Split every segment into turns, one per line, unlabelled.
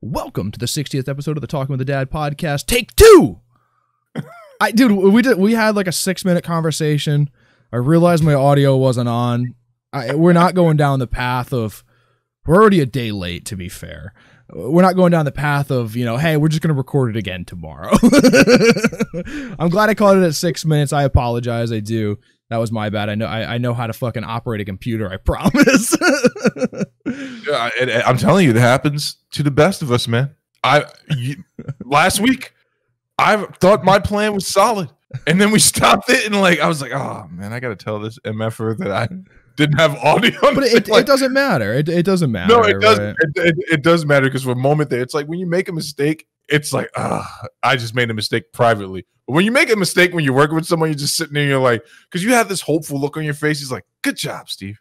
Welcome to the 60th episode of the Talking with the Dad podcast. Take two. We had like a 6-minute conversation. I realized my audio wasn't on. We're not going down the path of. We're already a day late, to be fair. We're not going down the path of, hey, we're just going to record it again tomorrow. I'm glad I caught it at 6 minutes. I apologize. I do. That was my bad. I know how to fucking operate a computer. I promise.
I'm telling you, it happens to the best of us, man. Last week, I thought my plan was solid, and then we stopped it, and I was like, oh man, I got to tell this MFer that I didn't have audio.
But it doesn't matter. It doesn't matter.
No, it doesn't.
Right?
It does matter because for a moment there, it's like when you make a mistake, it's like, I just made a mistake privately. But when you make a mistake when you're working with someone, you're just sitting there, and you're like, because you have this hopeful look on your face. He's like, good job, Steve.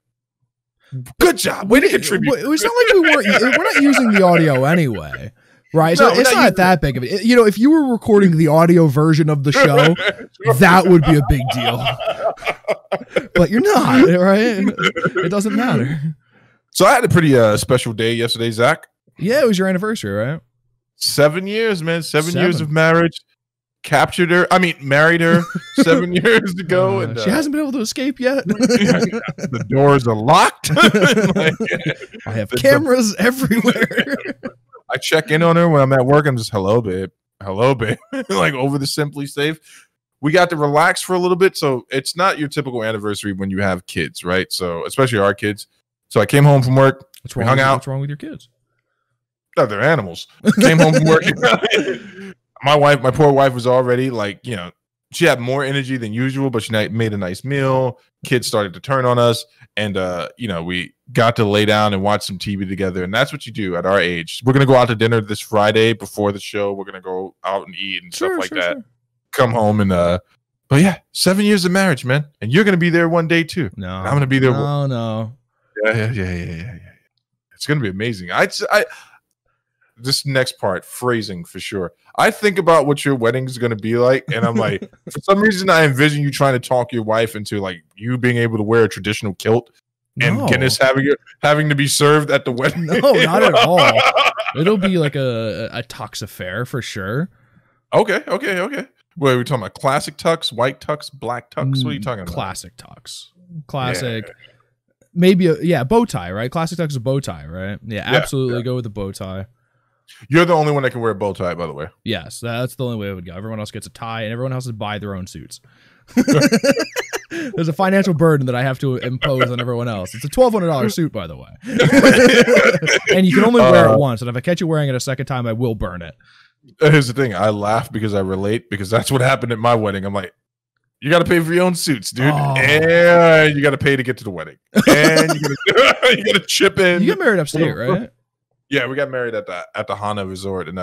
Good job. Way to contribute.
It's not like we're not using the audio anyway. Right, so it's not that big of it. If you were recording the audio version of the show, that would be a big deal. But you're not, right? It doesn't matter.
So I had a pretty special day yesterday, Zach.
Yeah, it was your anniversary, right?
7 years, man. 7 years of marriage. Married her 7 years ago. And
she hasn't been able to escape yet.
The doors are locked.
I have cameras everywhere.
I check in on her when I'm at work. I'm just, hello, babe. Hello, babe. Like over the Simply Safe. We got to relax for a little bit. So it's not your typical anniversary when you have kids, right? So especially our kids. So I came home from work. We hung out.
What's wrong with your kids?
No, they're animals. Came home from work. My poor wife was already she had more energy than usual, but she made a nice meal. Kids started to turn on us. And, we got to lay down and watch some TV together. And that's what you do at our age. We're going to go out to dinner this Friday before the show. We're going to go out and eat and stuff like that. Sure. Come home and, but yeah, 7 years of marriage, man. And you're going to be there one day too.
No,
I'm going to be there.
No.
Yeah. It's going to be amazing. This next part, phrasing for sure. I think about what your wedding is going to be like, and I'm like, for some reason, I envision you trying to talk your wife into you being able to wear a traditional kilt, and Guinness having to be served at the wedding.
No, not at all. It'll be like a tux affair for sure.
Okay. What are we talking about? Classic tux, white tux, black tux? What are you talking about?
Classic tux. Classic. Yeah. Maybe bow tie, right? Classic tux is a bow tie, right? Yeah, absolutely. Yeah. Go with the bow tie.
You're the only one that can wear a bow tie, by the way.
Yes, that's the only way it would go. Everyone else gets a tie, and everyone else has to buy their own suits. There's a financial burden that I have to impose on everyone else. It's a $1,200 suit, by the way. And you can only wear it once, and if I catch you wearing it a second time, I will burn it.
Here's the thing. I laugh because I relate, because that's what happened at my wedding. I'm like, you got to pay for your own suits, dude. Oh. And you got to pay to get to the wedding. And you got to chip in.
You get married upstate, right?
Yeah, we got married at the Hana Resort in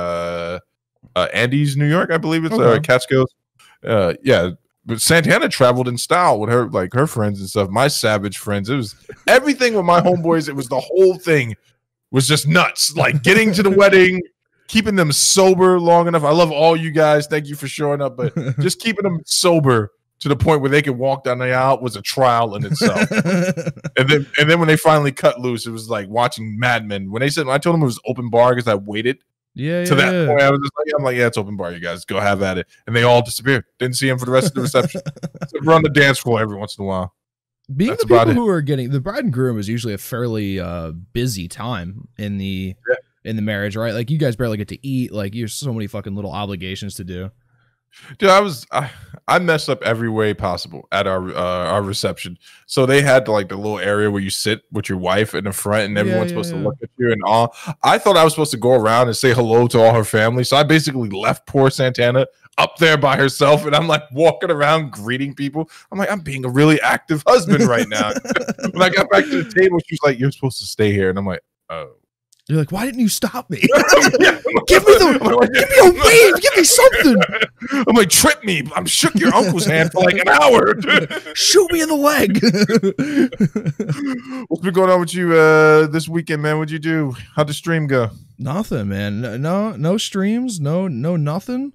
Andes, New York, I believe it's Catskills. Yeah, but Santana traveled in style with her friends and stuff. My savage friends, it was everything with my homeboys. It was the whole thing was just nuts. Like getting to the wedding, keeping them sober long enough. I love all you guys. Thank you for showing up, but just keeping them sober to the point where they could walk down the aisle was a trial in itself. and then when they finally cut loose, it was like watching Mad Men. When I told them it was open bar because I waited to that point, I was just like, it's open bar, you guys go have at it. And they all disappeared. Didn't see them for the rest of the reception. So we're on the dance floor every once in a while.
Being the people who are getting the bride and groom is usually a fairly busy time in the marriage, right? Like you guys barely get to eat. Like you have so many fucking little obligations to do.
Dude, I messed up every way possible at our reception. So they had the little area where you sit with your wife in the front, and everyone's supposed to look at you and all. I thought I was supposed to go around and say hello to all her family. So I basically left poor Santana up there by herself, and I'm walking around greeting people. I'm like, I'm being a really active husband right now. When I got back to the table, she was like, "You're supposed to stay here," and I'm like, "Oh."
You're like, why didn't you stop me? Give me a wave. Give me something.
I'm like, trip me. I'm shook your uncle's hand for an hour.
Shoot me in the leg.
What's been going on with you this weekend, man? What'd you do? How'd the stream go?
Nothing, man. No streams. No nothing.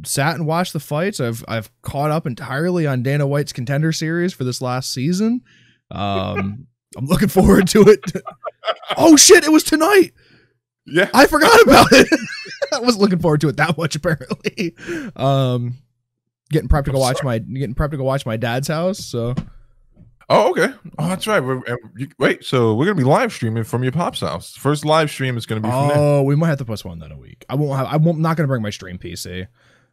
Sat and watched the fights. I've caught up entirely on Dana White's Contender Series for this last season. I'm looking forward to it. Oh shit, it was tonight.
Yeah,
I forgot about it. I wasn't looking forward to it that much, apparently. Getting prepped to go watch my dad's house. So,
oh, okay. Oh, that's right. Wait, so we're gonna be live streaming from your pop's house. First live stream is gonna be from there.
Oh, we might have to postpone that a week. I'm not gonna bring my stream PC.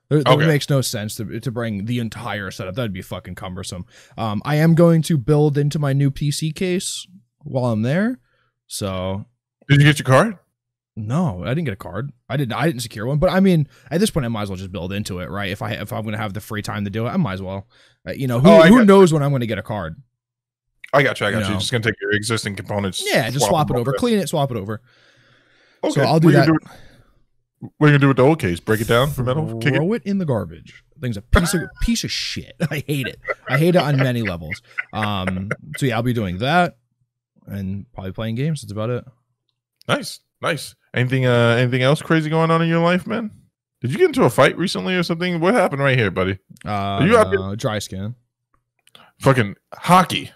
That makes no sense to bring the entire setup. That'd be fucking cumbersome. I am going to build into my new PC case while I'm there. So,
did you get your card?
No, I didn't get a card. I didn't secure one. But I mean, at this point, I might as well just build into it, right? If I'm gonna have the free time to do it, I might as well. Who knows when I'm gonna get a card?
I got you. You're just gonna take your existing components.
Yeah, just swap it over, clean it, swap it over.
Okay,
so I'll do that.
What are you gonna do with the old case? Break it down for metal?
Throw it in the garbage. Thing's a piece of shit. I hate it. I hate it on many levels. So yeah, I'll be doing that and probably playing games. That's about it.
Nice. Anything else crazy going on in your life, man? Did you get into a fight recently or something? What happened right here, buddy? Are you out there?
Dry skin.
Fucking hockey.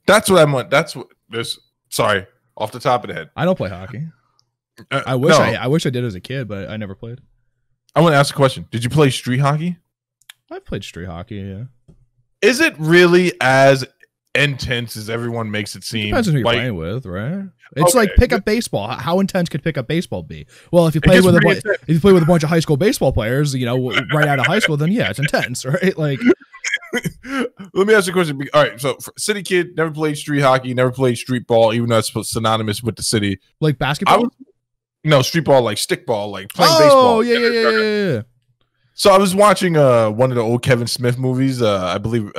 That's what I want. That's what this. Sorry, off the top of the head.
I don't play hockey. I wish I did as a kid, but I never played.
I want to ask a question. Did you play street hockey?
I played street hockey. Yeah.
Is it really as intense as everyone makes it seem?
Depends on who you're playing with, right? It's like pickup baseball. How intense could pickup baseball be? Well, if you play with a bunch of high school baseball players, right out of high school, then yeah, it's intense, right? Like,
let me ask you a question. All right, so city kid, never played street hockey, never played street ball, even though it's synonymous with the city.
Like basketball?
No, street ball, like stick ball, like playing baseball.
Oh, yeah.
So I was watching one of the old Kevin Smith movies, I believe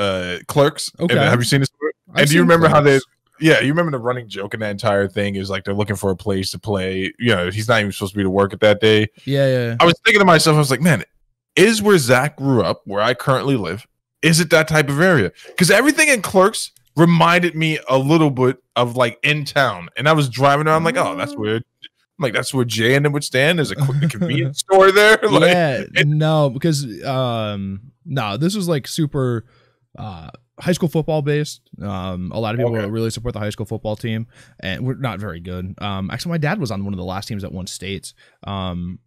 Clerks.
Okay.
Have you seen this? And do you remember how they? Yeah, you remember the running joke in that entire thing is like they're looking for a place to play. He's not even supposed to be to work at that day.
Yeah.
I was thinking to myself, I was like, man, is where Zach grew up, where I currently live, is it that type of area? Because everything in Clerks reminded me a little bit of like in town. And I was driving around like, oh, that's weird. Like that's where Jay and them would stand. There's a quick convenience store there.
No, because this was like super high school football based. A lot of people really support the high school football team, and we're not very good. Actually, my dad was on one of the last teams that won states. And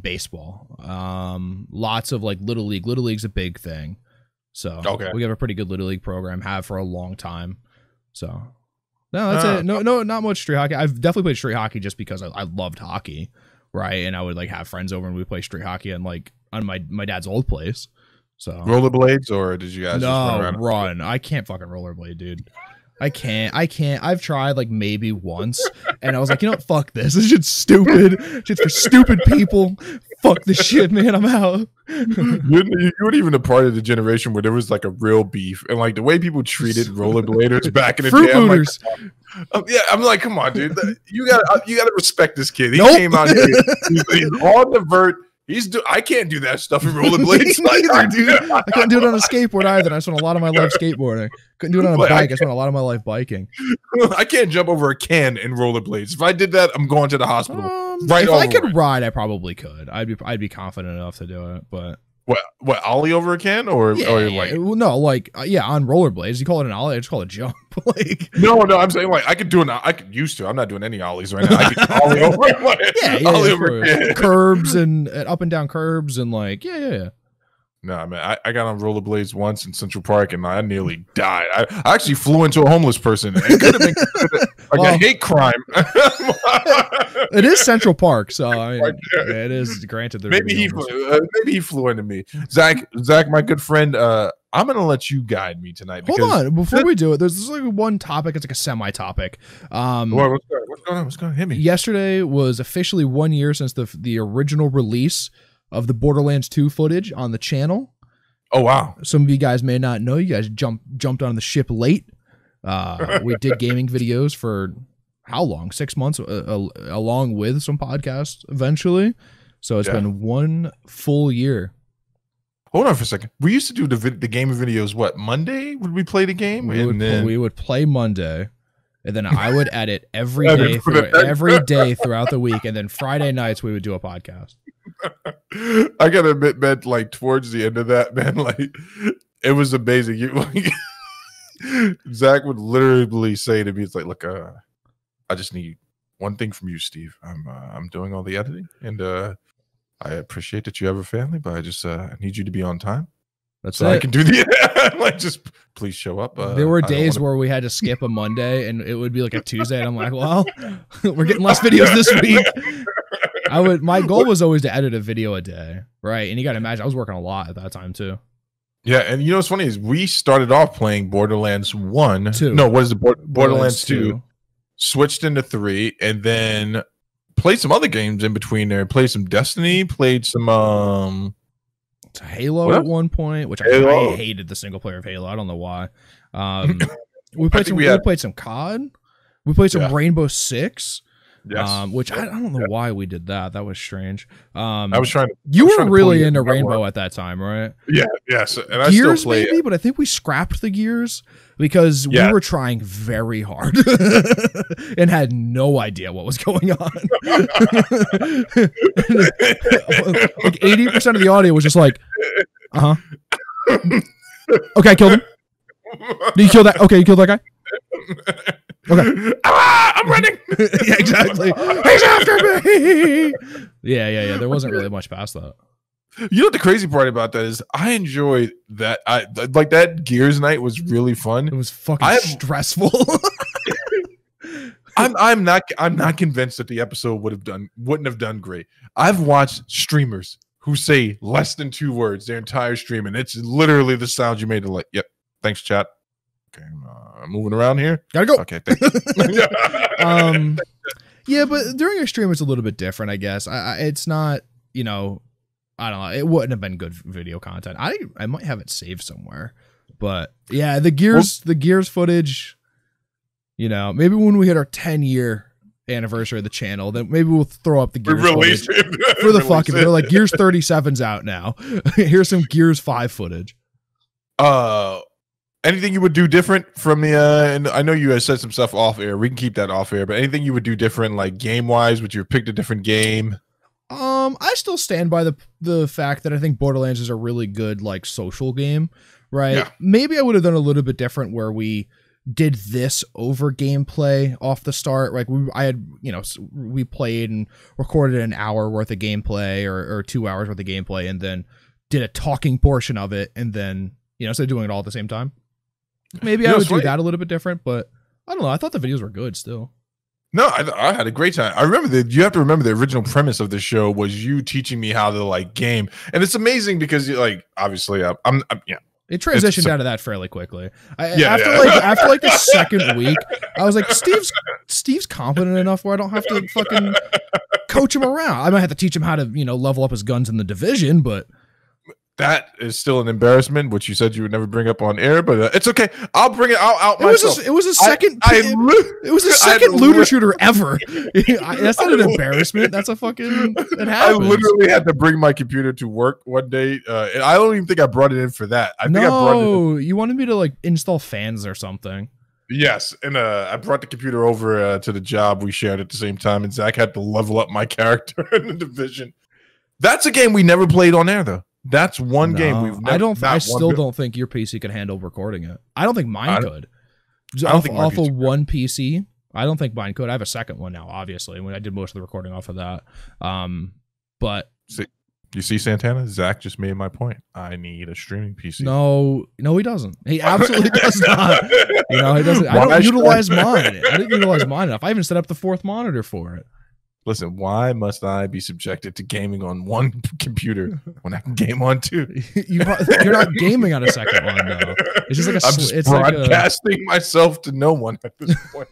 baseball. Lots of like little league. Little league's a big thing. So we have a pretty good little league program. Have for a long time. So. No, that's it. No, not much street hockey. I've definitely played street hockey just because I loved hockey, right? And I would like have friends over and we play street hockey and like on my dad's old place. So
rollerblades, or did you guys just
run? I can't fucking rollerblade, dude. I can't. I've tried like maybe once, and I was like, fuck this. This shit's stupid. Shit's for stupid people. Fuck this shit, man. I'm out.
You weren't even a part of the generation where there was like a real beef, and like the way people treated rollerbladers back in the day. I'm like, come on, dude. You gotta respect this kid. He came out here. He's on the vert. I can't do that stuff in rollerblades
either, dude. I couldn't do it on a skateboard either. I spent a lot of my life skateboarding. Couldn't do it on a bike. I spent a lot of my life biking.
I can't jump over a can in rollerblades. If I did that, I'm going to the hospital.
If I could ride, I probably could. I'd be confident enough to do it. But
what ollie over a can or like
no, like on rollerblades. You call it an ollie, I just call it a jump. Like
no, I'm saying like I could used to. I'm not doing any ollies right now. I could ollie over ollie over
curbs and up and down curbs and like yeah.
No, man, I got on rollerblades once in Central Park and I nearly died. I actually flew into a homeless person. It could have been a hate crime.
It is Central Park, so I mean, it is granted.
Maybe he flew into me. Zach, my good friend. I'm gonna let you guide me tonight.
Hold on, before we do it, there's like one topic. It's like a semi-topic.
What's going on? What's going on? Hit me.
Yesterday was officially 1 year since the original release of the Borderlands 2 footage on the channel.
Oh wow!
Some of you guys may not know. You guys jumped on the ship late. We did gaming videos for how long? 6 months, along with some podcasts eventually. So it's been 1 full year.
Hold on for a second. We used to do the gaming videos. What, Monday would we play the game?
We would play Monday, and then I would edit every day throughout the week, and then Friday nights we would do a podcast.
I gotta admit, man, like towards the end of that, man, like it was amazing. Zach would literally say to me, "It's like, look, I just need one thing from you, Steve. I'm doing all the editing, and I appreciate that you have a family, but I just I need you to be on time.
That's
so
it.
I can do the like. Just please show up.
There were days where we had to skip a Monday, and it would be like a Tuesday, and I'm like, well, we're getting less videos this week. My goal was always to edit a video a day, right? And you got to imagine I was working a lot at that time too.
Yeah, and you know what's funny is we started off playing Borderlands 1.
2.
No, what is it? Borderlands 2. Switched into 3, and then played some other games in between there. Played some Destiny. Played some
Halo at one point, which I hated the single player of Halo. I don't know why. We played some COD. We played some Rainbow Six.
Yes.
Which I don't know why we did that. That was strange.
I was trying to.
You were really into Rainbow at that time, right?
Yeah. Yes. And I
Gears
still play
maybe, but I think we scrapped the Gears because we were trying very hard and had no idea what was going on. Like 80% of the audio was just like, okay, I killed him. Did you kill that? Okay, you killed that guy. Okay.
I'm running.
Yeah, exactly. He's after me. Yeah. There wasn't really much past that.
You know what the crazy part about that is? I enjoyed that. I like that Gears night was really fun.
It was fucking stressful.
I'm not convinced that the episode wouldn't have done great. I've watched streamers who say less than 2 words their entire stream, and it's literally the sound you made to like, yep, thanks, chat. Okay, I'm moving around here.
Gotta go.
Okay, thanks.
Yeah, but during a stream, it's a little bit different, I guess. It's not, I don't know. It wouldn't have been good video content. I might have it saved somewhere, but yeah, the Gears footage. Maybe when we hit our 10-year anniversary of the channel, then maybe we'll throw up the Gears footage for the fucking. They're like Gears 37's out now. Here's some Gears 5 footage.
Anything you would do different from the and I know you guys said some stuff off air. We can keep that off air, but anything you would do different, like game wise, would you have picked a different game?
I still stand by the fact that I think Borderlands is a really good like social game, right? Yeah. Maybe I would have done a little bit different where we did this over gameplay off the start. Like we played and recorded an hour worth of gameplay or 2 hours worth of gameplay, and then did a talking portion of it, and then instead of doing it all at the same time. Maybe I would do that a little bit different, but I don't know. I thought the videos were good still. No,
I had a great time. I remember that you have to remember the original premise of the show was you teaching me how to like game, and it's amazing because like obviously I'm
It transitioned out of that fairly quickly. After like the second week, I was like, Steve's competent enough where I don't have to fucking coach him around. I might have to teach him how to level up his guns in the Division, but.
That is still an embarrassment, which you said you would never bring up on air, but it's okay. I'll bring it out myself.
It was a second. It was the second looter shooter ever. That's not an embarrassment. That's a fucking. It happens.
I literally had to bring my computer to work one day, and I don't even think I brought it in for that. I brought it in.
You wanted me to like install fans or something.
Yes, and I brought the computer over to the job we shared at the same time, and Zach had to level up my character in the Division. That's a game we never played on air, though. That's one game we've never.
I still don't think your PC could handle recording it. I don't think mine could. Off of one PC, I don't think mine could. I have a second one now, obviously, when I did most of the recording off of that. But
you see, Santana, Zach just made my point. I need a streaming PC.
No, he doesn't. He absolutely does not. He doesn't. I don't utilize mine. I didn't utilize mine enough. I even set up the 4th monitor for it.
Listen, why must I be subjected to gaming on one computer when I can game on 2?
You're not gaming on a second one, though. It's just like
I'm just broadcasting myself to no one at this point.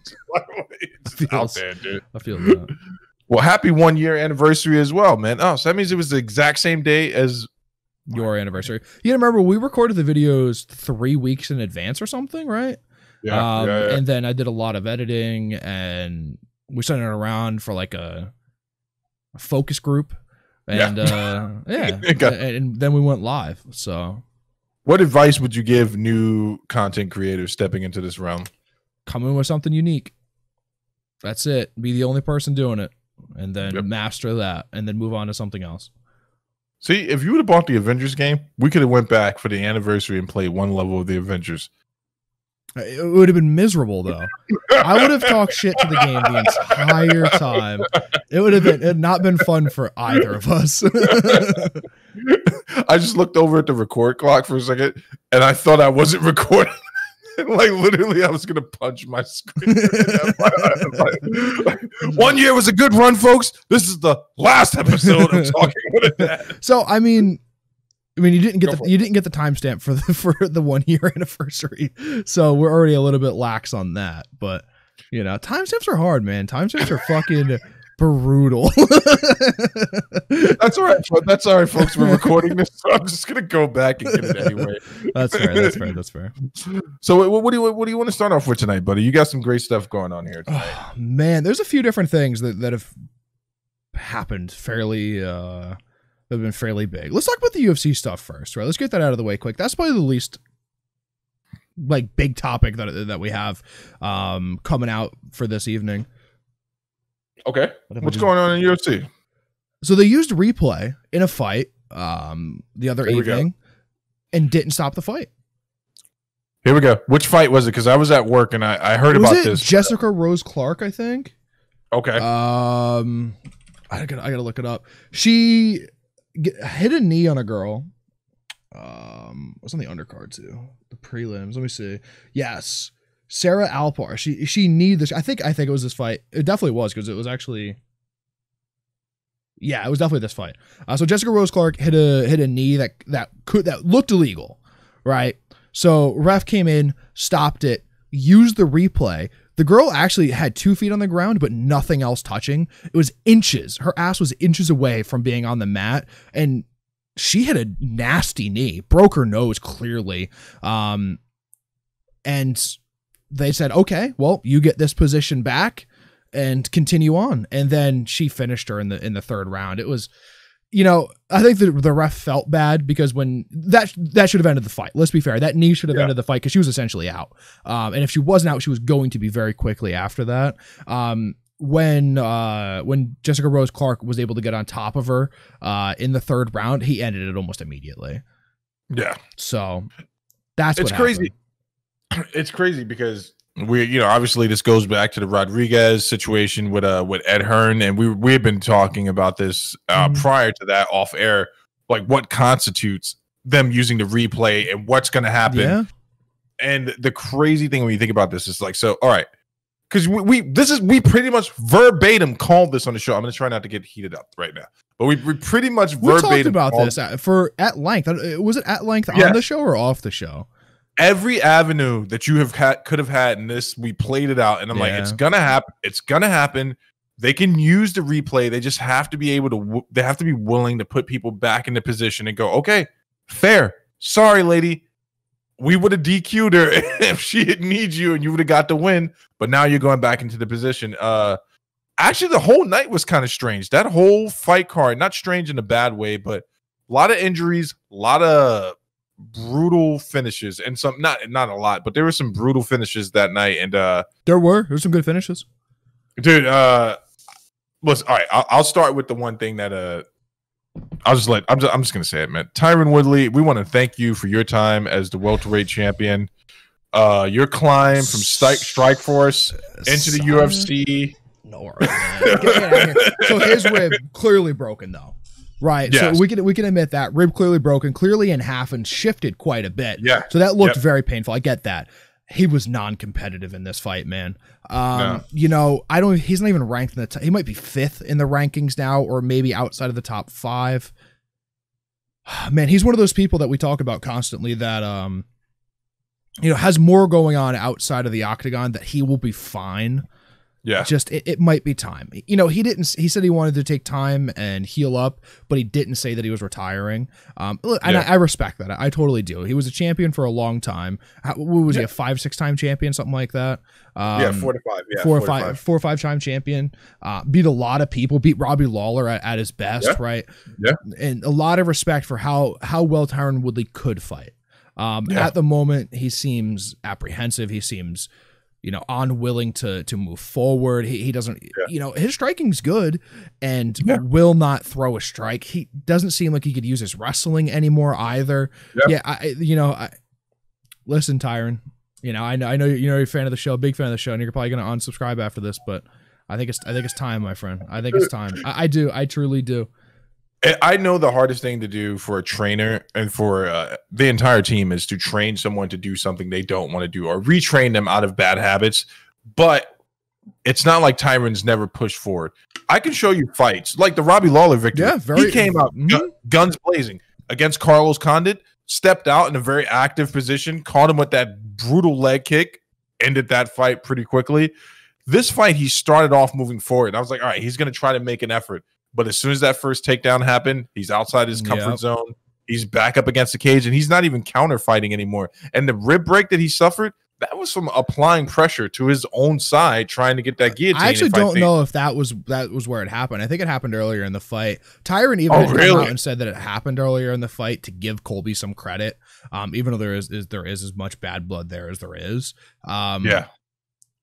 It's out there, dude.
I feel that.
Well, happy 1-year anniversary as well, man. Oh, so that means it was the exact same day as
your anniversary. You remember we recorded the videos 3 weeks in advance or something, right?
Yeah.
And then I did a lot of editing, and we sent it around for like a focus group, and and then we went live. So,
what advice would you give new content creators stepping into this realm?
Come in with something unique. That's it. Be the only person doing it, and then master that, and then move on to something else.
See, if you would have bought the Avengers game, we could have went back for the anniversary and played one level of the Avengers.
It would have been miserable, though. I would have talked shit to the game the entire time. It would have not been fun for either of us.
I just looked over at the record clock for a second, and I thought I wasn't recording. Like, literally, I was going to punch my screen. 1 year was a good run, folks. This is the last episode of Talking with a Dad.
So, I mean, you didn't get the timestamp for the 1 year anniversary, so we're already a little bit lax on that. But timestamps are hard, man. Timestamps are fucking brutal.
That's all right. That's all right, folks. We're recording this, so I'm just gonna go back and get it anyway.
That's fair.
So, what do you want to start off with tonight, buddy? You got some great stuff going on here tonight.
Oh, man, there's a few different things that have happened fairly. Have been fairly big. Let's talk about the UFC stuff first, right? Let's get that out of the way quick. That's probably the least big topic that we have coming out for this evening.
Okay. What's going on in UFC?
So they used replay in a fight the other evening and didn't stop the fight.
Here we go. Which fight was it? Because I was at work and I heard about this.
Jessica Rose Clark, I think.
Okay.
I gotta look it up. She hit a knee on a girl. What's on the undercard too? The prelims. Let me see. Yes, Sarah Alpar. She kneed this. I think it was this fight. It definitely was, because it was actually. Yeah, it was definitely this fight. So Jessica Rose Clark hit a knee that looked illegal, right? So ref came in, stopped it, used the replay. The girl actually had 2 feet on the ground, but nothing else touching. It was inches. Her ass was inches away from being on the mat, and she had a nasty knee, broke her nose clearly. And they said, okay, well, you get this position back and continue on. And then she finished her in the third round. It was, I think the ref felt bad, because when that should have ended the fight. Let's be fair. That knee should have ended the fight, because she was essentially out. And if she wasn't out, she was going to be very quickly after that. When Jessica Rose Clark was able to get on top of her in the third round, he ended it almost immediately.
Yeah.
So that's
it's crazy. It's crazy because obviously this goes back to the Rodriguez situation with Ed Hearn, and we had been talking about this prior to that off air, like what constitutes them using the replay and what's going to happen. Yeah. And the crazy thing when you think about this is like, so all right, because we pretty much verbatim called this on the show. I'm going to try not to get heated up right now, but we pretty much verbatim
talked about this at length. Was it at length on the show or off the show?
Every avenue that you could have had in this, we played it out, and I'm like, it's gonna happen. It's gonna happen. They can use the replay. They just have to be able to. They have to be willing to put people back into position and go, okay, fair. Sorry, lady, we would have DQ'd her if she didn't need you, and you would have got the win. But now you're going back into the position. Actually, the whole night was kind of strange. That whole fight card, not strange in a bad way, but a lot of injuries, a lot of brutal finishes, and some not a lot, but there were some brutal finishes that night, and
there were some good finishes,
dude. Listen, all right, I'll start with the one thing that I'm just gonna say it, man. Tyron Woodley, we want to thank you for your time as the welterweight champion. Your climb from Strike Force into the UFC.
No, right, so his rib clearly broken though. Right, yes. So we can admit that rib clearly broken, clearly in half, and shifted quite a bit.
Yeah,
so that looked very painful. I get that. He was non-competitive in this fight, man. No. He's not even ranked in the. He might be 5th in the rankings now, or maybe outside of the top 5. Man, he's one of those people that we talk about constantly that has more going on outside of the octagon, that he will be fine.
Yeah,
just it might be time. He said he wanted to take time and heal up, but he didn't say that he was retiring. And I respect that. I totally do. He was a champion for a long time. What was he, a 5-6 time champion, something like that?
4 to 5. Yeah,
4 or 5 time champion. Beat a lot of people. Beat Robbie Lawler at his best, right?
Yeah,
and a lot of respect for how well Tyron Woodley could fight. At the moment, he seems apprehensive. He seems unwilling to move forward. He doesn't, his striking's good and will not throw a strike. He doesn't seem like he could use his wrestling anymore either. Listen, Tyron, You know, I know you're a fan of the show, big fan of the show, and you're probably gonna unsubscribe after this, but I think it's time, my friend. I think it's time. I do. I truly do.
I know the hardest thing to do for a trainer and for the entire team is to train someone to do something they don't want to do or retrain them out of bad habits. But it's not like Tyron's never pushed forward. I can show you fights like the Robbie Lawler victory. Yeah, he came out guns blazing against Carlos Condit, stepped out in a very active position, caught him with that brutal leg kick, ended that fight pretty quickly. This fight, he started off moving forward. I was like, all right, he's going to try to make an effort. But as soon as that first takedown happened, he's outside his comfort zone. He's back up against the cage, and he's not even counter fighting anymore. And the rib break that he suffered, that was from applying pressure to his own side, trying to get that guillotine.
I actually don't know if that was where it happened. I think it happened earlier in the fight. Tyron even came out and said that it happened earlier in the fight to give Colby some credit, even though there is as much bad blood there as there is. Yeah.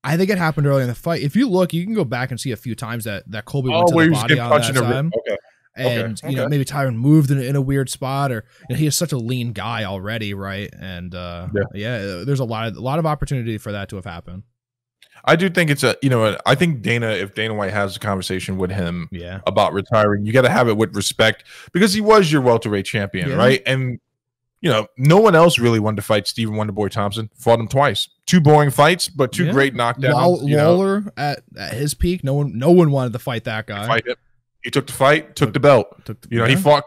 I think it happened early in the fight. If you look, you can go back and see a few times that Colby went to the body on that time. And you know, maybe Tyron moved in a weird spot, or he is such a lean guy already, right? And there's a lot of opportunity for that to have happened.
I do think it's I think if Dana White has a conversation with him about retiring, you got to have it with respect because he was your welterweight champion, right? And no one else really wanted to fight Stephen Wonderboy Thompson. Fought him twice. 2 boring fights, but 2 great knockdowns.
Lawler at his peak, no one wanted to fight that guy.
He took the fight, took the belt. He fought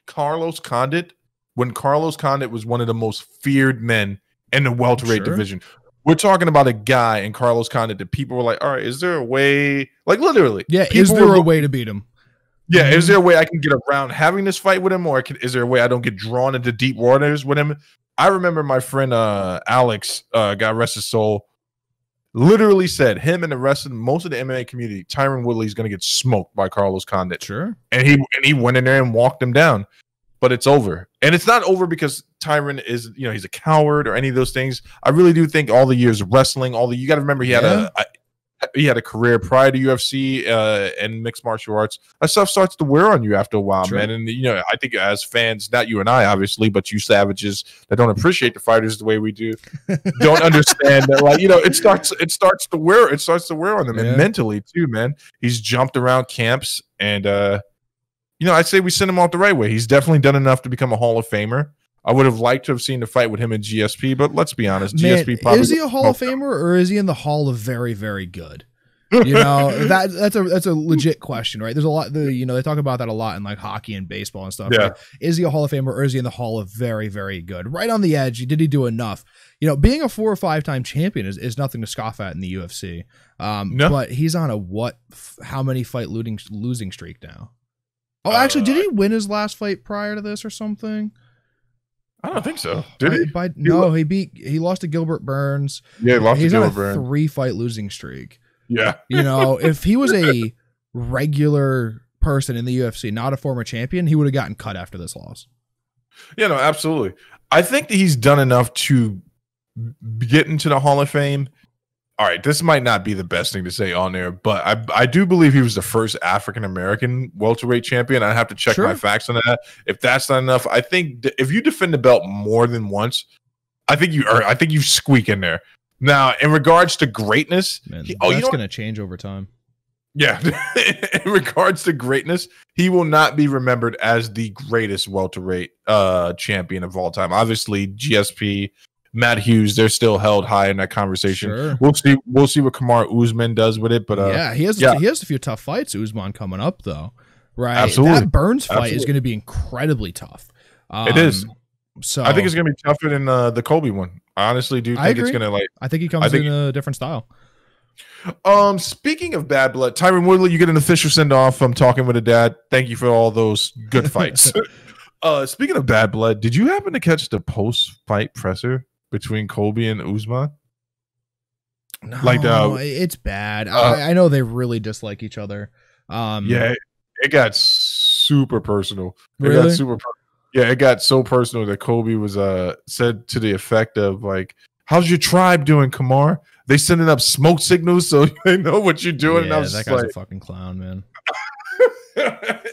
Carlos Condit when Carlos Condit was one of the most feared men in the welterweight division. We're talking about a guy in Carlos Condit that people were like, all right, is there a way? Like literally.
Yeah, is there a way to beat him?
Yeah, is there a way I can get around having this fight with him, or is there a way I don't get drawn into deep waters with him? I remember my friend Alex, God rest his soul, literally said him and the rest of most of the MMA community, Tyron Woodley is going to get smoked by Carlos Condit.
Sure,
and he went in there and walked him down, but it's over, and it's not over because Tyron is he's a coward or any of those things. I really do think all the years of wrestling, you got to remember he had a career prior to UFC and mixed martial arts. That stuff starts to wear on you after a while, man. And I think as fans, not you and I, obviously, but you savages that don't appreciate the fighters the way we do, don't understand that. Like it starts to wear on them, and mentally too, man. He's jumped around camps, and I'd say we sent him off the right way. He's definitely done enough to become a Hall of Famer. I would have liked to have seen the fight with him in GSP, but let's be honest. GSP probably
is he a Hall of Famer or is he in the Hall of Very, Very Good? That's a legit question, right? There's a lot. They talk about that a lot in like hockey and baseball and stuff. Yeah. Right? Is he a Hall of Famer or is he in the Hall of Very, Very Good? Right on the edge. Did he do enough? Being a 4 or 5 time champion is nothing to scoff at in the UFC. No. But he's on how many fight losing streak now? Oh, actually, did he win his last fight prior to this or something?
I don't think so. Did he?
He lost to Gilbert Burns.
Yeah, he lost to Gilbert
Burns.
He's
on a 3 fight losing streak.
Yeah.
If he was a regular person in the UFC, not a former champion, he would have gotten cut after this loss.
Yeah, no, absolutely. I think that he's done enough to get into the Hall of Fame. All right, this might not be the best thing to say on there, but I do believe he was the first African-American welterweight champion. I have to check my facts on that. If that's not enough, I think if you defend the belt more than once, I think you squeak in there. Now, in regards to greatness,
that's going to change over time.
Yeah. In regards to greatness, he will not be remembered as the greatest welterweight champion of all time. Obviously, GSP, Matt Hughes, they're still held high in that conversation. Sure. We'll see what Kamaru Usman does with it, but
he has a few tough fights, Usman, coming up though. Right. Absolutely. That Burns fight is going to be incredibly tough.
It is. So I think it's going to be tougher than the Colby one. I honestly do think it's going to
I think he comes in a different style.
Speaking of bad blood, Tyron Woodley, you get an official send off. I'm talking with a dad. Thank you for all those good fights. Speaking of bad blood, did you happen to catch the post-fight presser between Colby and Usman?
No, it's bad. I know they really dislike each other.
Yeah, it got super personal.
Really?
It got so personal that Colby was said to the effect of like, "How's your tribe doing, Kamar? They sending up smoke signals so they know what you're doing."
Yeah,
and I was
that guy's a fucking clown, man.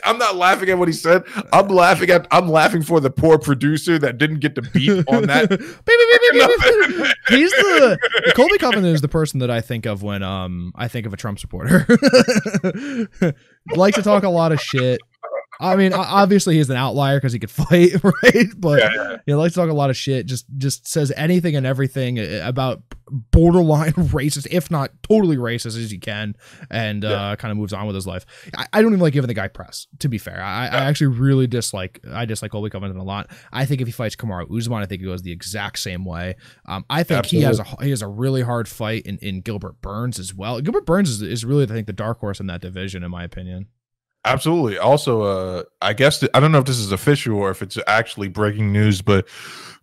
I'm not laughing at what he said. I'm laughing for the poor producer that didn't get the beat on that.
He's Colby Covington is the person that I think of when I think of a Trump supporter. Like to talk a lot of shit. I mean, obviously he's an outlier because he could fight, right? But he likes to talk a lot of shit. Just says anything and everything about borderline racist, if not totally racist as he can, and kind of moves on with his life. I don't even like giving the guy press. To be fair, I actually really dislike Colby Covington a lot. I think if he fights Kamaru Usman, I think it goes the exact same way. I think he has a really hard fight in Gilbert Burns as well. Gilbert Burns is really, I think, the dark horse in that division, in my opinion.
Absolutely. Also, I guess I don't know if this is official or if it's actually breaking news, but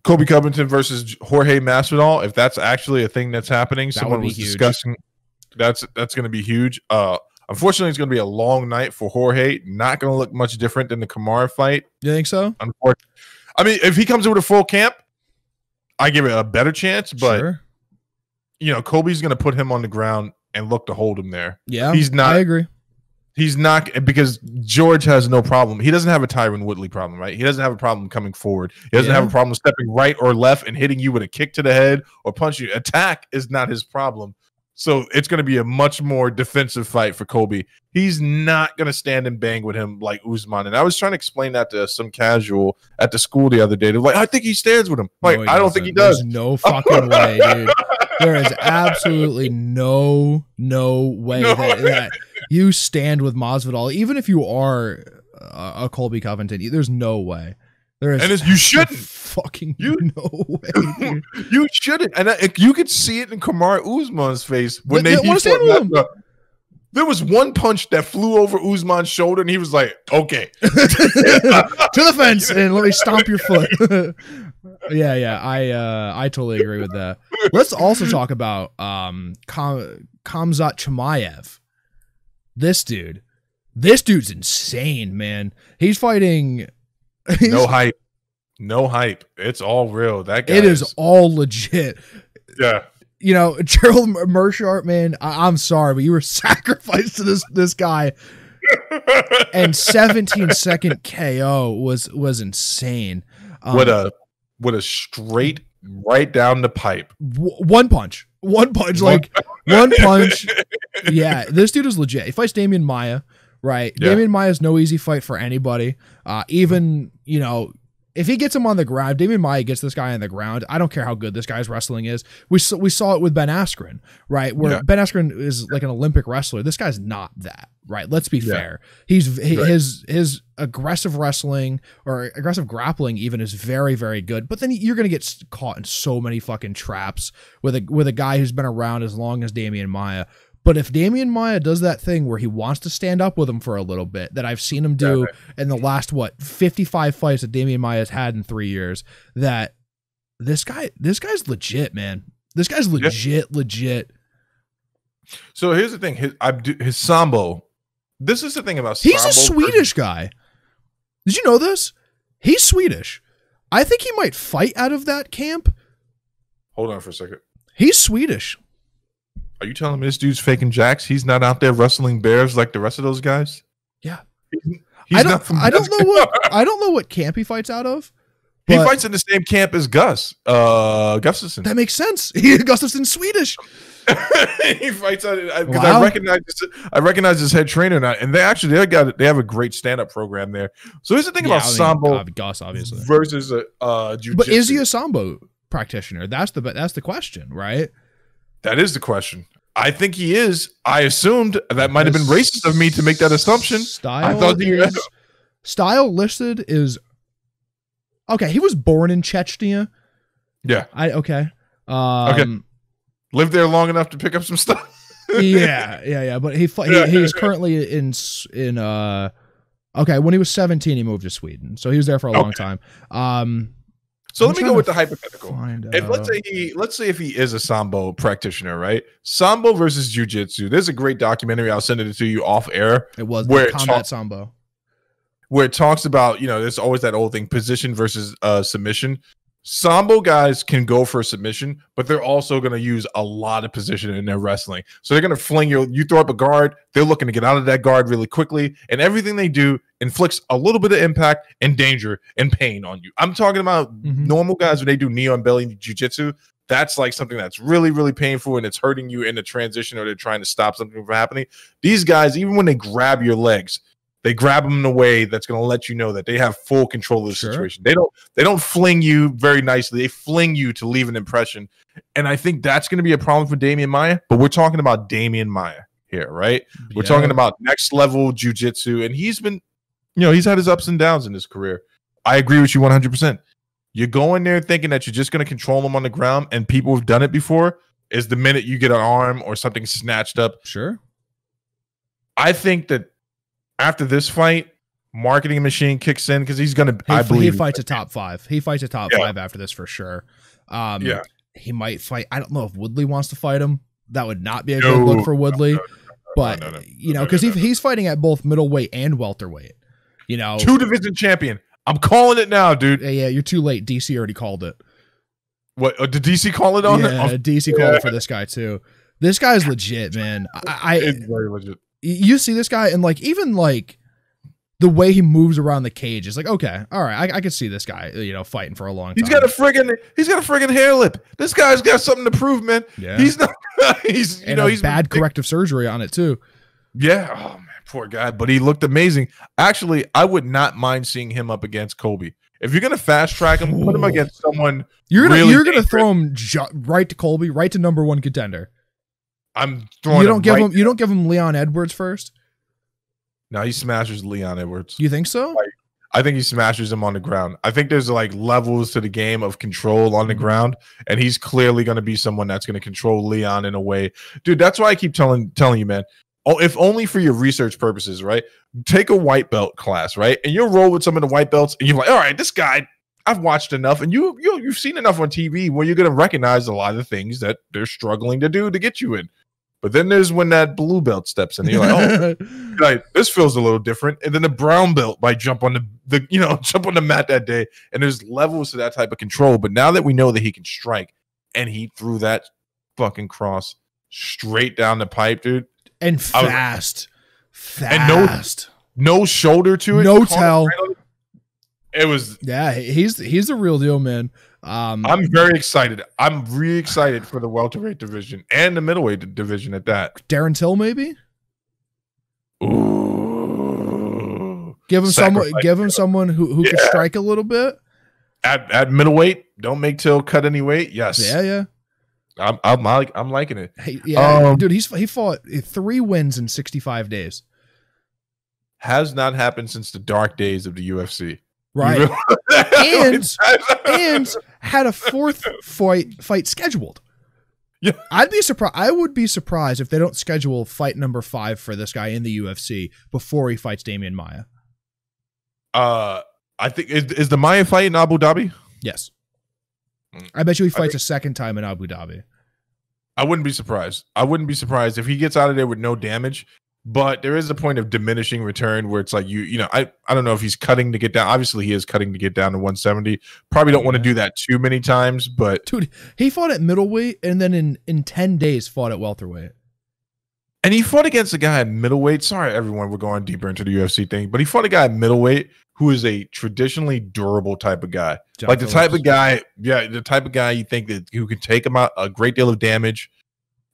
Colby Covington versus Jorge Masvidal, if that's actually a thing that's happening, someone was discussing. That's going to be huge. Unfortunately, it's going to be a long night for Jorge. Not going to look much different than the Kamaru fight.
You think so?
Unfortunately, I mean, if he comes in with a full camp, I give it a better chance. But you know, Colby's going to put him on the ground and look to hold him there.
Yeah,
he's not.
I agree.
He's not, because George has no problem. He doesn't have a Tyron Woodley problem, right? He doesn't have a problem coming forward. He doesn't have a problem stepping right or left and hitting you with a kick to the head or punch you. Attack is not his problem. So it's going to be a much more defensive fight for Colby. He's not going to stand and bang with him like Usman. And I was trying to explain that to some casual at the school the other day. They're like, I think he stands with him. Like, I don't think he does.
There's no fucking way, dude. There is absolutely no way that you stand with Masvidal, even if you are a Colby Covington. There's no way. There is,
and you shouldn't.
Fucking no way. Dude.
You shouldn't. And you could see it in Kamaru Usman's face when they
stand with him.
There was one punch that flew over Usman's shoulder, and he was like, "Okay,
to the fence, and let me stomp your foot." Yeah. I totally agree with that. Let's also talk about Khamzat Chimaev. This dude's insane, man. He's fighting.
No hype. It's all real. That guy.
It is all legit.
Yeah.
You know, Gerald Meerschaert, man, I'm sorry, but you were sacrificed to this guy. And 17-second KO was insane.
What a straight right down the pipe.
One punch. Like one punch. Yeah, this dude is legit. He fights Damian Maia, right? Yeah. Damian Maia is no easy fight for anybody. Even, you know, if he gets him on the ground, Damian Maia gets this guy on the ground. I don't care how good this guy's wrestling is. We saw it with Ben Askren, right? Where Ben Askren is like an Olympic wrestler. This guy's not that, right? Let's be fair. His aggressive wrestling or aggressive grappling even is very, very good. But then you're gonna get caught in so many fucking traps with a guy who's been around as long as Damian Maia. But if Damian Maia does that thing where he wants to stand up with him for a little bit, that I've seen him do in the last 55 fights that Damian Maia has had in 3 years, that this guy's legit, man. This guy's legit.
So here's the thing: his sambo. This is the thing about sambo.
He's a Swedish guy. Did you know this? He's Swedish. I think he might fight out of that camp.
Hold on for a second.
He's Swedish.
Are you telling me this dude's faking jacks? He's not out there wrestling bears like the rest of those guys?
Yeah.
I
don't know what camp he fights out of.
He fights in the same camp as Gustafsson.
That makes sense. Gustafsson's Swedish.
He fights out because I recognize his head trainer now, and they have a great stand-up program there. So here's the thing about sambo
Gus, obviously,
versus jiu-jitsu.
But is he a sambo practitioner? That's the question, right?
That is the question. I think he is. I assumed that might have been racist of me to make that assumption.
Style listed is okay. He was born in Chechnya.
Yeah.
Okay.
Lived there long enough to pick up some stuff.
Yeah. But he's currently in. Okay, when he was 17, he moved to Sweden, so he was there for a long time.
So let me go with the hypothetical. Let's say if he is a sambo practitioner, right? Sambo versus jiu-jitsu. There's a great documentary. I'll send it to you off air.
It was where combat sambo,
where it talks about, you know, there's always that old thing, position versus submission. Sambo guys can go for a submission, but they're also going to use a lot of position in their wrestling. So they're going to fling you throw up a guard. They're looking to get out of that guard really quickly. And everything they do inflicts a little bit of impact and danger and pain on you. I'm talking about normal guys when they do knee on belly jiu-jitsu. That's like something that's really, really painful and it's hurting you in the transition or they're trying to stop something from happening. These guys, even when they grab your legs, they grab them in a way that's going to let you know that they have full control of the situation. They don't fling you very nicely. They fling you to leave an impression. And I think that's going to be a problem for Damian Maia. But we're talking about Damian Maia here, right? We're talking about next level jiu-jitsu. And he's been, he's had his ups and downs in his career. I agree with you 100%. You go in there thinking that you're just going to control him on the ground, and people who've done it before is the minute you get an arm or something snatched up.
Sure.
I think that after this fight, marketing machine kicks in because he's going to.
He fights a top 5. He fights a top 5 after this for sure. He might fight. I don't know if Woodley wants to fight him. That would not be a good look for Woodley. But because he's fighting at both middleweight and welterweight.
2-division champion. I'm calling it now, dude.
Yeah, you're too late. DC already called it.
What did DC call it on?
Yeah, DC called it for this guy too. This guy's legit, man.
It's very legit.
You see this guy, and even the way he moves around the cage is like, okay, all right, I can see this guy, fighting for a long time.
He's got a friggin' hair lip. This guy's got something to prove, man.
Yeah.
He's not. He's he's
bad corrective surgery on it too.
Yeah. Oh man, poor guy. But he looked amazing. Actually, I would not mind seeing him up against Kobe. If you're gonna fast track him, put him against someone.
You're gonna throw him right to Colby, right to #1 contender.
I'm throwing.
You don't give him Leon Edwards first.
No, he smashes Leon Edwards.
You think so?
I think he smashes him on the ground. I think there's levels to the game of control on the ground, and he's clearly going to be someone that's going to control Leon in a way. Dude, that's why I keep telling you, man. Oh, if only for your research purposes, right? Take a white belt class, right? And you'll roll with some of the white belts, and you're like, all right, this guy, I've watched enough, and you've seen enough on TV where you're going to recognize a lot of the things that they're struggling to do to get you in. But then there's when that blue belt steps in, and you're like, oh, this feels a little different. And then the brown belt might jump on jump on the mat that day. And there's levels to that type of control. But now that we know that he can strike, and he threw that fucking cross straight down the pipe, dude,
and fast,
and no shoulder to it,
no tell.
It was
he's the real deal, man.
I'm very excited. I'm really excited for the welterweight division and the middleweight division at that.
Darren Till, maybe.
Ooh.
Give him someone who can strike a little bit.
At middleweight, don't make Till cut any weight. Yes.
Yeah.
I'm liking it.
Hey, dude, he fought 3 wins in 65 days.
Has not happened since the dark days of the UFC.
Right. and had a 4th fight scheduled.
Yeah.
I would be surprised if they don't schedule fight number 5 for this guy in the UFC before he fights Damian Maia.
I think is the Maia fight in Abu Dhabi?
Yes. I bet you he fights a second time in Abu Dhabi.
I wouldn't be surprised. If he gets out of there with no damage. But there is a point of diminishing return where it's like I don't know if he's cutting to get down. Obviously, he is cutting to get down to 170. Probably don't want to do that too many times. But
dude, he fought at middleweight and then in 10 days fought at welterweight.
And he fought against a guy at middleweight. Sorry, everyone, we're going deeper into the UFC thing, but he fought a guy at middleweight who is a traditionally durable type of guy, the type of guy you think that who can take him out a great deal of damage.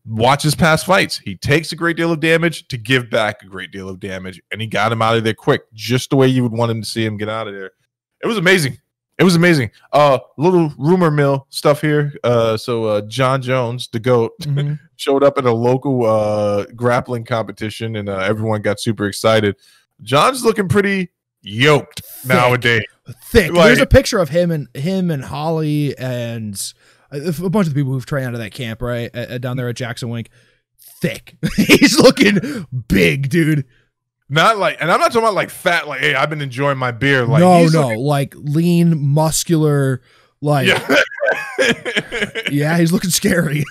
Watch his past fights. He takes a great deal of damage to give back a great deal of damage, and he got him out of there quick, just the way you would want him to see him get out of there. It was amazing. Little rumor mill stuff here. So John Jones, the GOAT, showed up at a local grappling competition, and everyone got super excited. John's looking pretty yoked nowadays.
Thick. There's a picture of him and Holly and a bunch of the people who've trained out of that camp, right, down there at Jackson Wink. Thick. He's looking big, dude.
Not and I'm not talking about fat, hey, I've been enjoying my beer.
No, lean, muscular, yeah, he's looking scary.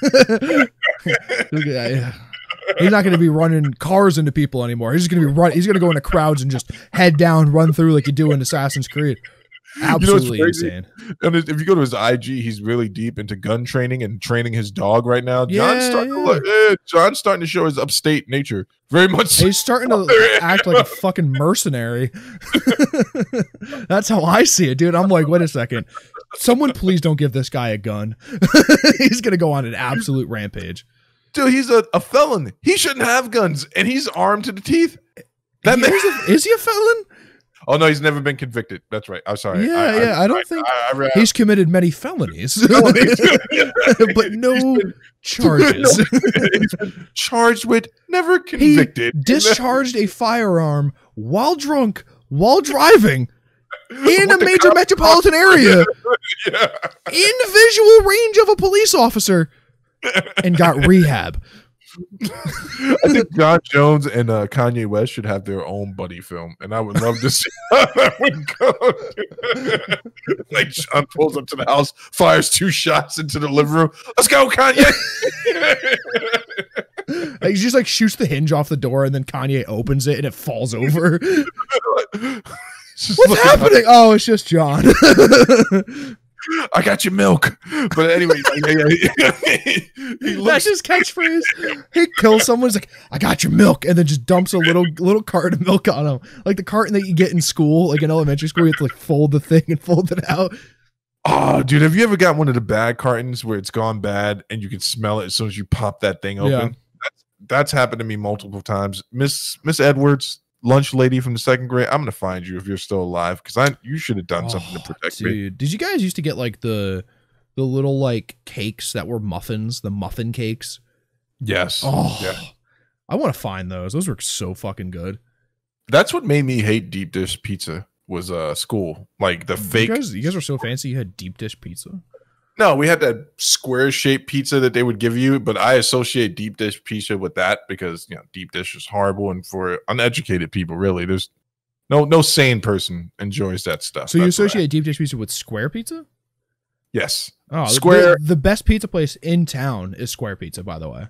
He's not going to be running cars into people anymore. He's just going to be he's going to go into crowds and just head down, run through like you do in Assassin's Creed. Absolutely insane.
And if you go to his IG, he's really deep into gun training and training his dog right now. John's starting to show his upstate nature very much.
He's starting to act like a fucking mercenary. That's how I see it, dude. I'm like, wait a second. Someone please don't give this guy a gun. He's going to go on an absolute rampage.
Dude, he's a felon. He shouldn't have guns, and he's armed to the teeth.
Is he a felon?
Oh, no, he's never been convicted. That's right. I'm sorry.
Yeah, I don't think he's committed many felonies. But no charges.
He's been charged with, never convicted.
He discharged a firearm while drunk, while driving in a major metropolitan area, in visual range of a police officer, and got rehab.
I think John Jones and Kanye West should have their own buddy film, and I would love to see how that would go. Like John pulls up to the house, fires 2 shots into the living room. Let's go, Kanye.
He just like shoots the hinge off the door, and then Kanye opens it, and it falls over. What's happening? Oh, it's just John.
I got your milk. But anyway,
that's his catchphrase. He kills someone, he's like, I got your milk, and then just dumps a little carton of milk on him. Like the carton that you get in school, like in elementary school, you have to like fold the thing and fold it out.
Oh, dude, have you ever got one of the bad cartons where it's gone bad and you can smell it as soon as you pop that thing open? Yeah. That's happened to me multiple times. Miss Edwards, lunch lady from the 2nd grade, I'm gonna find you if you're still alive, because you should have done something to protect me.
Did you guys used to get like the little like cakes that were muffins, the muffin cakes?
Yes.
Oh, yeah. I want to find those. Those were so fucking good.
That's what made me hate deep dish pizza. Was school, like the fake.
You guys were so fancy. You had deep dish pizza.
No, we had that square shaped pizza that they would give you, but I associate deep dish pizza with that because deep dish is horrible, and for uneducated people, really, there's no sane person enjoys that stuff.
So you associate deep dish pizza with square pizza?
Yes.
Oh,
Square.
The best pizza place in town is Square Pizza, by the way.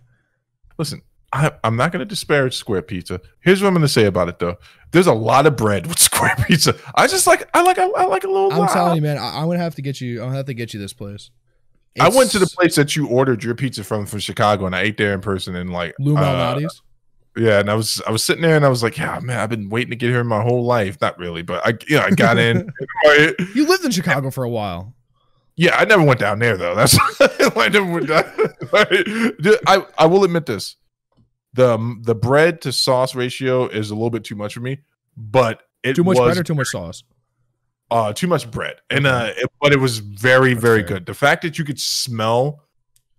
Listen, I'm not going to disparage Square Pizza. Here's what I'm going to say about it, though. There's a lot of bread with Square Pizza. I like a little.
I'm telling you, man. I'm gonna have to get you. I'll have to get you this place.
I went to the place that you ordered your pizza from Chicago, and I ate there in person. And like
Lou Malnati's.
Yeah, and I was sitting there, and I was like, yeah, man, I've been waiting to get here my whole life. Not really, but I got in.
You lived in Chicago for a while.
Yeah, I never went down there though. That's I never went down. I will admit this. The bread to sauce ratio is a little bit too much for me, but
too much bread or too much sauce?
Too much bread, and but it was very good. The fact that you could smell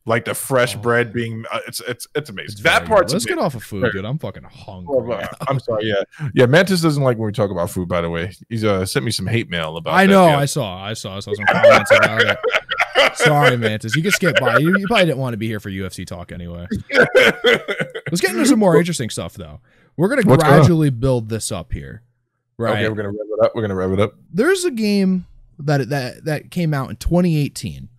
like the fresh bread being it's amazing. That part's
Let's get off of food, dude. I'm fucking hungry.
I'm sorry. Yeah. Mantis doesn't like when we talk about food. By the way, he's sent me some hate mail about.
I know. I saw some comments about it. Sorry, Mantis. You can skip by. You probably didn't want to be here for UFC talk anyway. Let's get into some more interesting stuff, though. We're going to gradually build this up here. Right.
Okay, we're going to rev it up.
There's a game that came out in 2018,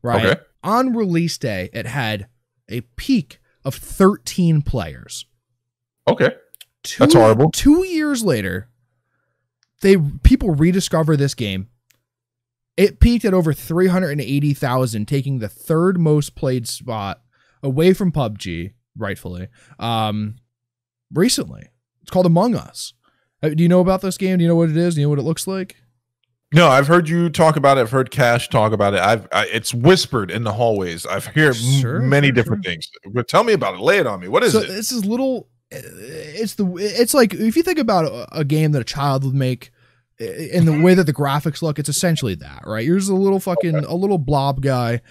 right? Okay. On release day, it had a peak of 13 players.
Okay. That's horrible.
2 years later, people rediscover this game. It peaked at over 380,000, taking the 3rd most played spot away from PUBG, rightfully, recently. It's called Among Us. Do you know about this game? Do you know what it is? Do you know what it looks like?
No, I've heard you talk about it. I've heard Cash talk about it. It's whispered in the hallways. I've heard many different things. But tell me about it. Lay it on me. What is it?
This is little. It's like if you think about a game that a child would make, in the way that the graphics look, it's essentially that, right? You're just a little blob guy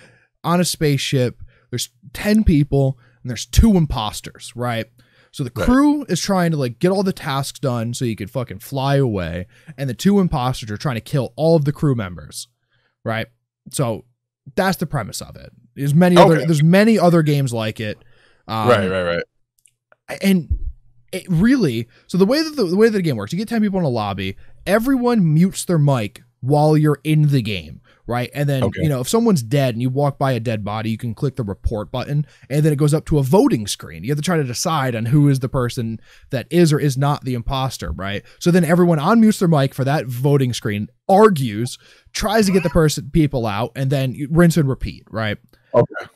on a spaceship. There's 10 people and there's 2 imposters, right? So the crew is trying to like get all the tasks done so you could fucking fly away, and the 2 imposters are trying to kill all of the crew members, right? So that's the premise of it. There's many other games like it.
Right.
And it really, so the way that the game works, you get 10 people in a lobby, everyone mutes their mic while you're in the game, right? And then,
Okay.
you know, if someone's dead and you walk by a dead body, you can click the report button and then it goes up to a voting screen. You have to try to decide on who is the person that is or is not the imposter, right? So then everyone unmutes their mic for that voting screen, argues, tries to get the people out, and then you rinse and repeat, right?
Okay.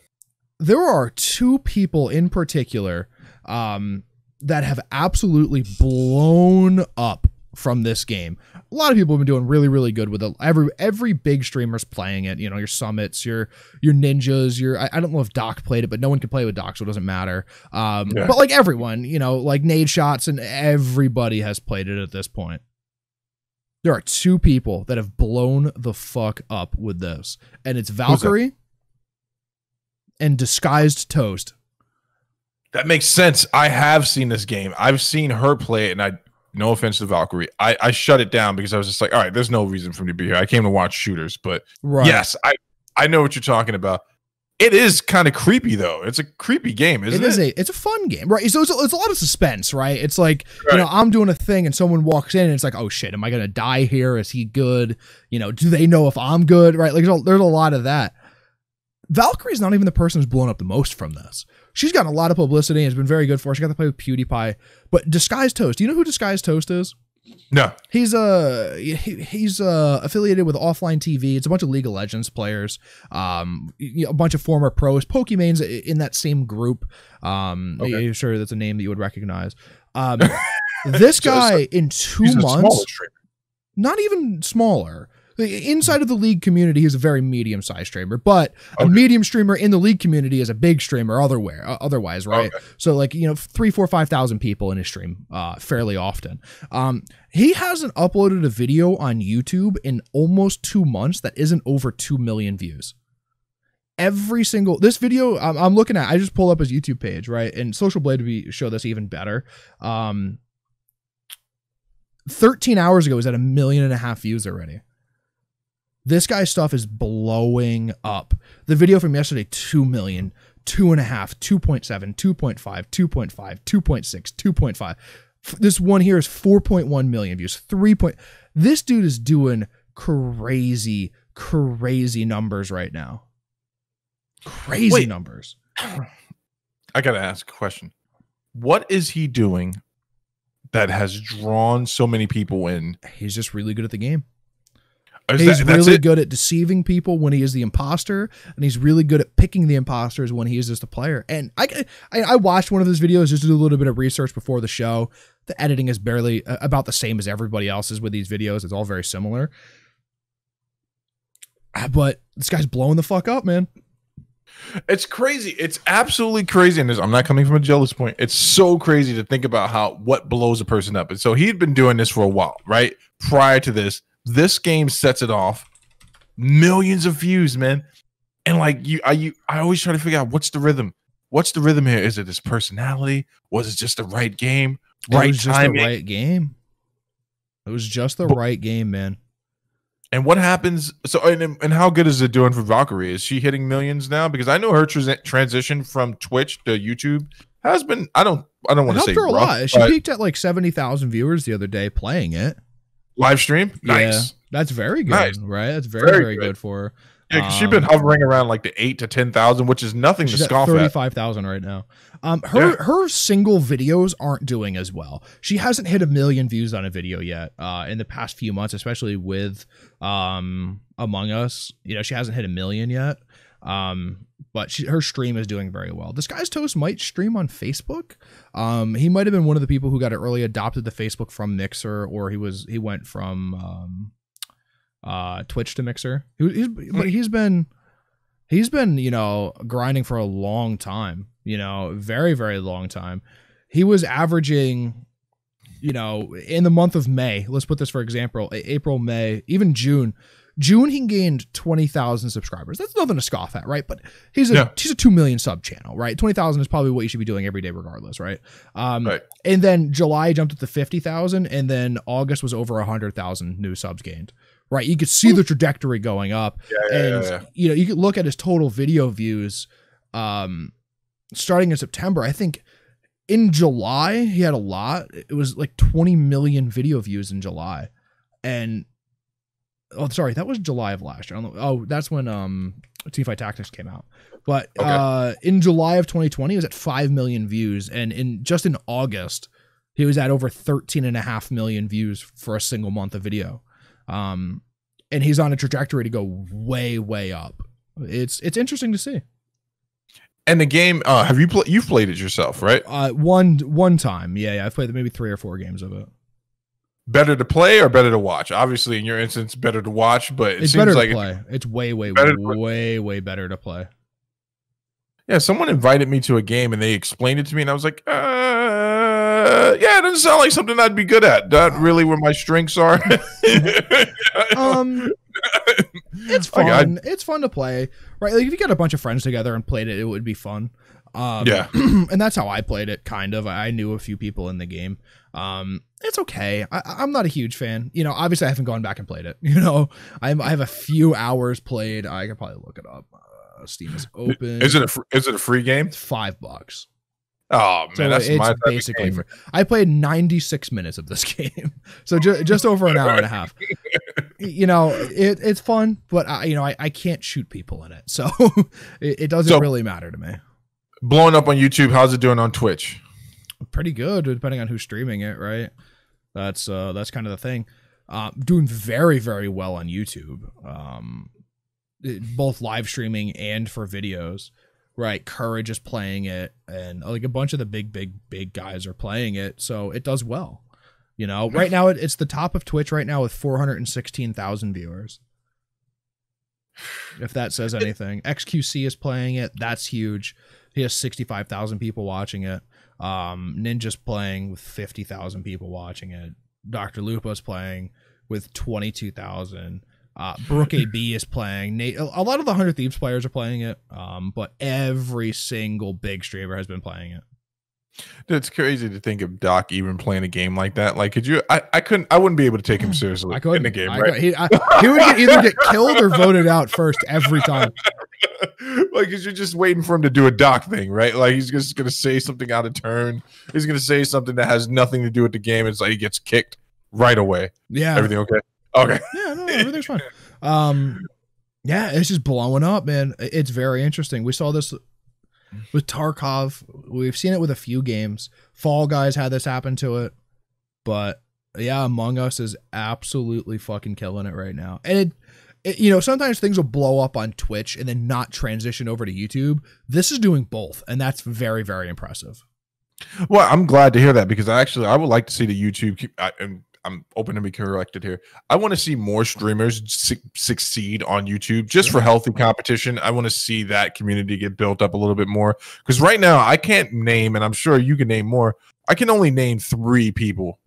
There are two people in particular that have absolutely blown up from this game. A lot of people have been doing really, really good with it. Every big streamer's playing it. You know, your Summits, your Ninjas, I don't know if Doc played it, but no one can play with Doc, so it doesn't matter. But like everyone, you know, like Nade Shots, and everybody has played it at this point. There are two people that have blown the fuck up with this, and it's Valkyrie and Disguised Toast.
That makes sense. I have seen this game. I've seen her play it, and no offense to Valkyrie, I shut it down because I was just like, all right, there's no reason for me to be here. I came to watch shooters, but yes, I know what you're talking about. It is kind of creepy though. It's a creepy game, isn't it?
It's a fun game, right? So it's a lot of suspense, right? It's like, you know, I'm doing a thing and someone walks in and it's like, oh shit, am I gonna die here? Is he good? You know, do they know if I'm good? Right? Like there's a lot of that. Valkyrie's not even the person who's blown up the most from this. She's gotten a lot of publicity and has been very good for her. She got to play with PewDiePie. But Disguised Toast, do you know who Disguised Toast is?
No.
He's affiliated with Offline TV. It's a bunch of League of Legends players, a bunch of former pros. Pokemon's in that same group. I'm sure that's a name that you would recognize. This guy in 2 months, not even smaller. Inside of the League community, he's a very medium-sized streamer, but a medium streamer in the League community is a big streamer otherwise, right? So like, you know, 3,000, 4,000, 5,000 people in his stream fairly often. He hasn't uploaded a video on YouTube in almost 2 months that isn't over 2 million views. This video I'm looking at, I just pull up his YouTube page, right? And Social Blade would show this even better. 13 hours ago, he's at 1.5 million views already. This guy's stuff is blowing up. The video from yesterday, 2 million, 2.5, 2.7, 2.5, 2.5, 2.6, 2.5. This one here is 4.1 million views. This dude is doing crazy numbers right now. Crazy numbers.
I gotta ask a question. What is he doing that has drawn so many people in?
He's just really good at the game. He's really good at deceiving people when he is the imposter, and he's really good at picking the imposters when he is just a player. And I watched one of his videos just to do a little bit of research before the show. The editing is barely about the same as everybody else's with these videos. It's all very similar. But this guy's blowing the fuck up, man.
It's crazy. It's absolutely crazy. And I'm not coming from a jealous point. It's so crazy to think about what blows a person up. And so he'd been doing this for a while, right? Prior to this game sets it off. Millions of views, man. And like I always try to figure out what's the rhythm. What's the rhythm here? Is it his personality? Was it just the right game? Right timing?
The right game. It was just the right game, man.
And what happens? So, and how good is it doing for Valkyrie? Is she hitting millions now? Because I know her transition from Twitch to YouTube has been. I don't want to say
her a lot. She peaked at like 70,000 viewers the other day playing it.
Live stream, nice.
Yeah, that's very good, right? That's very good for her.
Yeah, because she's been hovering around like the 8,000 to 10,000, which is nothing to scoff at.
35,000 right now. Her single videos aren't doing as well. She hasn't hit 1 million views on a video yet. In the past few months, especially with Among Us, you know, she hasn't hit 1 million yet. But her stream is doing very well. Disguised Toast might stream on Facebook. He might have been one of the people who got early adopted to Facebook from Mixer, or he went from Twitch to Mixer. He's been you know, grinding for a long time. You know, very long time. He was averaging, you know, in the month of May. Let's put this for example: April, May, even June. June, he gained 20,000 subscribers. That's nothing to scoff at, right? But he's a 2 million sub channel, right? 20,000 is probably what you should be doing every day regardless, right? Right. And then July jumped up to 50,000, and then August was over 100,000 new subs gained, right? You could see the trajectory going up. You know, you could look at his total video views starting in September. I think in July, he had a lot. It was like 20 million video views in July. And Oh, sorry, that was July of last year. I don't know. Oh, that's when Teamfight Tactics came out. But in July of 2020, it was at 5 million views, and in August, he was at over 13.5 million views for a single month of video. And he's on a trajectory to go way, way up. It's interesting to see.
And the game, you've played it yourself, right?
One time, yeah. I've played maybe 3 or 4 games of it.
Better to play or better to watch? Obviously, in your instance, better to watch, but
it's better to play. It's way, way, way better to play.
Yeah, someone invited me to a game and they explained it to me, and I was like, yeah, it doesn't sound like something I'd be good at. Not really where my strengths are.
It's fun. It's fun to play, right? Like if you got a bunch of friends together and played it, it would be fun. Yeah, and that's how I played it. Kind of. I knew a few people in the game. It's okay. I'm not a huge fan. You know, obviously I haven't gone back and played it. You know, I have a few hours played. I could probably look it up. Steam is open.
Is it a free game?
It's $5.
Oh man,
so
that's
it's basically free. I played 96 minutes of this game, so just over an hour and a half. You know, it's fun, but I can't shoot people in it, so it doesn't really matter to me.
Blowing up on YouTube, how's it doing on Twitch?
Pretty good, depending on who's streaming it, right? That's kind of the thing. Doing very, very well on YouTube, both live streaming and for videos. Right, Courage is playing it, and like a bunch of the big guys are playing it, so it does well. You know, right now it's the top of Twitch right now with 416,000 viewers. If that says anything. XQC is playing it. That's huge. He has 65,000 people watching it. Ninja's playing with 50,000 people watching it. Dr. Lupa's playing with 22,000. Brooke AB is playing. Nate, a lot of the 100 Thieves players are playing it, but every single big streamer has been playing it.
It's crazy to think of Doc even playing a game like that. Like, could you? I wouldn't be able to take him seriously in the game, right?
He would either get killed or voted out first every time.
Like, because you're just waiting for him to do a Doc thing, right? Like, he's just going to say something out of turn. He's going to say something that has nothing to do with the game. It's like he gets kicked right away.
Yeah.
Everything okay? Okay.
Yeah, no, everything's fine. Yeah, it's just blowing up, man. It's very interesting. We saw this with Tarkov. We've seen it with a few games. Fall Guys had this happen to it. But yeah, Among Us is absolutely fucking killing it right now. And you know, sometimes things will blow up on Twitch and then not transition over to YouTube. This is doing both, and that's very, very impressive.
Well, I'm glad to hear that, because I would like to see the YouTube and I'm open to be corrected here. I want to see more streamers succeed on YouTube just for healthy competition. I want to see that community get built up a little bit more, because right now I can't name, and I'm sure you can name more. I can only name 3 people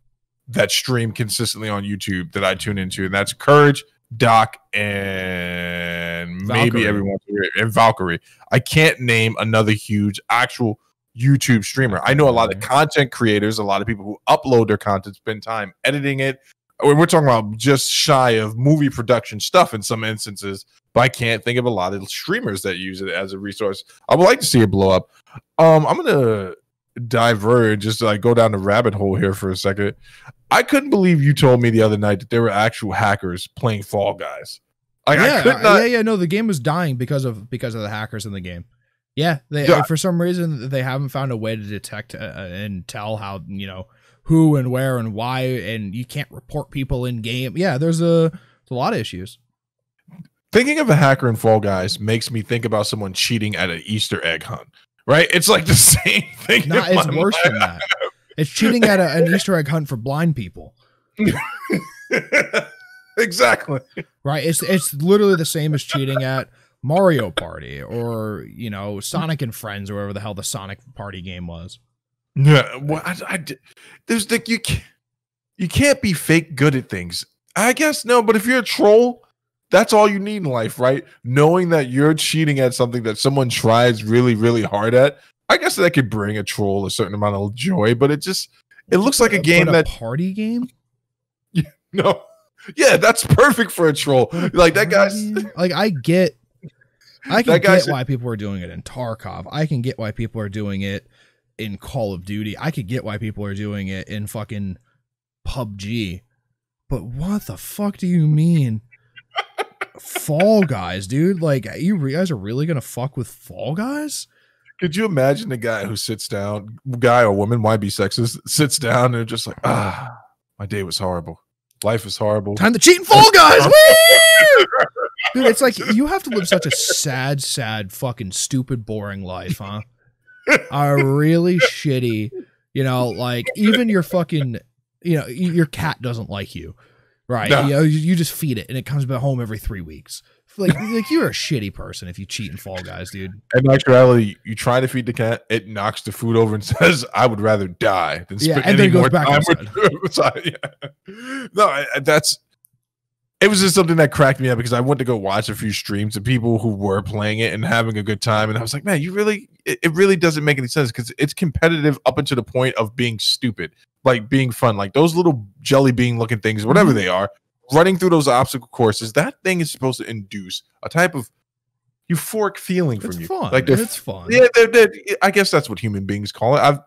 that stream consistently on YouTube that I tune into, and that's Courage, Doc, and maybe everyone, and Valkyrie. I can't name another huge actual YouTube streamer. I know a lot of content creators, a lot of people who upload their content, spend time editing it. We're talking about just shy of movie production stuff in some instances, but I can't think of a lot of streamers that use it as a resource. I would like to see it blow up. I'm gonna diverge, just like go down the rabbit hole here for a second. I couldn't believe you told me the other night that there were actual hackers playing Fall Guys. Like,
yeah, no, the game was dying because of the hackers in the game. Yeah, for some reason they haven't found a way to detect and tell how, you know, who and where and why, and you can't report people in game. Yeah, there's a lot of issues.
Thinking of a hacker in Fall Guys makes me think about someone cheating at an Easter egg hunt. Right? It's like the same thing.
No, it's worse than that. It's cheating at an Easter egg hunt for blind people.
Exactly.
Right. It's literally the same as cheating at Mario Party, or, you know, Sonic and Friends, or whatever the hell the Sonic Party game was.
Yeah, well, there's like you can't be fake good at things. I guess no, but if you're a troll, that's all you need in life, right? Knowing that you're cheating at something that someone tries really, really hard at. I guess that could bring a troll a certain amount of joy, but it looks like a game that
party game.
Yeah, no, yeah, that's perfect for a troll. Like that guy's
like I get why people are doing it in Tarkov. I can get why people are doing it in Call of Duty. I could get why people are doing it in fucking PUBG. But what the fuck do you mean Fall Guys, dude. Like, you guys are really gonna fuck with Fall Guys?
Could you imagine the guy who sits down, guy or woman, why be sexist, sits down and just like, my day was horrible. Life is horrible.
Time to cheat in Fall Guys. Woo! Dude, it's like you have to live such a sad, fucking stupid, boring life, huh? A really shitty, like even your fucking, your cat doesn't like you, right?
No.
You just feed it and it comes back home every 3 weeks. Like you're a shitty person if you cheat in Fall Guys, dude.
In actuality, you try to feed the cat, it knocks the food over and says, "I would rather die than spend any more time with you." No, it was just something that cracked me up because I went to go watch a few streams of people who were playing it and having a good time, and I was like, man, it really doesn't make any sense because it's competitive up until the point of being stupid, like being fun, like those little jelly bean looking things, whatever they are. Running through those obstacle courses, that thing is supposed to induce a type of euphoric feeling from you.
Fun.
Like
it's fun.
Yeah, I guess that's what human beings call it.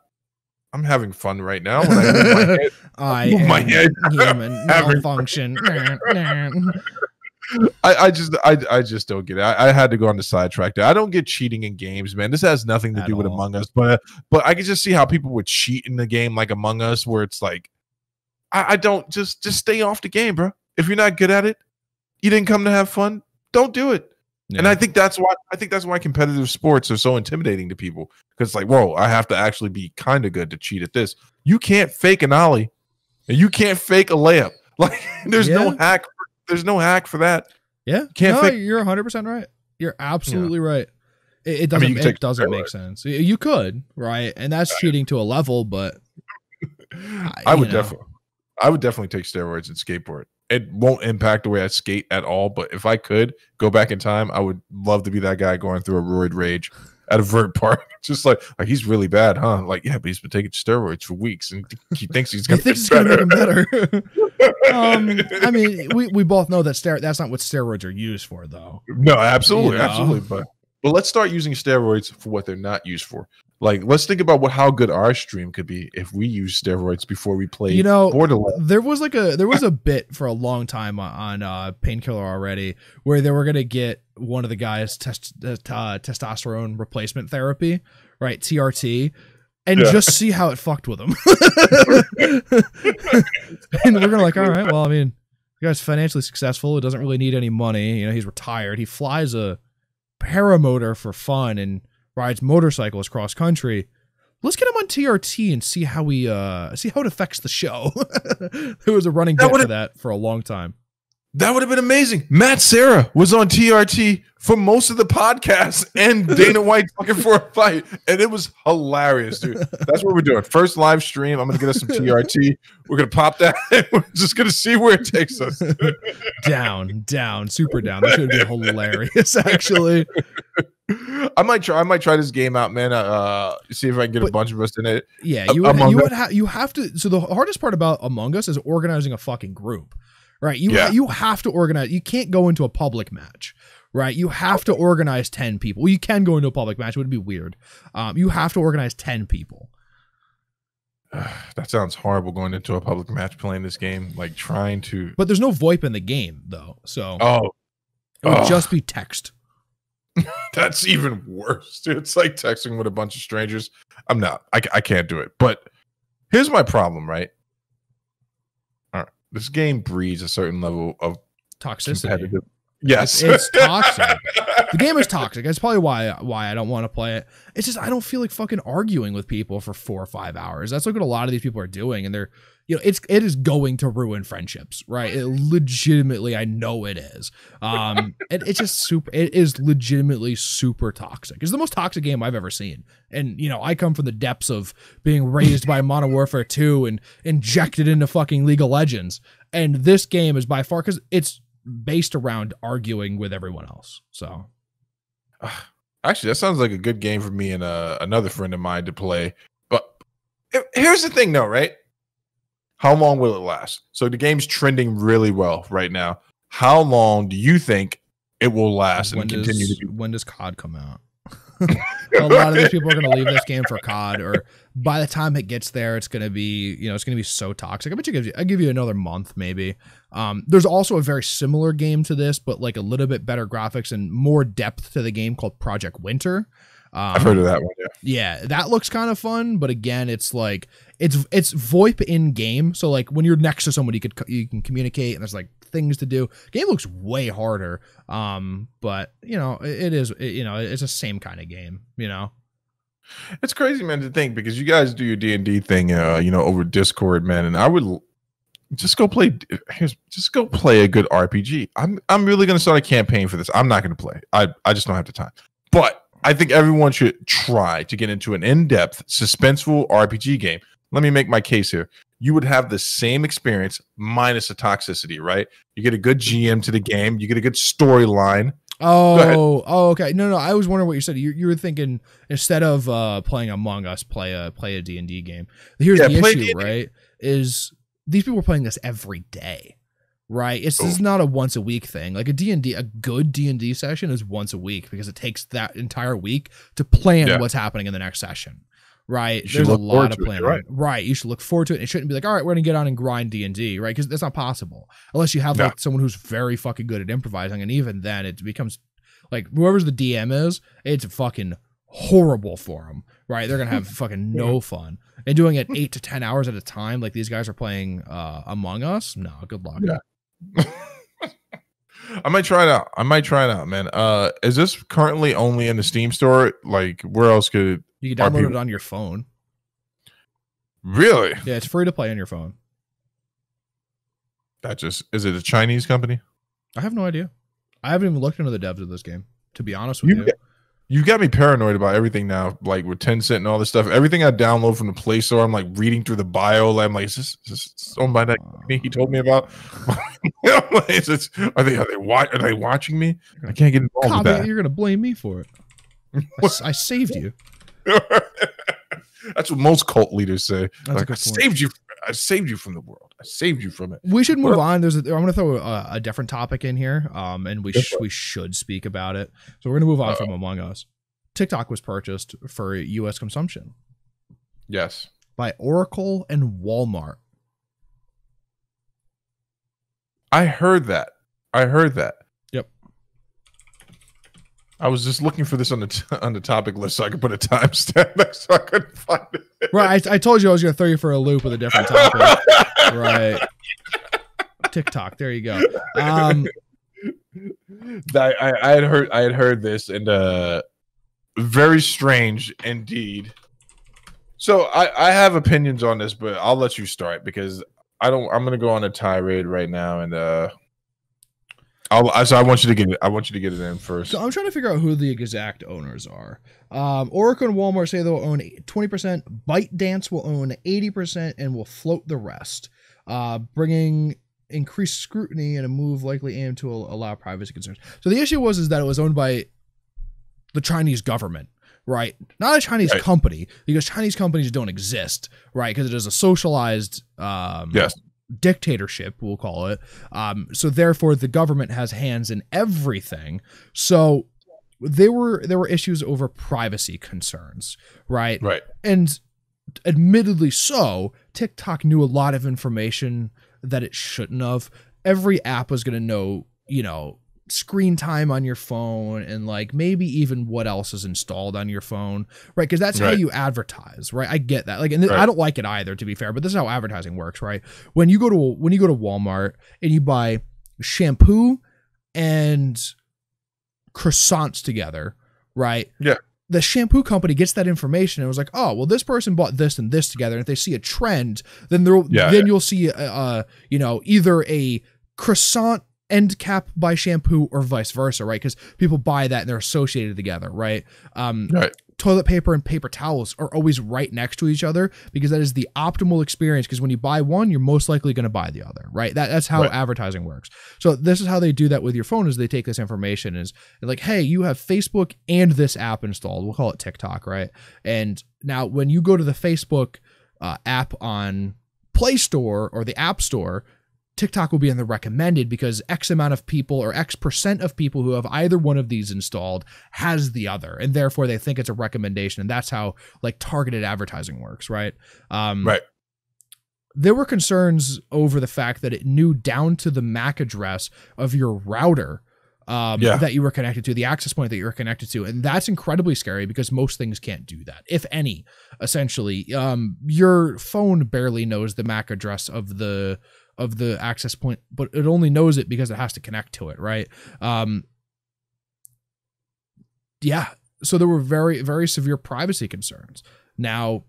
I'm having fun right now when I move my head.
Human malfunction.
I just don't get it. I had to go on the sidetrack there. I don't get cheating in games, man. This has nothing to do with Among Us, but I can just see how people would cheat in the game like Among Us, where it's like, I don't just stay off the game, bro. If you're not good at it, you didn't come to have fun, don't do it. Yeah. And I think that's why competitive sports are so intimidating to people, because it's like, whoa, I have to actually be kind of good to cheat at this. You can't fake an ollie, and you can't fake a layup. Like there's no hack. There's no hack for that.
Yeah, you're 100% right. You're absolutely right. It doesn't. It doesn't make sense. You could, right, and that's cheating to a level, but
I would definitely take steroids and skateboard. It won't impact the way I skate at all, but if I could go back in time, I would love to be that guy going through a roid rage at a vert park. Just like he's really bad, huh? Like, yeah, but he's been taking steroids for weeks and he thinks he's going to
make him better. I mean, we both know that that's not what steroids are used for, though.
No, absolutely, absolutely. But let's start using steroids for what they're not used for. Like, let's think about how good our stream could be if we use steroids before we play. Borderlands.
There was a bit for a long time on Painkiller already where they were gonna get one of the guys testosterone replacement therapy, right? TRT, and just see how it fucked with him. And we're gonna like, all right, well, I mean, the guy's financially successful. He doesn't really need any money. He's retired. He flies a paramotor for fun and rides motorcycles cross country. Let's get him on TRT and see how it affects the show. There was a running bit for that for a long time.
That would have been amazing. Matt Serra was on TRT for most of the podcast, and Dana White looking for a fight, and it was hilarious, dude. That's what we're doing. First live stream. I'm gonna get us some TRT. We're gonna pop that. And we're just gonna see where it takes us.
down, super down. That should be hilarious, actually.
I might try this game out, man. See if I can get a bunch of us in it.
Yeah, you have to. So the hardest part about Among Us is organizing a fucking group, right? You have to organize. You can't go into a public match, right? You have to organize 10 people. Well, you can go into a public match. It would be weird. You have to organize 10 people.
That sounds horrible, going into a public match playing this game, like trying to.
But there's no VoIP in the game, though, so it would just be text.
That's even worse, dude. It's like texting with a bunch of strangers. I can't do it. But here's my problem, right? All right. This game breeds a certain level of
toxicity.
Yes.
It's toxic. The game is toxic. That's probably why I don't want to play it. It's just I don't feel like fucking arguing with people for 4 or 5 hours. That's like what a lot of these people are doing, and they're it is going to ruin friendships, right? It legitimately, I know it is. It's just it is legitimately super toxic. It's the most toxic game I've ever seen. And I come from the depths of being raised by Modern Warfare 2 and injected into fucking League of Legends. And this game is by far, because it's based around arguing with everyone else. So
actually, that sounds like a good game for me and another friend of mine to play. But here's the thing, though, right? How long will it last? So the game's trending really well right now. How long do you think it will last and continue to be?
When does COD come out? A lot of these people are going to leave this game for COD, or by the time it gets there, it's gonna be, it's gonna be so toxic. I bet I give you another month maybe. There's also a very similar game to this, but like a little bit better graphics and more depth to the game called Project Winter.
I've heard of that one.
Yeah, that looks kind of fun, but again, it's like it's VoIP in game. So like when you're next to somebody, you can communicate, and there's like things to do. Game looks way harder, but it's the same kind of game.
It's crazy, man, to think, because you guys do your D&D thing, over Discord, man, and I would just go play a good RPG. I'm really gonna start a campaign for this. I'm not gonna play. I just don't have the time, but I think everyone should try to get into an in-depth, suspenseful RPG game. Let me make my case here. You would have the same experience minus the toxicity, right? You get a good GM to the game. You get a good storyline.
Oh, okay. No. I was wondering what you said. You were thinking instead of playing Among Us, play a D&D game. Here's the issue, D&D. Right? Is these people are playing this every day. Right, this is not a once a week thing. Like a good D&D session is once a week because it takes that entire week to plan what's happening in the next session. Right, there's a lot of planning. Right, you should look forward to it. It shouldn't be like, all right, we're gonna get on and grind D&D, right? Because that's not possible unless you have like someone who's very fucking good at improvising, and even then, it becomes like whoever's the DM is, it's fucking horrible for them. Right, they're gonna have fucking no fun. And doing it 8 to 10 hours at a time, like these guys are playing Among Us. No, good luck.
Yeah. I might try it out, man. Is this currently only in the Steam store? Like, where else could
you can download it on your phone?
Really?
Yeah, it's free to play on your phone.
Is it a Chinese company?
I have no idea. I haven't even looked into the devs of this game, to be honest with you.
You got me paranoid about everything now, like with Tencent and all this stuff. Everything I download from the Play Store, I'm like reading through the bio. I'm like, is this owned by that company he told me about? Are they watching me? I can't get involved with that.
You're gonna blame me for it. I saved you.
That's what most cult leaders say. Like, I saved you from the world. I saved you from it.
We should move on. I'm going to throw a different topic in here, and we should speak about it. So we're going to move on from Among Us. TikTok was purchased for U.S. consumption.
Yes.
By Oracle and Walmart.
I heard that.
Yep.
I was just looking for this on the topic list so I could put a timestamp so I couldn't find it.
Right, I told you I was going to throw you for a loop with a different topic. Right. TikTok. There you go.
I had heard this, and very strange indeed. So I have opinions on this, but I'll let you start because I'm going to go on a tirade right now, and I want you to get it. I want you to get it in first.
So I'm trying to figure out who the exact owners are. Oracle and Walmart say they'll own 20%. ByteDance will own 80% and will float the rest, bringing increased scrutiny and a move likely aimed to allow privacy concerns. So the issue is that it was owned by the Chinese government, right? Not a Chinese company, because Chinese companies don't exist, right? Because it is a socialized dictatorship, we'll call it. So therefore the government has hands in everything. So there were issues over privacy concerns, right?
Right.
And admittedly so, TikTok knew a lot of information that it shouldn't have. Every app was going to know, screen time on your phone and like maybe even what else is installed on your phone, right? Because that's how you advertise, right? I get that. Like, and I don't like it either, to be fair, but this is how advertising works, right? When you go to Walmart and you buy shampoo and croissants together, right?
Yeah.
The shampoo company gets that information and was like, oh, well, this person bought this and this together. And if they see a trend, then you'll see, either a croissant end cap by shampoo or vice versa, right? Because people buy that and they're associated together, right? Toilet paper and paper towels are always right next to each other because that is the optimal experience, because when you buy one, you're most likely going to buy the other, right? That's how advertising works. So this is how they do that with your phone, is they take this information is like, hey, you have Facebook and this app installed. We'll call it TikTok, right? And now when you go to the Facebook app on Play Store or the App Store, TikTok will be in the recommended because X amount of people or X% of people who have either one of these installed has the other. And therefore they think it's a recommendation. And that's how like targeted advertising works, right?
Right.
There were concerns over the fact that it knew down to the MAC address of your router that you were connected to, the access point that you were connected to. And that's incredibly scary because most things can't do that. If any, essentially, your phone barely knows the MAC address of the access point, but it only knows it because it has to connect to it, right? Yeah. So there were very, very severe privacy concerns. Now,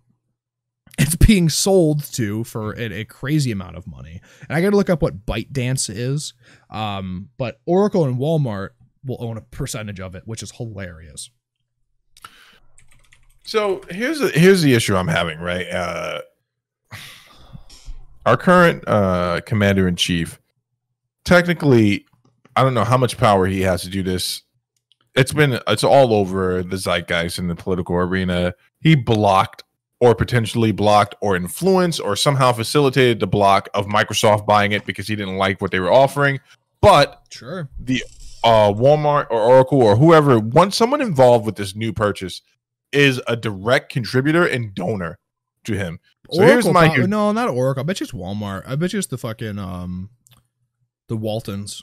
it's being sold to for a crazy amount of money. And I got to look up what ByteDance is. But Oracle and Walmart will own a percentage of it, which is hilarious.
So here's the issue I'm having, right? Our current commander-in-chief, technically, I don't know how much power he has to do this. It's all over the zeitgeist in the political arena. He blocked or potentially blocked or influenced or somehow facilitated the block of Microsoft buying it because he didn't like what they were offering. But
sure,
the Walmart or Oracle or whoever, once someone involved with this new purchase is a direct contributor and donor to him. So
Oracle, no, not Oracle. I bet you it's Walmart. I bet you it's the fucking the Waltons.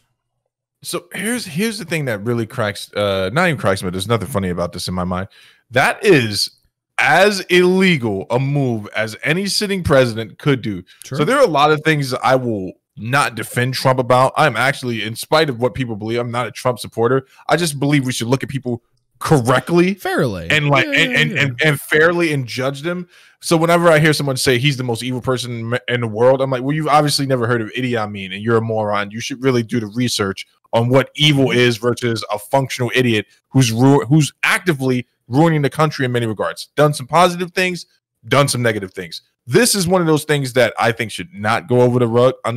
So here's the thing that really cracks, not even cracks me, but there's nothing funny about this in my mind. That is as illegal a move as any sitting president could do. Sure. So there are a lot of things I will not defend Trump about. I'm actually, in spite of what people believe, I'm not a Trump supporter. I just believe we should look at people correctly,
fairly,
and like and fairly and judge them. So whenever I hear someone say he's the most evil person in the world, I'm like, well, you've obviously never heard of Idi Amin and you're a moron. You should really do the research on what evil is versus a functional idiot who's actively ruining the country in many regards. Done some positive things, done some negative things. This is one of those things that I think should not go under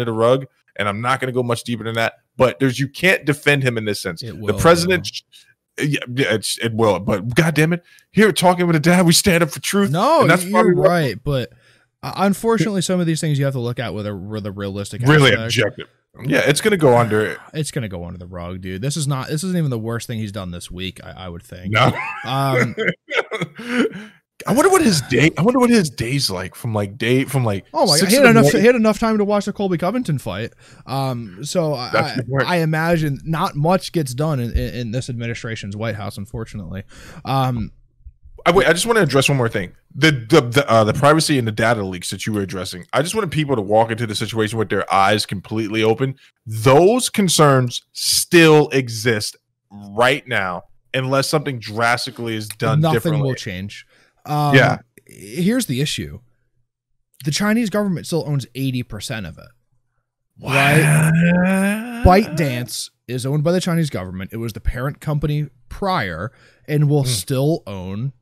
the rug, and I'm not going to go much deeper than that. But you can't defend him in this sense. The president, it will. But goddamn it, here talking with a dad, we stand up for truth.
No, and that's you're right. But unfortunately, some of these things you have to look at with a realistic,
really objective. Yeah, it's gonna go under.
It's gonna go under the rug, dude. This isn't even the worst thing he's done this week. I would think.
No. I wonder what his day's like from like.
Oh my god, he had enough time to watch the Colby Covington fight. So I imagine not much gets done in this administration's White House, unfortunately.
I just want to address one more thing. The privacy and the data leaks that you were addressing. I just wanted people to walk into the situation with their eyes completely open. Those concerns still exist right now, unless something drastically is done differently.
Nothing will change.
Yeah.
Here's the issue. The Chinese government still owns 80% of it.
What?
Right? ByteDance is owned by the Chinese government. It was the parent company prior and will still own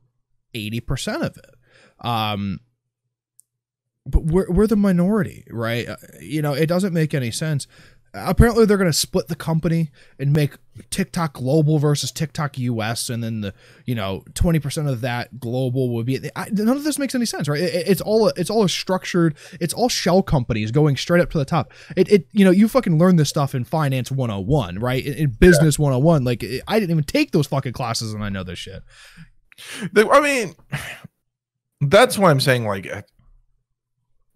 80% of it. But we're the minority, right? It doesn't make any sense. Apparently they're going to split the company and make TikTok global versus TikTok US, and then the 20% of that global would be. None of this makes any sense, right? It's all a structured. It's all shell companies going straight up to the top. You fucking learn this stuff in Finance 101, right? In Business 101. Like I didn't even take those fucking classes, and I know this shit.
I mean, that's why I'm saying, like,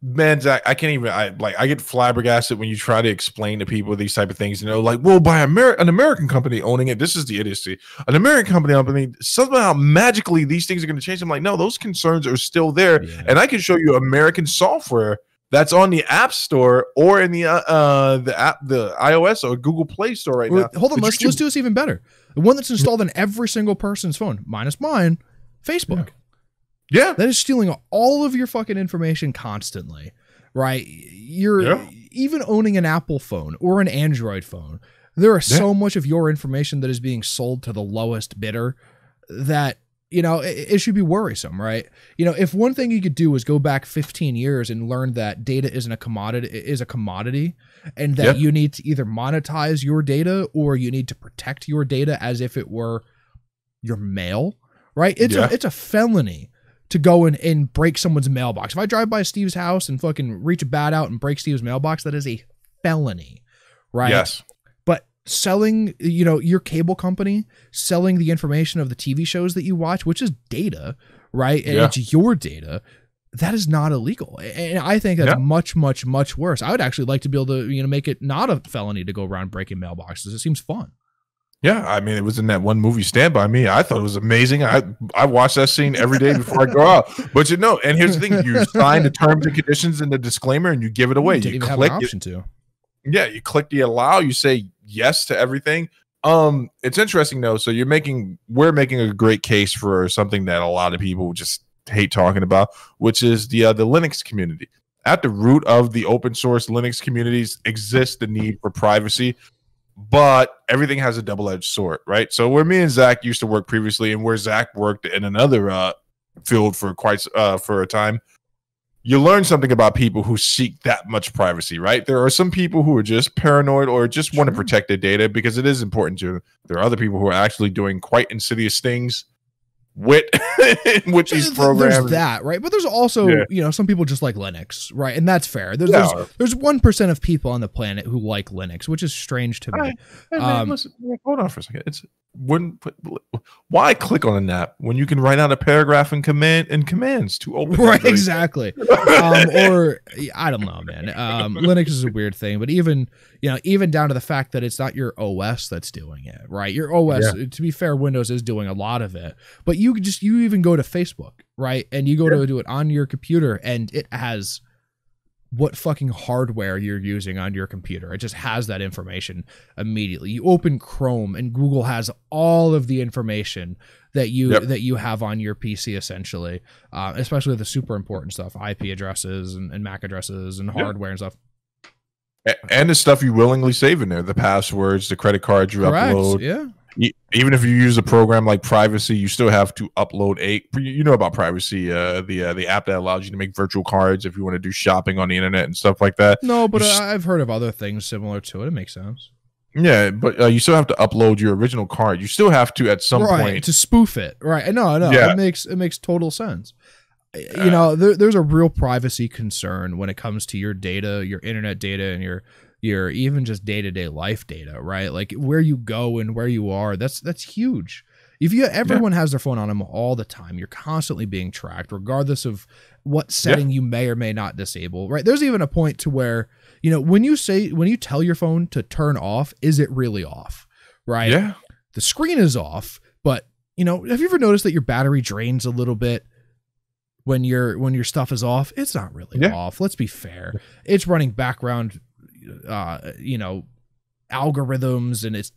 man, Zach, I can't even. I get flabbergasted when you try to explain to people these type of things. Like, well, by an American company owning it, this is the idiocy. An American company, somehow magically these things are going to change. I'm like, no, those concerns are still there, and I can show you American software that's on the App Store or in the iOS or Google Play Store right now.
Hold on, let's do this even better. The one that's installed on every single person's phone, minus mine, Facebook.
Yeah.
That is stealing all of your fucking information constantly, right? You're even owning an Apple phone or an Android phone. There is so much of your information that is being sold to the lowest bidder that, it should be worrisome, right? If one thing you could do is go back 15 years and learn that data isn't a commodity, and that you need to either monetize your data or you need to protect your data as if it were your mail, right? It's a felony to go in and break someone's mailbox. If I drive by Steve's house and fucking reach a bat out and break Steve's mailbox, that is a felony, right?
Yes.
But selling, you know, your cable company, selling the information of the TV shows that you watch, which is data, right? And it's your data. That is not illegal. And I think that's much, much, much worse. I would actually like to be able to, you know, make it not a felony to go around breaking mailboxes. It seems fun.
Yeah, I mean, it was in that one movie, Stand By Me. I thought it was amazing. I watch that scene every day before I go out. But you know, and here's the thing: you sign the terms and conditions and the disclaimer, and you give it away.
You even have an option to.
Yeah, you click the allow. You say yes to everything. It's interesting though. So we're making a great case for something that a lot of people just hate talking about, which is the Linux community. At the root of the open source Linux communities exists the need for privacy. But everything has a double-edged sword, right? So where me and Zach used to work previously, and where Zach worked in another field for for a time, you learn something about people who seek that much privacy, right? There are some people who are just paranoid or just want to protect their data because it is important to them. There are other people who are actually doing quite insidious things with these programs.
There's that, right? But there's also, you know, some people just like Linux, right? And that's fair. There's 1% of people on the planet who like Linux, which is strange to me.
Hey, man, listen, hold on for a second. Why click on an app when you can write out a paragraph and commands to open?
Right, exactly. Or I don't know, man. Linux is a weird thing, but even down to the fact that it's not your OS that's doing it, right? Your OS, to be fair, Windows is doing a lot of it, but you even go to Facebook, right? And you go to do it on your computer, and it has what fucking hardware you're using on your computer. It just has that information immediately. You open Chrome and Google has all of the information that you have on your PC, essentially, especially the super important stuff, IP addresses and MAC addresses and hardware and stuff.
And the stuff you willingly save in there, the passwords, the credit cards you upload.
Yeah.
Even if you use a program like Privacy, you still have to upload you know about Privacy, the app that allows you to make virtual cards if you want to do shopping on the internet and stuff like that.
No, but I've heard of other things similar to it. It makes sense.
Yeah, but you still have to upload your original card. You still have to at some point
to spoof it. Right? No, it makes total sense. You know, there's a real privacy concern when it comes to your data, your internet data, and your even just day-to-day life data, right? Like where you go and where you are, that's huge. If everyone has their phone on them all the time, you're constantly being tracked, regardless of what setting you may or may not disable, right? There's even a point to where, you know, when you tell your phone to turn off, is it really off, right?
Yeah.
The screen is off, but, you know, have you ever noticed that your battery drains a little bit when your stuff is off? It's not really off. Let's be fair. It's running background you know, algorithms, and it's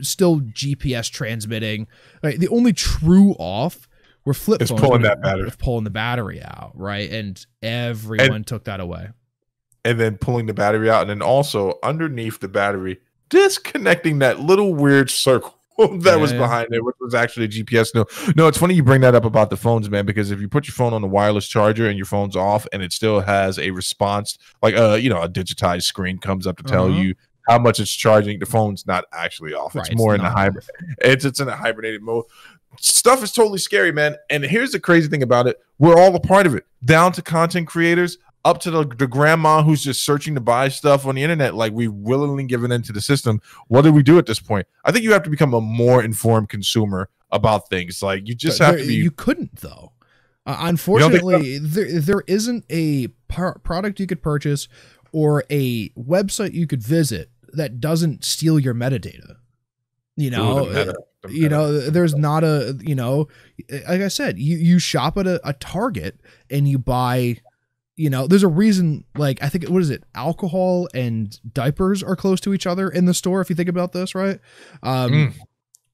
still GPS transmitting. Right? The only true off were flip phones
pulling
the battery out, right? And everyone took that away.
And then pulling the battery out, and then also underneath the battery, disconnecting that little weird circle that was behind it, which was actually a GPS. No, it's funny you bring that up about the phones, man, because if you put your phone on the wireless charger and your phone's off and it still has a response, like you know, a digitized screen comes up to tell you how much it's charging, the phone's not actually off. It's more in the hybrid. It's in a hibernated mode. Stuff is totally scary, man. And here's the crazy thing about it. We're all a part of it, down to content creators, up to the grandma who's just searching to buy stuff on the internet. Like, we've willingly given into the system. What do we do at this point? I think you have to become a more informed consumer about things. Like, you just have to be.
You couldn't, though. Unfortunately, there isn't a product you could purchase or a website you could visit that doesn't steal your metadata. You know, there's not a, you know, like I said, you shop at a Target and you buy. You know, there's a reason, like, I think, what is it? Alcohol and diapers are close to each other in the store, if you think about this, right?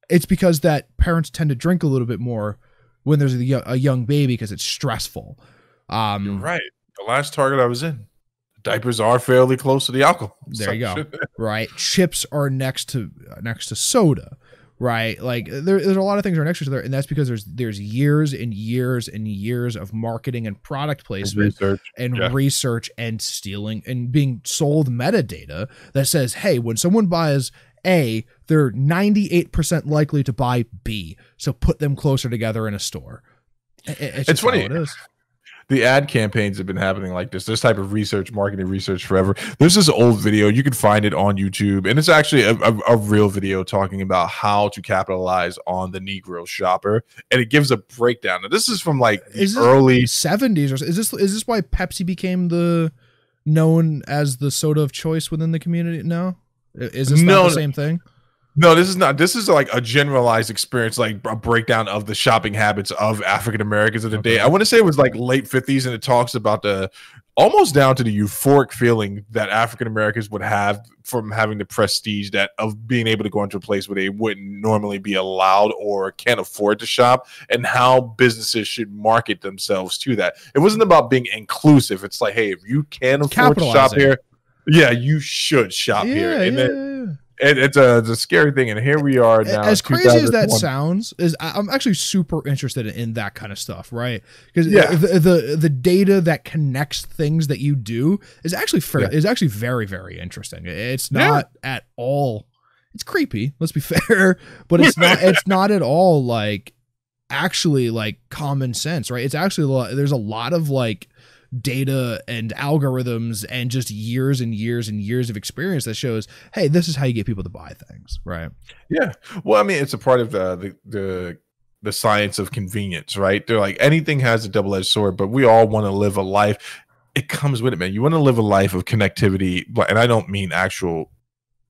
It's because that parents tend to drink a little bit more when there's a young baby because it's stressful.
You're right. The last Target I was in, diapers are fairly close to the alcohol.
There you go. Right. Chips are next to soda. Right, like there's a lot of things that are next to each other, and that's because there's years and years and years of marketing and product placement and research and stealing and being sold metadata that says, hey, when someone buys A, they're 98% likely to buy B, so put them closer together in a store. It's funny. It is.
the ad campaigns have been happening like this type of research, marketing research forever. There's this old video, you can find it on YouTube, and it's actually a real video talking about how to capitalize on the Negro shopper, and it gives a breakdown. Now, this is from like the early
70s, or is this why Pepsi became known as the soda of choice within the community now? Is this not the same thing?
No, this is not. This is like a generalized experience, like a breakdown of the shopping habits of African Americans of the day. I want to say it was like late 50s, and it talks about the almost down to the euphoric feeling that African Americans would have from having the prestige that of being able to go into a place where they wouldn't normally be allowed or can't afford to shop, and how businesses should market themselves to that. It wasn't about being inclusive. It's like, hey, if you can afford to shop here, yeah, you should shop here. And then it's a scary thing, and here we are now.
As crazy as that sounds, I'm actually super interested in that kind of stuff, right? Because the data that connects things that you do is actually very, very interesting. It's not at all. It's creepy. Let's be fair, but it's not. It's not at all like actually like common sense, right? It's actually there's a lot of like data and algorithms and just years and years and years of experience that shows, hey, this is how you get people to buy things, right?
Yeah. Well, I mean, it's a part of the science of convenience, right? They're like, anything has a double-edged sword, but we all want to live a life. It comes with it, man. You want to live a life of connectivity, and I don't mean actual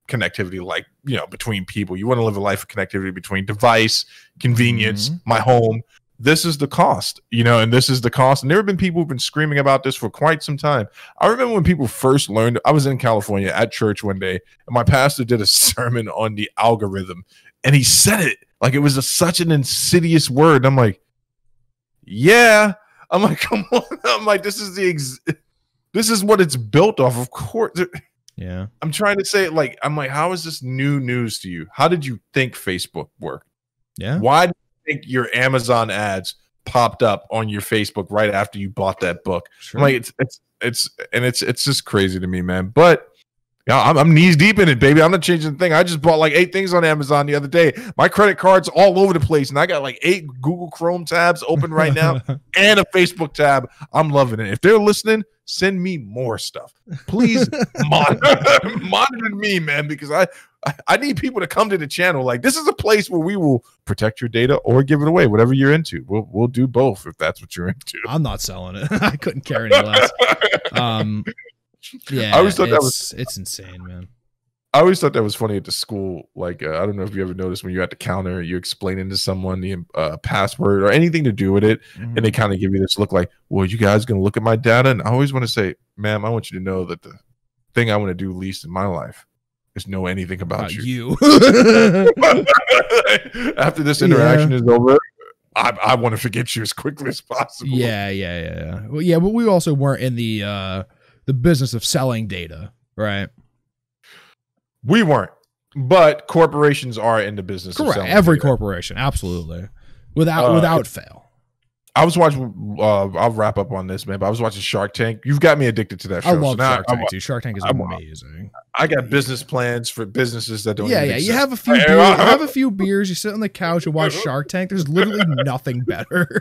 connectivity like, you know, between people. You want to live a life of connectivity between device, convenience, my home. This is the cost, you know, and this is the cost. And there have been people who've been screaming about this for quite some time. I remember when people first learned, I was in California at church one day, and my pastor did a sermon on the algorithm, and he said it like it was such an insidious word. I'm like, yeah. I'm like, come on. I'm like, this is what it's built off. Of course.
Yeah.
I'm trying to say it like, I'm like, how is this new news to you? How did you think Facebook worked?
Yeah.
Why do you think your Amazon ads popped up on your Facebook right after you bought that book?
Sure.
I'm like, it's just crazy to me, man. But yeah, I'm knees deep in it, baby. I'm not changing the thing. I just bought like 8 things on Amazon the other day. My credit card's all over the place, and I got like 8 Google Chrome tabs open right now and a Facebook tab. I'm loving it. If they're listening, send me more stuff. Please monitor me, man, because I need people to come to the channel. Like, this is a place where we will protect your data or give it away, whatever you're into. We'll do both if that's what you're into.
I'm not selling it. I couldn't care any less. Yeah,
I always thought
it's insane, man.
I always thought that was funny at the school. Like, I don't know if you ever noticed when you're at the counter, you're explaining to someone the password or anything to do with it, and they kind of give you this look like, well, you guys going to look at my data? And I always want to say, ma'am, I want you to know that the thing I want to do least in my life is know anything about you. After this interaction is over, I want to forget you as quickly as possible.
Yeah. Well, yeah, but we also weren't in the business of selling data, right?
We weren't, but corporations are in the business.
Correct.
Of selling
Every
data.
Corporation, absolutely, without fail.
I was watching. I'll wrap up on this, man. But I was watching Shark Tank. You've got me addicted to that show.
I love Shark Tank too. Shark Tank is amazing.
I got business plans for businesses that don't.
Yeah.
Exist.
You have a few. You have a few beers. You sit on the couch and watch Shark Tank. There's literally nothing better.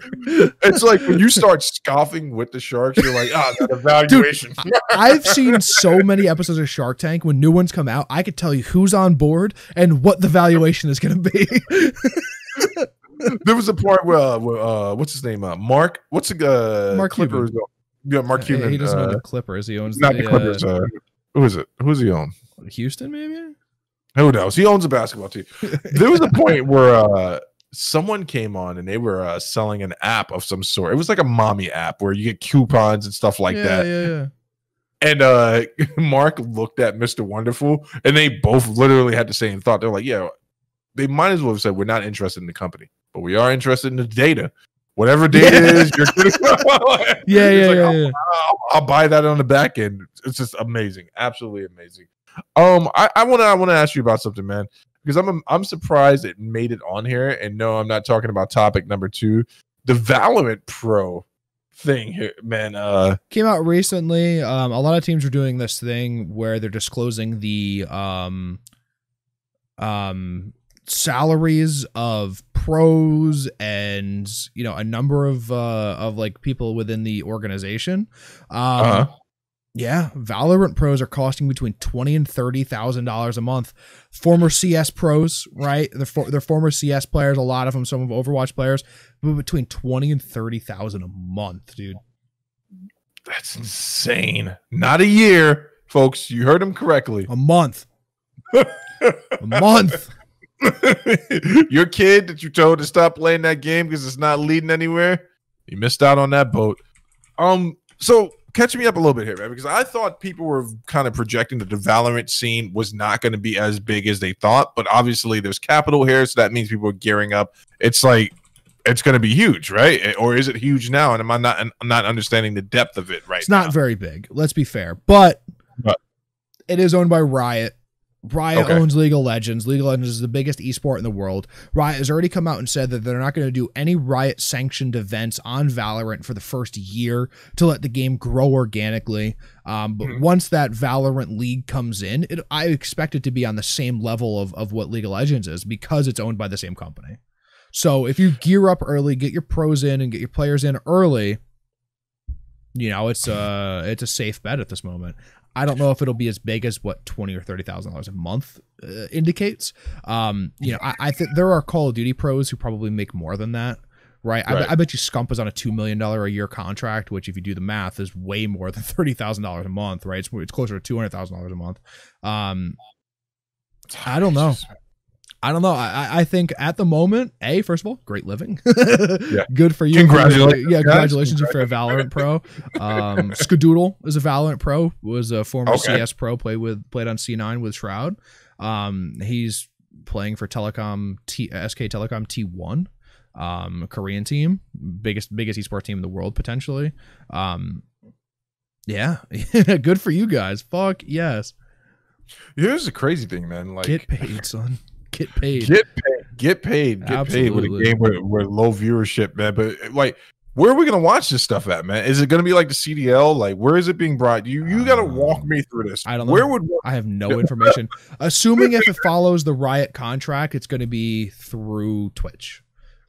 It's like when you start scoffing with the sharks, you're like, that evaluation.
Dude, I've seen so many episodes of Shark Tank. When new ones come out, I could tell you who's on board and what the valuation is going to be.
There was a part where what's his name? Mark. What's the
Mark
Clippers?
Cuban.
Yeah, Mark Cuban.
He doesn't own the Clippers. He owns
not the Clippers. Who is it? Who's he own?
Houston, maybe.
Who knows? He owns a basketball team. There was a point where someone came on and they were selling an app of some sort. It was like a mommy app where you get coupons and stuff like that.
Yeah.
And Mark looked at Mr. Wonderful, and they both literally had the same thought. They're like, yeah, they might as well have said, we're not interested in the company, but we are interested in the data. Whatever data is, you're I'll buy that on the back end. It's just amazing. Absolutely amazing. I want to ask you about something, man, because I'm surprised it made it on here. And no, I'm not talking about topic number 2. The Valorant Pro thing here, man,
came out recently. A lot of teams are doing this thing where they're disclosing the salaries of pros and a number of like people within the organization. Yeah, Valorant pros are costing between $20,000 and $30,000 a month. Former CS pros, right? They're former CS players. A lot of them, some of Overwatch players, but between $20,000 and $30,000 a month, dude.
That's insane. Not a year, folks. You heard him correctly.
A month. A month.
Your kid that you told to stop playing that game because it's not leading anywhere, you missed out on that boat. So catch me up a little bit here, man, because I thought people were kind of projecting that the Valorant scene was not going to be as big as they thought, but obviously there's capital here, so that means people are gearing up. It's like it's going to be huge, right? Or is it huge now? And I'm not understanding the depth of it right now.
It's not very big. Let's be fair, but it is owned by Riot. Riot owns League of Legends. League of Legends is the biggest esport in the world. Riot has already come out and said that they're not going to do any Riot sanctioned events on Valorant for the first year to let the game grow organically. But once that Valorant League comes in, I expect it to be on the same level of what League of Legends is because it's owned by the same company. So if you gear up early, get your pros in and get your players in early, it's a safe bet at this moment. I don't know if it'll be as big as what $20,000 or $30,000 a month indicates. I think there are Call of Duty pros who probably make more than that, right? I bet you Scump is on a $2 million a year contract, which if you do the math is way more than $30,000 a month, right? It's closer to $200,000 a month. I don't know. I think at the moment, first of all, great living. Good for you.
Congratulations.
Congratulations if you're a Valorant pro. Skadoodle is a Valorant pro, was a former CS pro, played on C9 with Shroud. He's playing for SK Telecom T1, Korean team, biggest esports team in the world potentially. Good for you guys. Fuck yes.
Here's the crazy thing, man. Like,
get paid, son. Get paid with a game with low viewership, man. But like, where are we gonna watch this stuff at, man? Is it gonna be like the CDL? Like, where is it being brought? You gotta walk me through this. I don't know. I have no information. Assuming if it follows the Riot contract, it's gonna be through Twitch.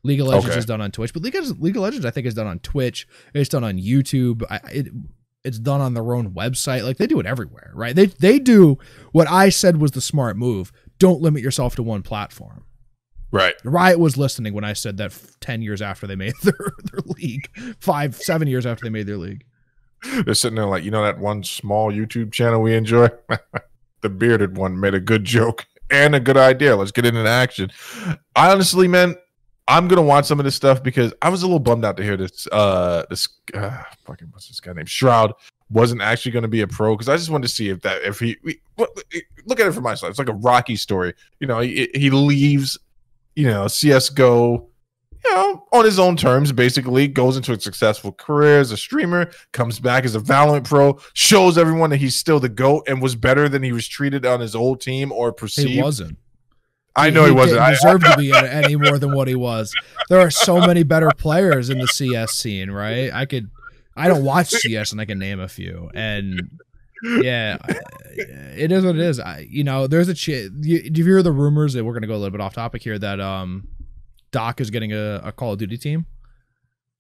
League of Legends is done on Twitch, but League of Legends I think is done on Twitch. It's done on YouTube. It's done on their own website. Like, they do it everywhere, right? They do what I said was the smart move. Don't limit yourself to one platform.
Right.
Riot was listening when I said that 10 years after they made their league, 7 years after they made their league.
They're sitting there like, that one small YouTube channel we enjoy? The bearded one made a good joke and a good idea. Let's get into action. I honestly, man, I'm gonna watch some of this stuff because I was a little bummed out to hear this. Fucking what's this guy named Shroud wasn't actually going to be a pro, because I just wanted to see if he look at it for myself. It's like a Rocky story. He leaves, CS:GO, on his own terms, basically goes into a successful career as a streamer, comes back as a Valorant pro, shows everyone that he's still the GOAT and was better than he was treated on his old team or perceived.
He wasn't.
I know he wasn't.
He deserved to be any more than what he was. There are so many better players in the CS scene, right? I don't watch CS and I can name a few. And yeah, it is what it is. There's a do you hear the rumors that we're going to go a little bit off topic here that Doc is getting a Call of Duty team?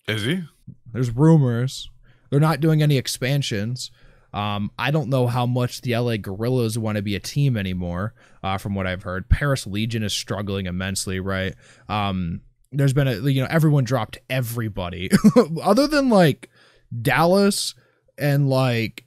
Is he?
There's rumors. They're not doing any expansions. I don't know how much the LA Guerrillas want to be a team anymore, from what I've heard. Paris Legion is struggling immensely, right? There's been everyone dropped everybody other than like Dallas and like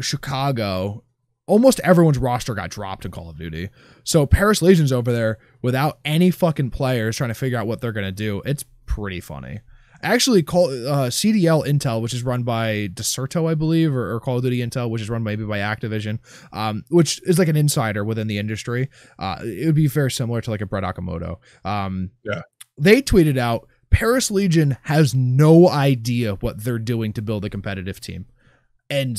Chicago. Almost everyone's roster got dropped in Call of Duty. So Paris Legion's over there without any fucking players trying to figure out what they're going to do. It's pretty funny. Actually, CDL Intel, which is run by Deserto, I believe, or Call of Duty Intel, which is run maybe by Activision, which is like an insider within the industry. It would be very similar to like a Brett Okamoto. They tweeted out, Paris Legion has no idea what they're doing to build a competitive team. And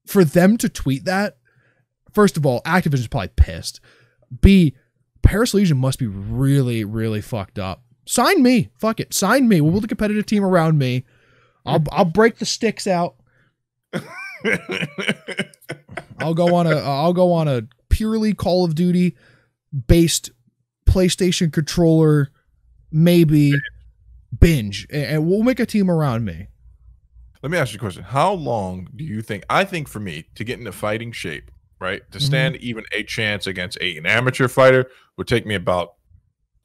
for them to tweet that, first of all, Activision's probably pissed. B, Paris Legion must be really, really fucked up. Sign me. Fuck it. Sign me. We'll build a competitive team around me. I'll break the sticks out. I'll go on a purely Call of Duty based PlayStation controller maybe binge, and we'll make a team around me.
Let me ask you a question. How long do you think? I think for me to get into fighting shape, right, to stand even a chance against an amateur fighter would take me about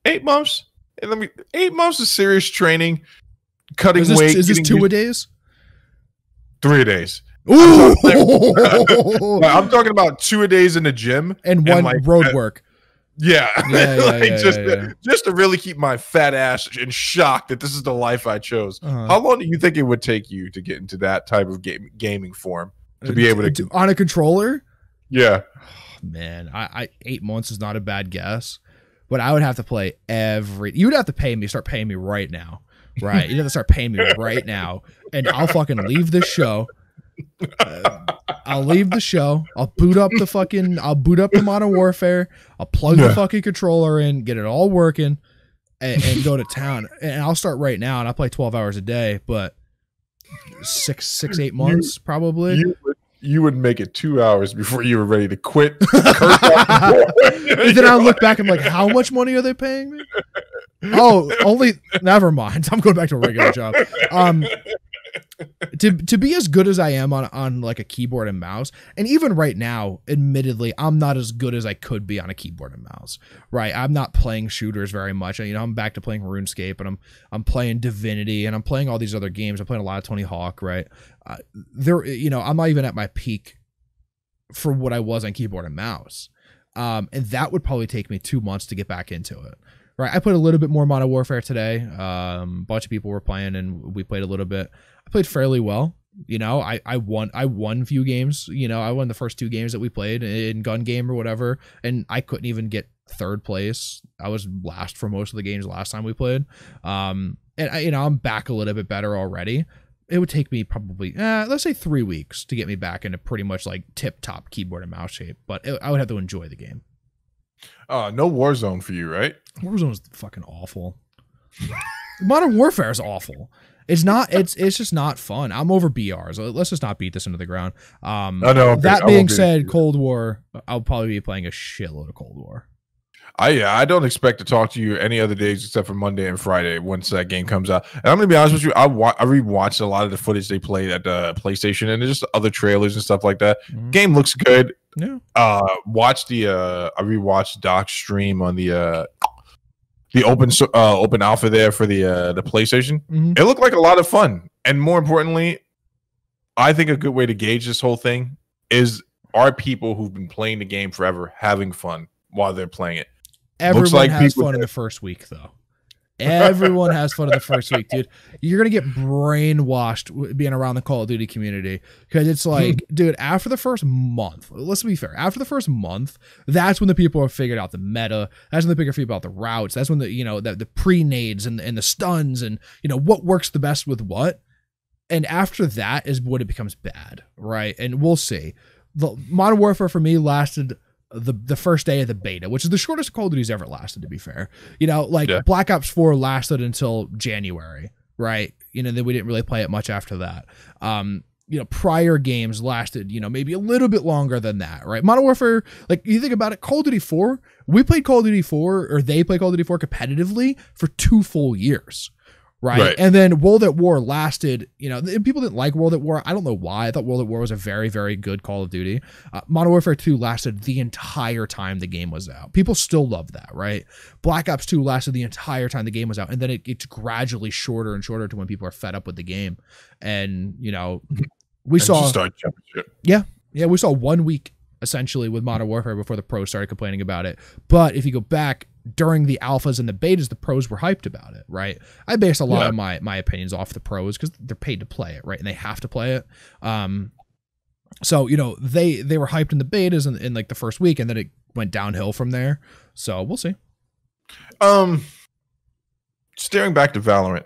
8 months. And 8 months of serious training, cutting weight.
Is this 2-a-days?
3-a-days.
Ooh!
I'm talking about 2-a-days in the gym
and one like, road work.
Yeah, just to really keep my fat ass in shock that this is the life I chose. How long do you think it would take you to get into that type of gaming form to be able to
on a controller?
Yeah,
man, I 8 months is not a bad guess, but I would have to play you would have to start paying me right now, right? You'd have to start paying me right now, and I'll fucking leave this show. I'll leave the show. I'll boot up the Modern Warfare. I'll plug the fucking controller in, get it all working, and go to town. And I'll start right now, and I'll play 12 hours a day, but 8 months probably.
You would make it 2 hours before you were ready to quit.
And then I'll look back and I'm like, how much money are they paying me? Oh, never mind. I'm going back to a regular job. To be as good as I am on like a keyboard and mouse, and even right now, admittedly, I'm not as good as I could be on a keyboard and mouse. Right, I'm not playing shooters very much. I'm back to playing RuneScape, and I'm playing Divinity, and I'm playing all these other games. I'm playing a lot of Tony Hawk. Right, I'm not even at my peak for what I was on keyboard and mouse, and that would probably take me 2 months to get back into it. Right, I played a little bit more Modern Warfare today. A bunch of people were playing, and we played a little bit. I played fairly well. I won a few games. I won the first 2 games that we played in gun game or whatever, and I couldn't even get 3rd place. I was last for most of the games last time we played. And I'm back a little bit better already. It would take me probably, let's say 3 weeks to get me back into pretty much like tip-top keyboard and mouse shape, but I would have to enjoy the game.
No Warzone for you, right?
Warzone is fucking awful. Modern Warfare is awful. It's not. It's just not fun. I'm over BRs. Let's just not beat this into the ground. That being said, Cold War, I'll probably be playing a shitload of Cold War.
I don't expect to talk to you any other days except for Monday and Friday once that game comes out. And I'm gonna be honest with you, I rewatched a lot of the footage they played at the PlayStation and just other trailers and stuff like that. Game looks good.
Yeah.
I rewatched Doc's stream on the open alpha there for the PlayStation. It looked like a lot of fun, and more importantly, I think a good way to gauge this whole thing is, are people who've been playing the game forever having fun while they're playing it?
Everyone has fun in the first week, though. Everyone has fun in the first week, dude. You're gonna get brainwashed being around the Call of Duty community, because it's like, dude, after the first month, let's be fair, after the first month, that's when the people have figured out the meta. That's when they figure out the routes. That's when the pre-nades and the stuns and what works the best with what. And after that is when it becomes bad, right? And we'll see. The Modern Warfare for me lasted the first day of the beta, which is the shortest Call of Duty's ever lasted, to be fair. Black Ops 4 lasted until January, right? Then we didn't really play it much after that. Prior games lasted, maybe a little bit longer than that, right? Modern Warfare, like, you think about it, Call of Duty 4, we played Call of Duty 4, or they played Call of Duty 4 competitively for 2 full years. Right. And then World at War lasted, people didn't like World at War. I don't know why. I thought World at War was a very, very good Call of Duty. Modern Warfare 2 lasted the entire time the game was out. People still love that, right? Black Ops 2 lasted the entire time the game was out. And then it's gradually shorter and shorter to when people are fed up with the game. And, we saw. Yeah. We saw 1 week essentially with Modern Warfare before the pros started complaining about it. But if you go back, during the alphas and the betas, the pros were hyped about it, right? I based a lot of my opinions off the pros because they're paid to play it, right? And they have to play it. So, they were hyped in the betas in like the first week, and then it went downhill from there. So we'll see.
Staring back to Valorant,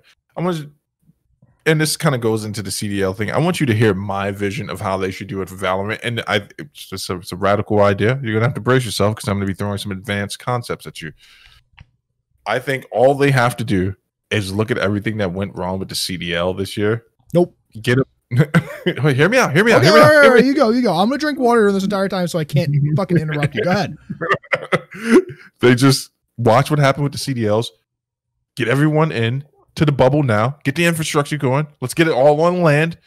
and this kind of goes into the CDL thing. I want you to hear my vision of how they should do it for Valorant. And it's a radical idea. You're going to have to brace yourself because I'm going to be throwing some advanced concepts at you. I think all they have to do is look at everything that went wrong with the CDL this year.
Nope.
Get it. Wait, hear me out.
You go. I'm going to drink water this entire time so I can't fucking interrupt you. Go ahead.
They just watch what happened with the CDLs. Get everyone in to the bubble now. Get the infrastructure going. Let's get it all on land.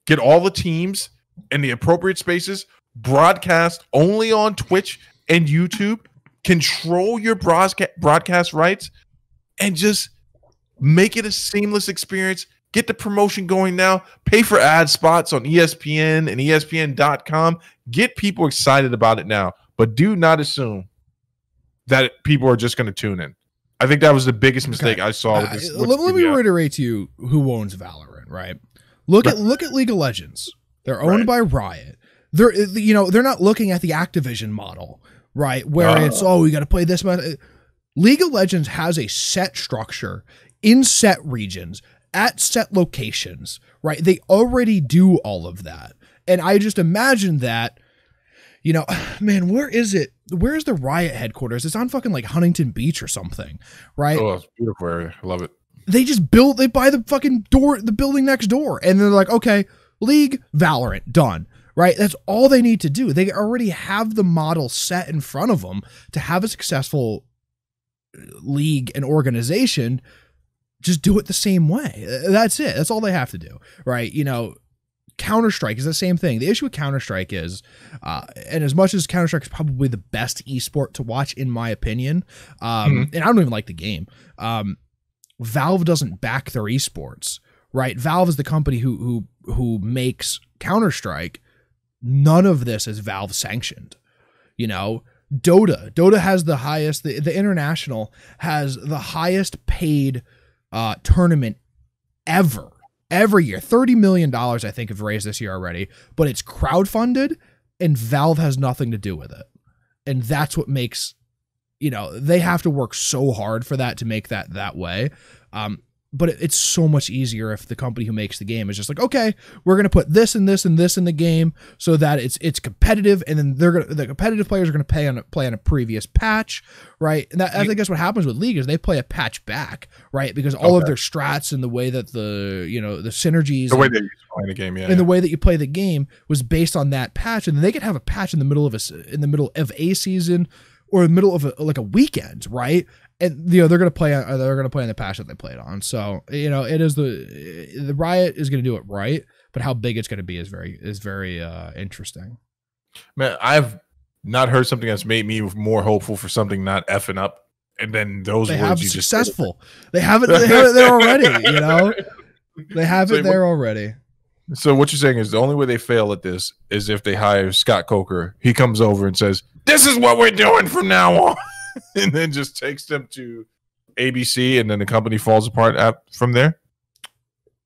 Get all the teams in the appropriate spaces. Broadcast only on Twitch and YouTube. Control your broadcast rights and just make it a seamless experience. Get the promotion going now. Pay for ad spots on ESPN and ESPN.com. Get people excited about it now. But do not assume that people are just going to tune in. I think that was the biggest mistake I saw with this.
Let me reiterate to you who owns Valorant, right? Look at League of Legends. They're owned by Riot. They're not looking at the Activision model, right? Where it's, we got to play this much. League of Legends has a set structure in set regions at set locations, right? They already do all of that. And I just imagine that, man, where is it? Where's the Riot headquarters? It's on fucking like Huntington Beach or something, right?
Oh, it's a beautiful area. I love it.
They buy the fucking the building next door. And they're like, okay, League, Valorant, done, right? That's all they need to do. They already have the model set in front of them to have a successful league and organization. Just do it the same way. That's it. That's all they have to do, right? Counter-Strike is the same thing. The issue with Counter-Strike is, and as much as Counter-Strike is probably the best esport to watch, in my opinion, and I don't even like the game, Valve doesn't back their esports, right? Valve is the company who makes Counter-Strike. None of this is Valve sanctioned. Dota has the highest, the international has the highest paid tournament ever. Every year, $30 million, I think, have raised this year already, but it's crowdfunded and Valve has nothing to do with it. And that's what makes, they have to work so hard for that to make that way. But it's so much easier if the company who makes the game is just like, okay, we're going to put this and this and this in the game so that it's competitive, and then the competitive players are going to play on a previous patch, right? And I think that's what happens with League is they play a patch back, right? Because all of their strats and the way that the synergies,
the way that you play the game,
the way that you play the game was based on that patch, and then they could have a patch in the middle of a season or in the middle of a weekend, right? And they're going to play on the patch that they played on. So it is the Riot is going to do it right, but how big it's going to be is very interesting.
Man, I've not heard something that's made me more hopeful for something not effing up. And then those
they
words
have
you
successful. They have it there already. They have it there already.
So what you're saying is the only way they fail at this is if they hire Scott Coker. He comes over and says, "This is what we're doing from now on." And then just takes them to ABC, and then the company falls apart from there.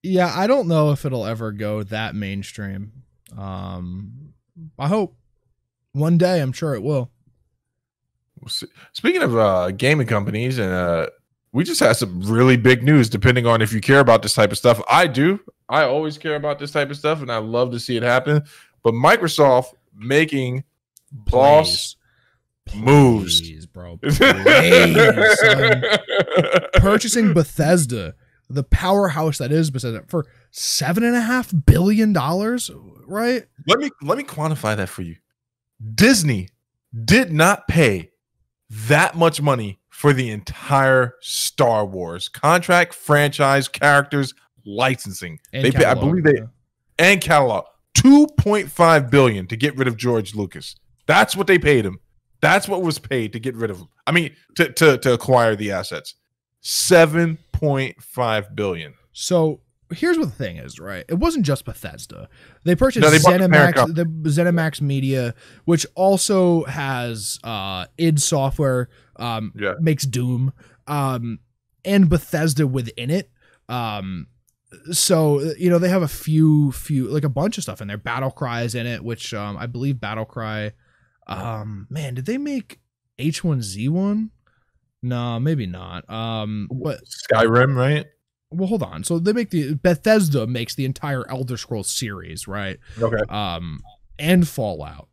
Yeah, I don't know if it'll ever go that mainstream. I hope one day. I'm sure it will.
Speaking of gaming companies, and we just had some really big news. Depending on if you care about this type of stuff, I do. I always care about this type of stuff, and I love to see it happen. But Microsoft making boss moves,
bro. Son. Purchasing Bethesda, the powerhouse that is Bethesda, for $7.5 billion, right?
Let me quantify that for you. Disney did not pay that much money for the entire Star Wars contract, franchise, characters, licensing.
And
they
catalog,
pay, I believe and catalog $2.5 billion to get rid of George Lucas. That's what they paid him. That's what was paid to get rid of him. I mean, to acquire the assets. $7.5 billion. So
here's what the thing is, right? It wasn't just Bethesda. They purchased ZeniMax Media, which also has id Software, makes Doom, and Bethesda within it. So they have a few like a bunch of stuff in there. Battle Cry's in it, which I believe Battle Cry. Man, did they make H1Z1? No, maybe not. But
Skyrim, right?
Well, hold on. So they make Bethesda makes the entire Elder Scrolls series, right?
Okay.
And Fallout.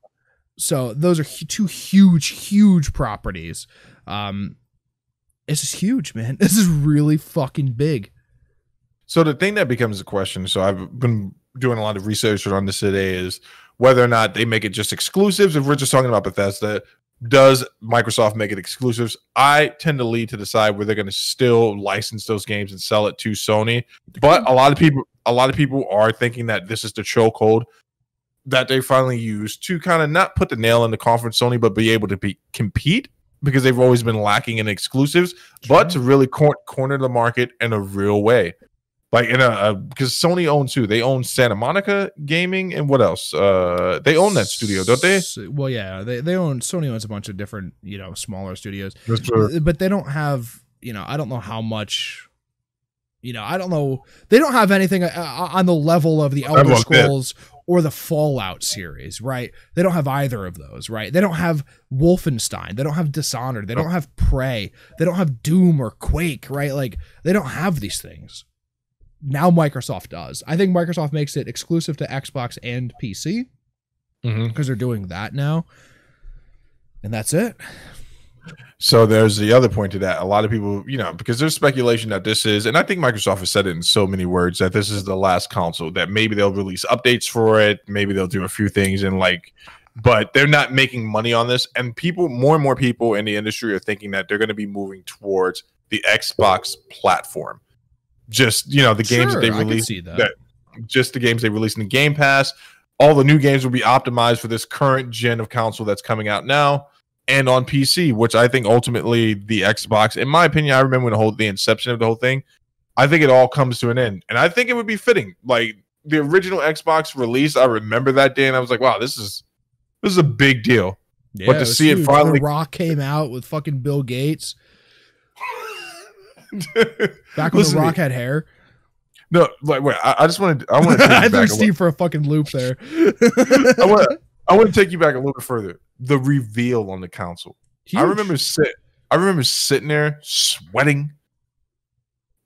So those are two huge properties. This is huge, man. This is really fucking big.
So the thing that becomes a question, so I've been doing a lot of research on this today, is whether or not they make it just exclusives. If we're just talking about Bethesda, does Microsoft make it exclusives? I tend to lean to the side where they're going to still license those games and sell it to Sony. But a lot of people are thinking that this is the chokehold that they finally used to kind of not put the nail in the coffin Sony, but be able to compete, because they've always been lacking in exclusives, but to really corner the market in a real way. Like because Sony owns who? They own Santa Monica Gaming, and what else? They own that studio, don't they?
Well, yeah, they own, Sony owns a bunch of different, smaller studios,
sure.
But they don't have, I don't know how much, I don't know. They don't have anything on the level of the Elder Scrolls or the Fallout series, right? They don't have either of those, right? They don't have Wolfenstein. They don't have Dishonored. They don't have Prey. They don't have Doom or Quake, right? Like, they don't have these things. Now Microsoft does. I think Microsoft makes it exclusive to Xbox and PC because they're doing that now. And that's it.
So there's the other point to that. A lot of people, because there's speculation that this is, and I think Microsoft has said it in so many words, that this is the last console, that maybe they'll release updates for it. Maybe they'll do a few things but they're not making money on this. And more and more people in the industry are thinking that they're going to be moving towards the Xbox platform. Just, the games that they release, just the games they release in the Game Pass. All the new games will be optimized for this current gen of console that's coming out now, and on PC, which I think ultimately the Xbox, in my opinion, I remember the inception of the whole thing, I think it all comes to an end. And I think it would be fitting. Like, the original Xbox release, I remember that day, and I was like, wow, this is a big deal.
Yeah,
but to see it finally,
The Rock came out with fucking Bill Gates. Back when The Rock had hair.
No, like, wait, I want to
I threw Steve for a fucking loop there.
I want to take you back a little bit further. The reveal on the console. Huge. I remember sitting there sweating,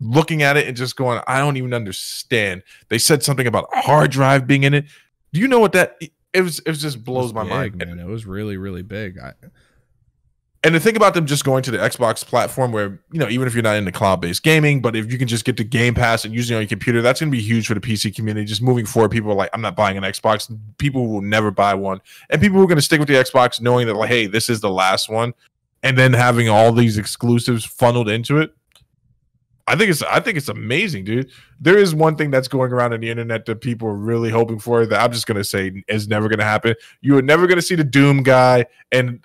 looking at it and just going, I don't even understand. They said something about a hard drive being in it. Do you know what that it was just blows my mind,
man. It was really, really big.
And the thing about them just going to the Xbox platform where, even if you're not into cloud-based gaming, but if you can just get the Game Pass and use it on your computer, that's going to be huge for the PC community. Just moving forward, people are like, I'm not buying an Xbox. People will never buy one. And people are going to stick with the Xbox knowing that, like, hey, this is the last one. And then having all these exclusives funneled into it. I think it's amazing, dude. There is one thing that's going around on the internet that people are really hoping for that I'm just going to say is never going to happen. You are never going to see the Doom guy and,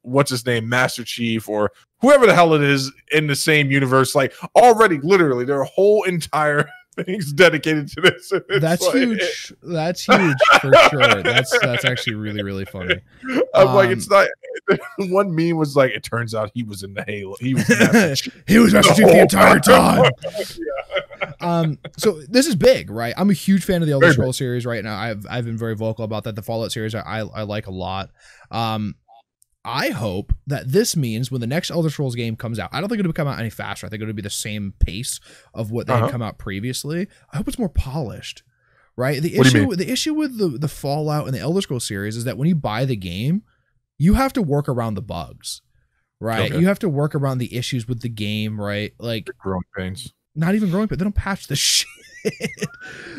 what's his name, Master Chief, or whoever the hell it is in the same universe. Like, already, literally, their whole entire thing's dedicated to this.
That's huge. That's huge for sure. That's actually really, really funny.
I'm like, it's not. One meme was like, it turns out he was in the Halo. He was Master Chief.
He was Master Chief the entire time. Yeah. So this is big, right? I'm a huge fan of the Elder Scrolls series right now. I've been very vocal about that. The Fallout series I like a lot. I hope that this means when the next Elder Scrolls game comes out, I don't think it'll come out any faster. I think it'll be the same pace of what they had come out previously. I hope it's more polished, right? The issue with the Fallout and the Elder Scrolls series is that when you buy the game, you have to work around the bugs, right? Okay. You have to work around the issues with the game, right? Like
growing pains.
Not even growing pains. They don't patch the shit.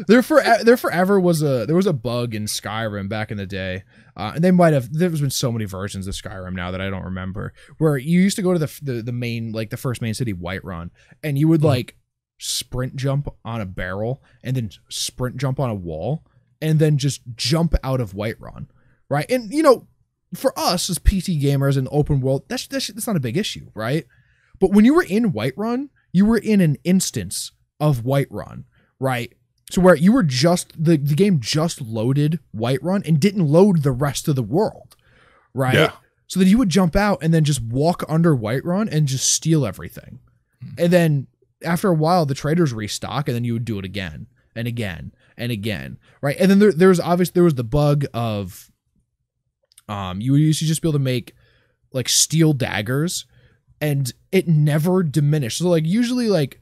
There forever was a bug in Skyrim back in the day, and there's been so many versions of Skyrim now that I don't remember, where you used to go to the main, like the first main city, Whiterun, and you would like sprint jump on a barrel and then sprint jump on a wall and then just jump out of Whiterun, right? And for us as PC gamers in open world, that's not a big issue, right? But when you were in Whiterun, you were in an instance of Whiterun. Right. So where you were the game just loaded Whiterun and didn't load the rest of the world. Right. Yeah. So then you would jump out and then just walk under Whiterun and just steal everything. And then after a while, the traders restock and then you would do it again and again and again. Right. And then there was the bug of you used to just be able to make like steel daggers and it never diminished. So like usually like,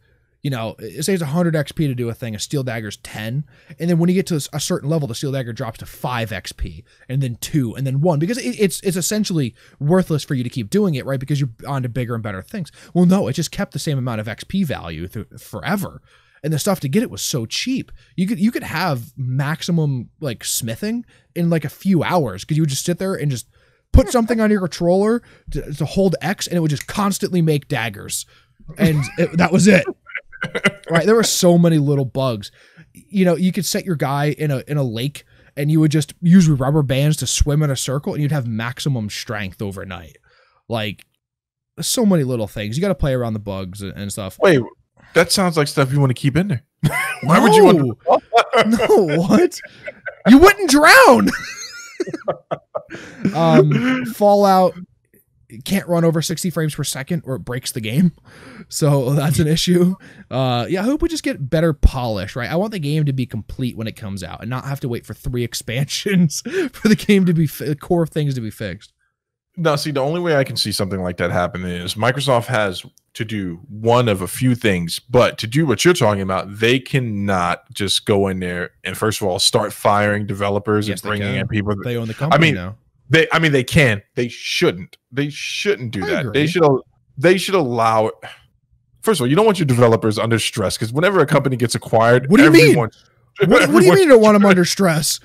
say it's 100 XP to do a thing, a steel dagger's 10. And then when you get to a certain level, the steel dagger drops to 5 XP and then 2 and then 1 because it's essentially worthless for you to keep doing it, right? Because you're on to bigger and better things. Well, no, it just kept the same amount of XP value forever. And the stuff to get it was so cheap. You could have maximum like smithing in like a few hours because you would just sit there and just put something on your controller to hold X, and it would just constantly make daggers, and that was it. Right? There were so many little bugs. You know, you could set your guy in a lake, and you would just use rubber bands to swim in a circle, and you'd have maximum strength overnight. Like, so many little things. You got to play around the bugs and stuff.
Wait, that sounds like stuff you want to keep in there. Why would you want to?
No, what? You wouldn't drown. Fallout can't run over 60 frames per second or it breaks the game. So that's an issue. Yeah, I hope we just get better polish, right? I want the game to be complete when it comes out and not have to wait for 3 expansions for the game to be core things to be fixed.
No, see, the only way I can see something like that happen is Microsoft has to do one of a few things, but to do what you're talking about, they cannot just go in there and first of all start firing developers and bringing in people.
They own the company now.
They can. They shouldn't. They shouldn't do that. They should allow it. First of all, you don't want your developers under stress because whenever a company gets acquired,
what do you mean? What do you mean you don't want them under stress?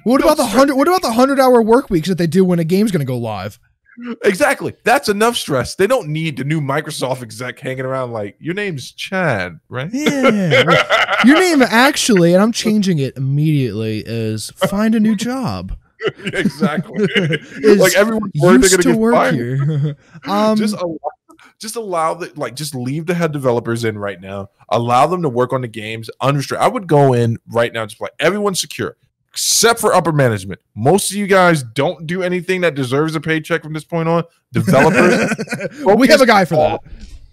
What about the 100-hour work weeks that they do when a game's going to go live?
Exactly. That's enough stress. They don't need the new Microsoft exec hanging around like, your name's Chad, right?
Yeah. Right. Your name actually, and I'm changing it immediately, is find a new job.
Exactly. Like everyone's worried they're going to get fired.
Here.
Just allow just leave the head developers in right now. Allow them to work on the games unrestricted. I would go in right now and just like everyone's secure. Except for upper management. Most of you guys don't do anything that deserves a paycheck from this point on. Developers.
We have a guy for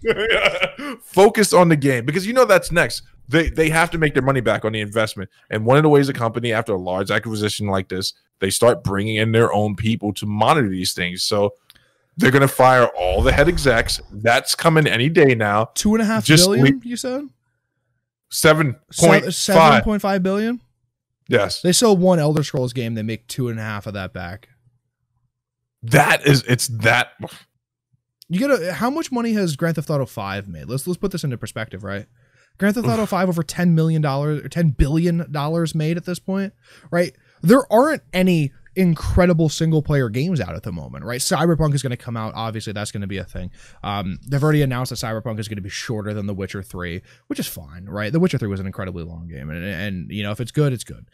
that.
Focus on the game because you know that's next. They have to make their money back on the investment. And one of the ways a company, after a large acquisition like this, they start bringing in their own people to monitor these things. So they're going to fire all the head execs. That's coming any day now.
$2.5 billion, you said?
7.5
billion?
Yes.
They sell one Elder Scrolls game, they make 2.5 of that back.
It's that.
You gotta. How much money has Grand Theft Auto 5 made? Let's put this into perspective, right? Grand Theft Auto 5 over $10 million or $10 billion made at this point, right? There aren't any incredible single player games out at the moment, right? Cyberpunk is going to come out. Obviously, that's going to be a thing. They've already announced that Cyberpunk is going to be shorter than The Witcher 3, which is fine, right? The Witcher 3 was an incredibly long game, and you know, if it's good, it's good.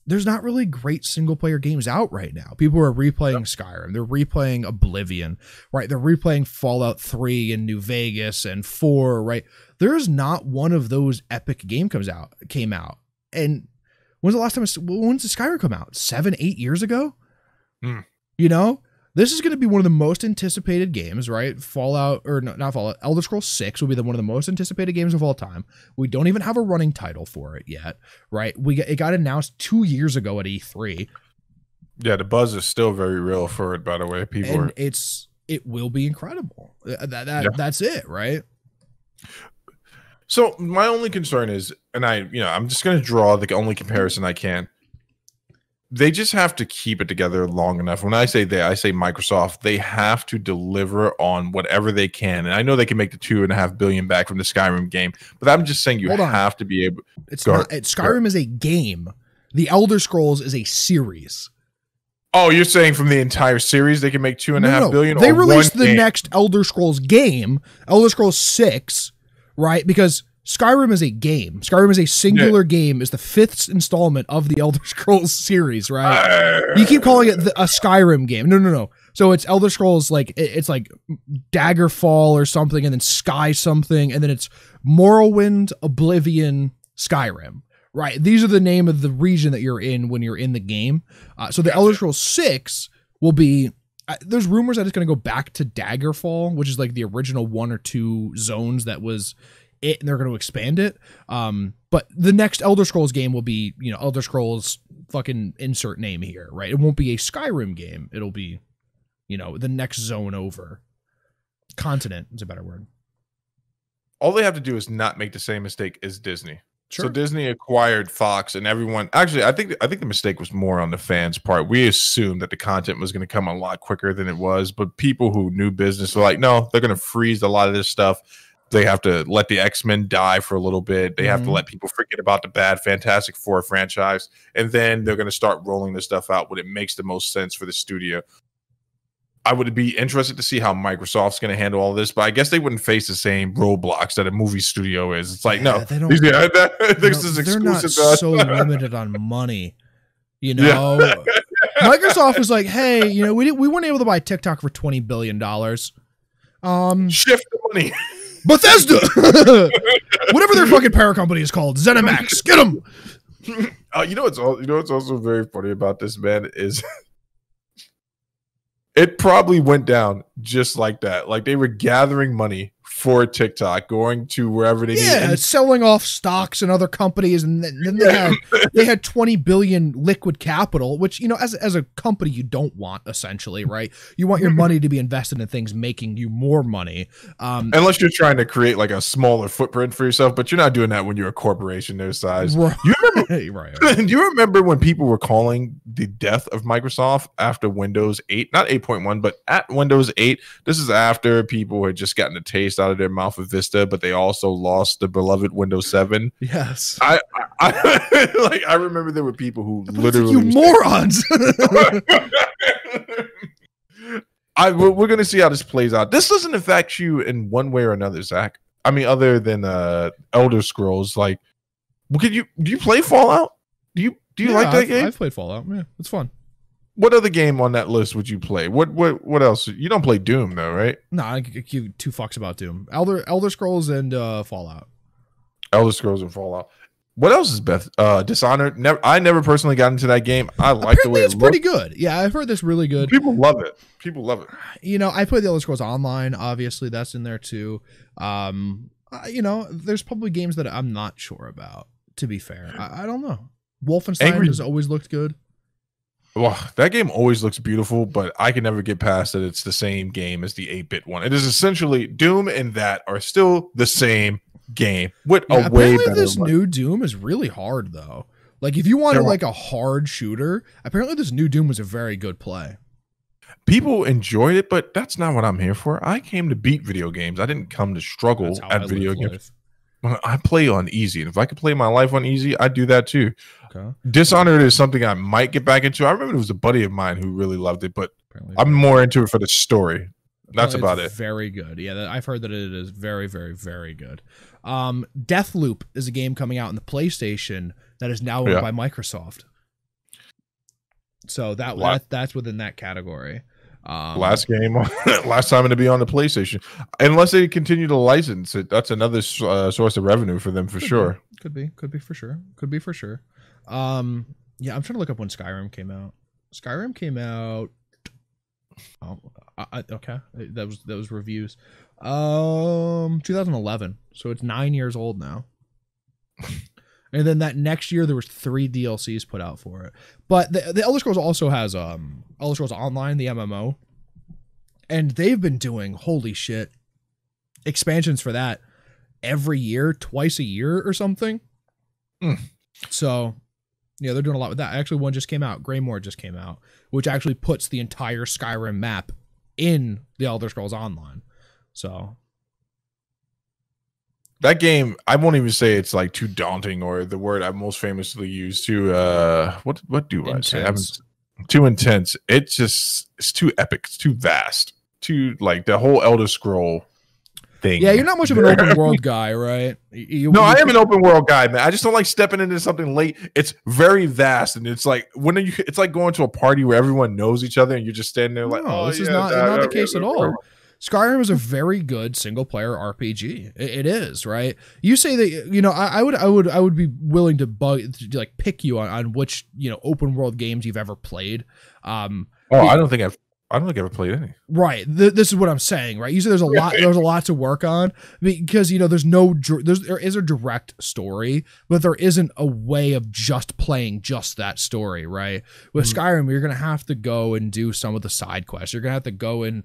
There's not really great single player games out right now. People are replaying Skyrim, they're replaying Oblivion, right? They're replaying Fallout 3 and New Vegas and 4, right? There's not one of those epic came out. And when's the last time? When's the Skyrim come out? 7-8 years ago. You know, this is going to be one of the most anticipated games, right? Fallout, or no, not Fallout. Elder Scrolls 6 will be one of the most anticipated games of all time. We don't even have a running title for it yet, right? It got announced 2 years ago at E3.
Yeah, the buzz is still very real for it. By the way,
it will be incredible. That's it, right?
So my only concern is, and I'm just going to draw the only comparison I can. They just have to keep it together long enough. When I say they, I say Microsoft. They have to deliver on whatever they can. And I know they can make the $2.5 billion back from the Skyrim game, but I'm just saying you have to be able.
Skyrim is a game. The Elder Scrolls is a series.
Oh, you're saying from the entire series they can make $2.5 billion?
They released the next Elder Scrolls game, Elder Scrolls 6. Right? Because Skyrim is a game. Skyrim is a singular game. Is the 5th installment of the Elder Scrolls series, right? You keep calling it a Skyrim game. No. So it's Elder Scrolls, like it's like Daggerfall or something, and then Sky something, and then it's Morrowind, Oblivion, Skyrim. Right? These are the name of the region that you're in when you're in the game. So the Elder Scrolls 6 will be. There's rumors that it's going to go back to Daggerfall, which is like the original 1 or 2 zones that was it, and they're going to expand it. But the next Elder Scrolls game will be, Elder Scrolls fucking insert name here, right? It won't be a Skyrim game. It'll be, the next zone over. Continent is a better word.
All they have to do is not make the same mistake as Disney.
Sure.
So Disney acquired Fox, and everyone. Actually, I think the mistake was more on the fans' part. We assumed that the content was going to come a lot quicker than it was, but people who knew business were like, no, they're going to freeze a lot of this stuff. They have to let the X-Men die for a little bit. They have to let people forget about the bad Fantastic Four franchise. And then they're going to start rolling this stuff out when it makes the most sense for the studio. I would be interested to see how Microsoft's going to handle all this, but I guess they wouldn't face the same roadblocks that a movie studio is. It's like, no,
they don't,
this is
they're not so limited on money. You know,
Yeah.
Microsoft was like, hey, you know, we weren't able to buy TikTok for $20 billion.
Shift the money.
Bethesda, whatever their fucking parent company is called, ZeniMax, get them.
You know what's also very funny about this, man, is it probably went down just like that. Like they were gathering money for TikTok, going to wherever they need.
Selling off stocks and other companies, and then they had 20 billion liquid capital, which, you know, as a company you don't want, essentially, right? You want your money to be invested in things making you more money.
Unless you're trying to create like a smaller footprint for yourself, but you're not doing that when you're a corporation their size.
Right.
You remember, do you remember when people were calling the death of Microsoft after Windows 8, not 8.1, but at Windows 8? This is after people had just gotten a taste out of their mouth of Vista, but they also lost the beloved Windows 7.
Yes.
I remember there were people who literally
you morons.
We're gonna see how this plays out. This doesn't affect you in one way or another, Zach. I mean, other than Elder Scrolls. Like, do you play Fallout? Do you like that game?
I've played Fallout. Yeah, it's fun.
What other game on that list would you play? What else? You don't play Doom though, right?
No, I give two fucks about Doom. Elder Scrolls and Fallout.
Elder Scrolls and Fallout. What else is Dishonored? I never personally got into that game. I like the way
it's pretty good. Yeah, I've heard this really good.
People love it. People love it.
You know, I played the Elder Scrolls Online. Obviously, that's in there too. You know, there's probably games that I'm not sure about. To be fair, I don't know. Wolfenstein has always looked good.
Well, that game always looks beautiful, but I can never get past that it's the same game as the 8-bit one. It is essentially Doom and that are still the same game.
Apparently this new Doom is really hard though. Like if you wanted like a hard shooter, apparently this new Doom was a very good play.
People enjoyed it, but that's not what I'm here for. I came to beat video games. I didn't come to struggle at video games. I play on easy, and if I could play my life on easy, I'd do that too. Okay. Dishonored is something I might get back into. I remember it was a buddy of mine who really loved it, but I'm more into it for the story. That's about it.
Very good. Yeah, I've heard that it is very, very, very good. Deathloop is a game coming out on the PlayStation that is now owned by Microsoft. So that's within that category.
Last time to be on the PlayStation, unless they continue to license it. That's another source of revenue for them for sure.
Could be for sure. Yeah, I'm trying to look up when Skyrim came out. Skyrim came out. Oh, okay. That was reviews. 2011. So it's 9 years old now. And then that next year there was 3 DLCs put out for it. But the Elder Scrolls also has Elder Scrolls Online, the MMO. And they've been doing, holy shit, expansions for that every year, twice a year or something. So, yeah, they're doing a lot with that. Actually, one just came out. Greymoor just came out, which actually puts the entire Skyrim map in the Elder Scrolls Online. So
that game, I won't even say it's like too daunting, or the word I most famously use too. What do I say? Too intense. It's too epic. It's too vast. Too like the whole Elder Scroll thing.
Yeah, you're not much of an open world guy, right?
I am an open world guy, man. I just don't like stepping into something late. It's very vast, and it's like it's like going to a party where everyone knows each other, and you're just standing there like,
this is not the case at all. Skyrim is a very good single player RPG. It is, right? You say that, you know, I would be willing to pick you on which, you know, open world games you've ever played.
I don't think I've ever played any.
Right. This is what I'm saying, right? You say there's a lot to work on, because, you know, there is a direct story, but there isn't a way of just playing just that story, right? With Skyrim, you're going to have to go and do some of the side quests. You're going to have to go and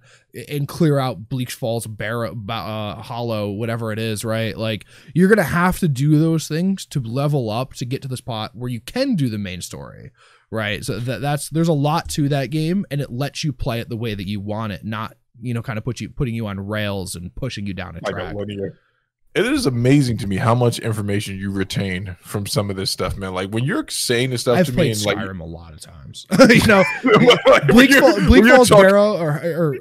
clear out Bleach Falls, Hollow, whatever it is, right? Like, you're going to have to do those things to level up to get to the spot where you can do the main story. Right, so there's a lot to that game, and it lets you play it the way that you want it, not, you know, kind of putting you on rails and pushing you down a track.
it is amazing to me how much information you retain from some of this stuff, man. Like when you're saying this stuff
I've
to me,
played
and like
Skyrim a lot of times. You know, Bleak Falls Barrow, or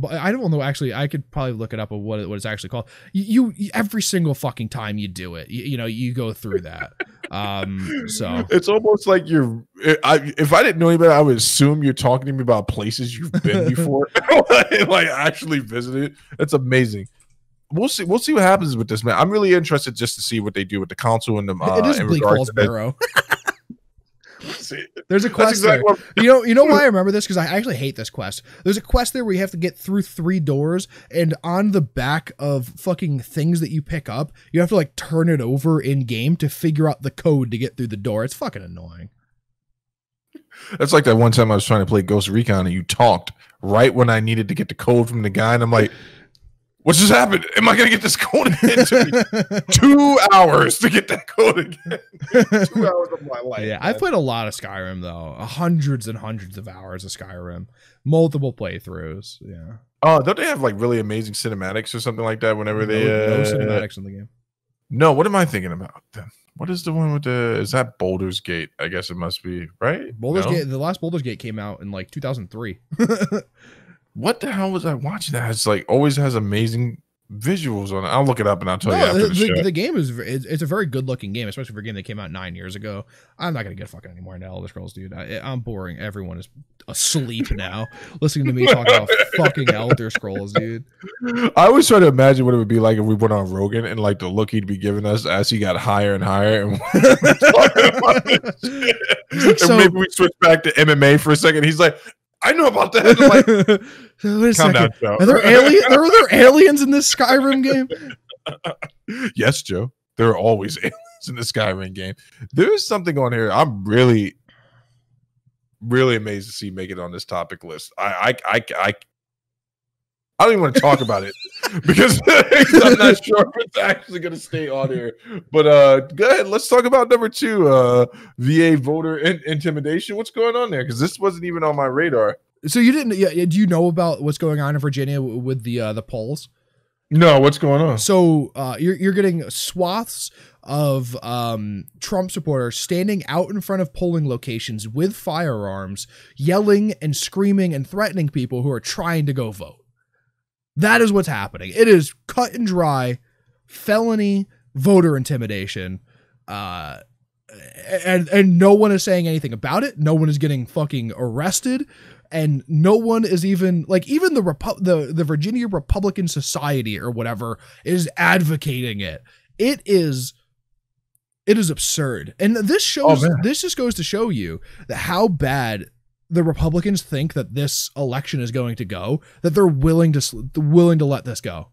I don't know. Actually, I could probably look it up of what it's actually called. You every single fucking time you do it, you know, you go through that. So
it's almost like you're. If I didn't know any better, I would assume you're talking to me about places you've been before, like actually visited. It's amazing. We'll see. We'll see what happens with this, man. I'm really interested just to see what they do with the console and the.
It is Bleak Falls Barrow.
See,
there's a quest there. You know why I remember this? Because I actually hate this quest. There's a quest there where you have to get through 3 doors, and on the back of fucking things that you pick up, you have to like turn it over in game to figure out the code to get through the door. It's fucking annoying.
That's like that one time I was trying to play Ghost Recon and you talked right when I needed to get the code from the guy, and I'm like, what just happened? Am I going to get this code again? It took me 2 hours to get that code again. 2 hours of my life.
Yeah, man. I've played a lot of Skyrim, though. Hundreds and hundreds of hours of Skyrim. Multiple playthroughs. Yeah.
Oh, don't they have like really amazing cinematics or something like that whenever they...
No cinematics in the game.
No, what am I thinking about then? What is the one with the... Is that Baldur's Gate? I guess it must be, right?
Baldur's Gate. The last Baldur's Gate came out in like 2003.
What the hell was I watching that? It's like always has amazing visuals on it. I'll look it up and I'll tell you after the show.
The game it's a very good looking game, especially for a game that came out 9 years ago. I'm not gonna get fucking anymore into Elder Scrolls, dude. I'm boring. Everyone is asleep now, listening to me talk about fucking Elder Scrolls, dude.
I always try to imagine what it would be like if we went on Rogan and like the look he'd be giving us as he got higher and higher, and, and maybe we switch back to MMA for a second. He's like, I know about that. Like,
wait a second. Down, are there aliens in this Skyrim game?
Yes, Joe. There are always aliens in the Skyrim game. There's something on here. I'm really, really amazed to see make it on this topic list. I don't even want to talk about it because I'm not sure if it's actually going to stay on here. But go ahead. Let's talk about number 2, VA voter intimidation. What's going on there? Because this wasn't even on my radar.
So you didn't? Yeah. Do you know about what's going on in Virginia with the polls?
No. What's going on?
So you're getting swaths of Trump supporters standing out in front of polling locations with firearms, yelling and screaming and threatening people who are trying to go vote. That is what's happening. It is cut and dry felony voter intimidation. And no one is saying anything about it. No one is getting fucking arrested. And no one is even like the Virginia Republican Society or whatever is advocating it. It is absurd. And this shows this just goes to show you that how bad the Republicans think that this election is going to go, that they're willing to let this go.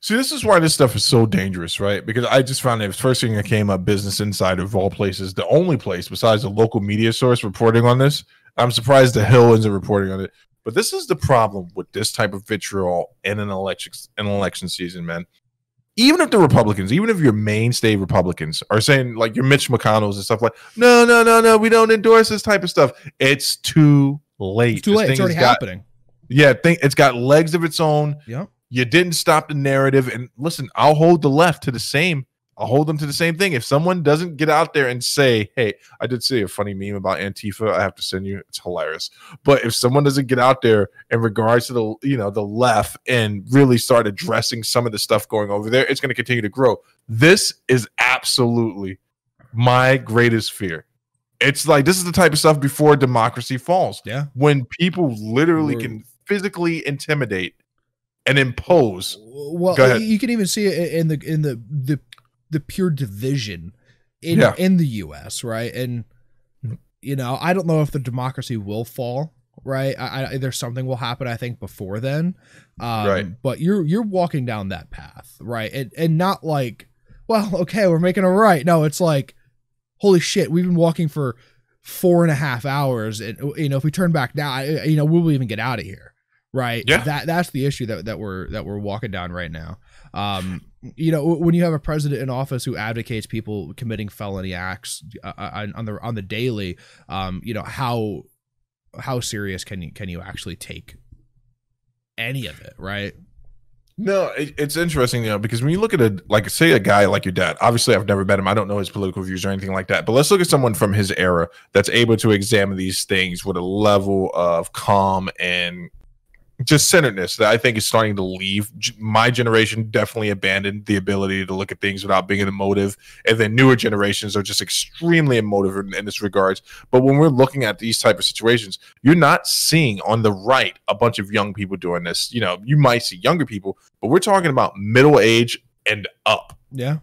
See, this is why this stuff is so dangerous, right? Because I just found it first thing that came up, Business Insider of all places, the only place besides a local media source reporting on this. I'm surprised the Hill isn't reporting on it. But this is the problem with this type of vitriol in an election season, man. Even if the Republicans, even if your mainstay Republicans are saying like your Mitch McConnells and stuff like, no, we don't endorse this type of stuff. It's too late.
It's too late. It's already happening.
Yeah, it's got legs of its own.
Yeah.
You didn't stop the narrative. And listen, I'll hold the left to the same. I'll hold them to the same thing. If someone doesn't get out there and say, hey, I did see a funny meme about Antifa. I have to send you. It's hilarious. But if someone doesn't get out there in regards to the left and really start addressing some of the stuff going over there, it's going to continue to grow. This is absolutely my greatest fear. It's like, this is the type of stuff before democracy falls.
Yeah.
When people literally can physically intimidate and impose.
Well, you can even see it in the pure division in the US, right? And I don't know if the democracy will fall, right? There's something will happen, I think, before then.
Right.
But you're walking down that path, right? And not like, well, okay, we're making it right. No, it's like, holy shit, we've been walking for 4.5 hours, and if we turn back now, we'll even get out of here, right?
Yeah.
That's the issue that we're walking down right now. When you have a president in office who advocates people committing felony acts on the daily, how serious can you actually take any of it, right?
No, it's interesting, because when you look at like say a guy like your dad, obviously I've never met him. I don't know his political views or anything like that. But let's look at someone from his era that's able to examine these things with a level of calm and just centeredness that I think is starting to leave. My generation definitely abandoned the ability to look at things without being emotive, and then newer generations are just extremely emotive in this regards. But when we're looking at these type of situations, you're not seeing on the right a bunch of young people doing this. You might see younger people, but we're talking about middle age and up.
Yeah,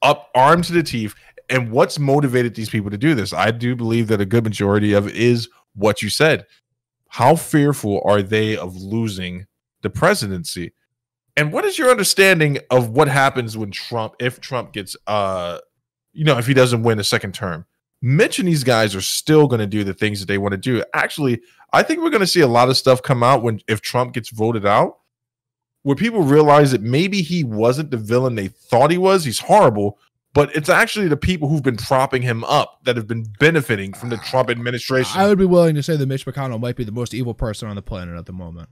up, armed to the teeth. And what's motivated these people to do this? I do believe that a good majority of it is what you said. How fearful are they of losing the presidency? And what is your understanding of what happens when if Trump gets, if he doesn't win a second term? Mitch and these guys are still going to do the things that they want to do. Actually, I think we're going to see a lot of stuff come out if Trump gets voted out, where people realize that maybe he wasn't the villain they thought he was. He's horrible. But it's actually the people who've been propping him up that have been benefiting from the Trump administration.
I would be willing to say that Mitch McConnell might be the most evil person on the planet at the moment.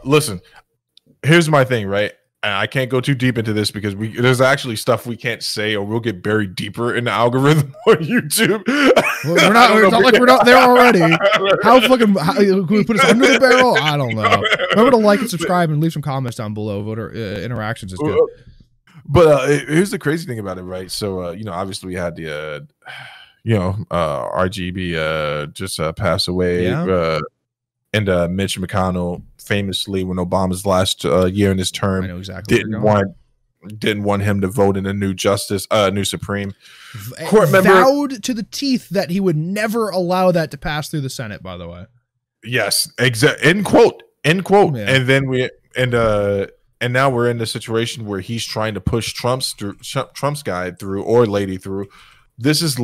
Listen, here's my thing, right? And I can't go too deep into this because there's actually stuff we can't say, or we'll get buried deeper in the algorithm on YouTube.
Well, it's not like we're not there already. How can we put us under the barrel? I don't know. Remember to like and subscribe and leave some comments down below. Voter interactions is good.
But here's the crazy thing about it, right? So, obviously we had the, RGB just pass away.
Yeah.
And Mitch McConnell famously, when Obama's last year in his term,
I know exactly
didn't want him to vote in a new new Supreme Court member.
Vowed to the teeth that he would never allow that to pass through the Senate, by the way.
Yes, exactly. End quote.
Yeah.
And then and now we're in the situation where he's trying to push Trump's guy through, or lady through. This is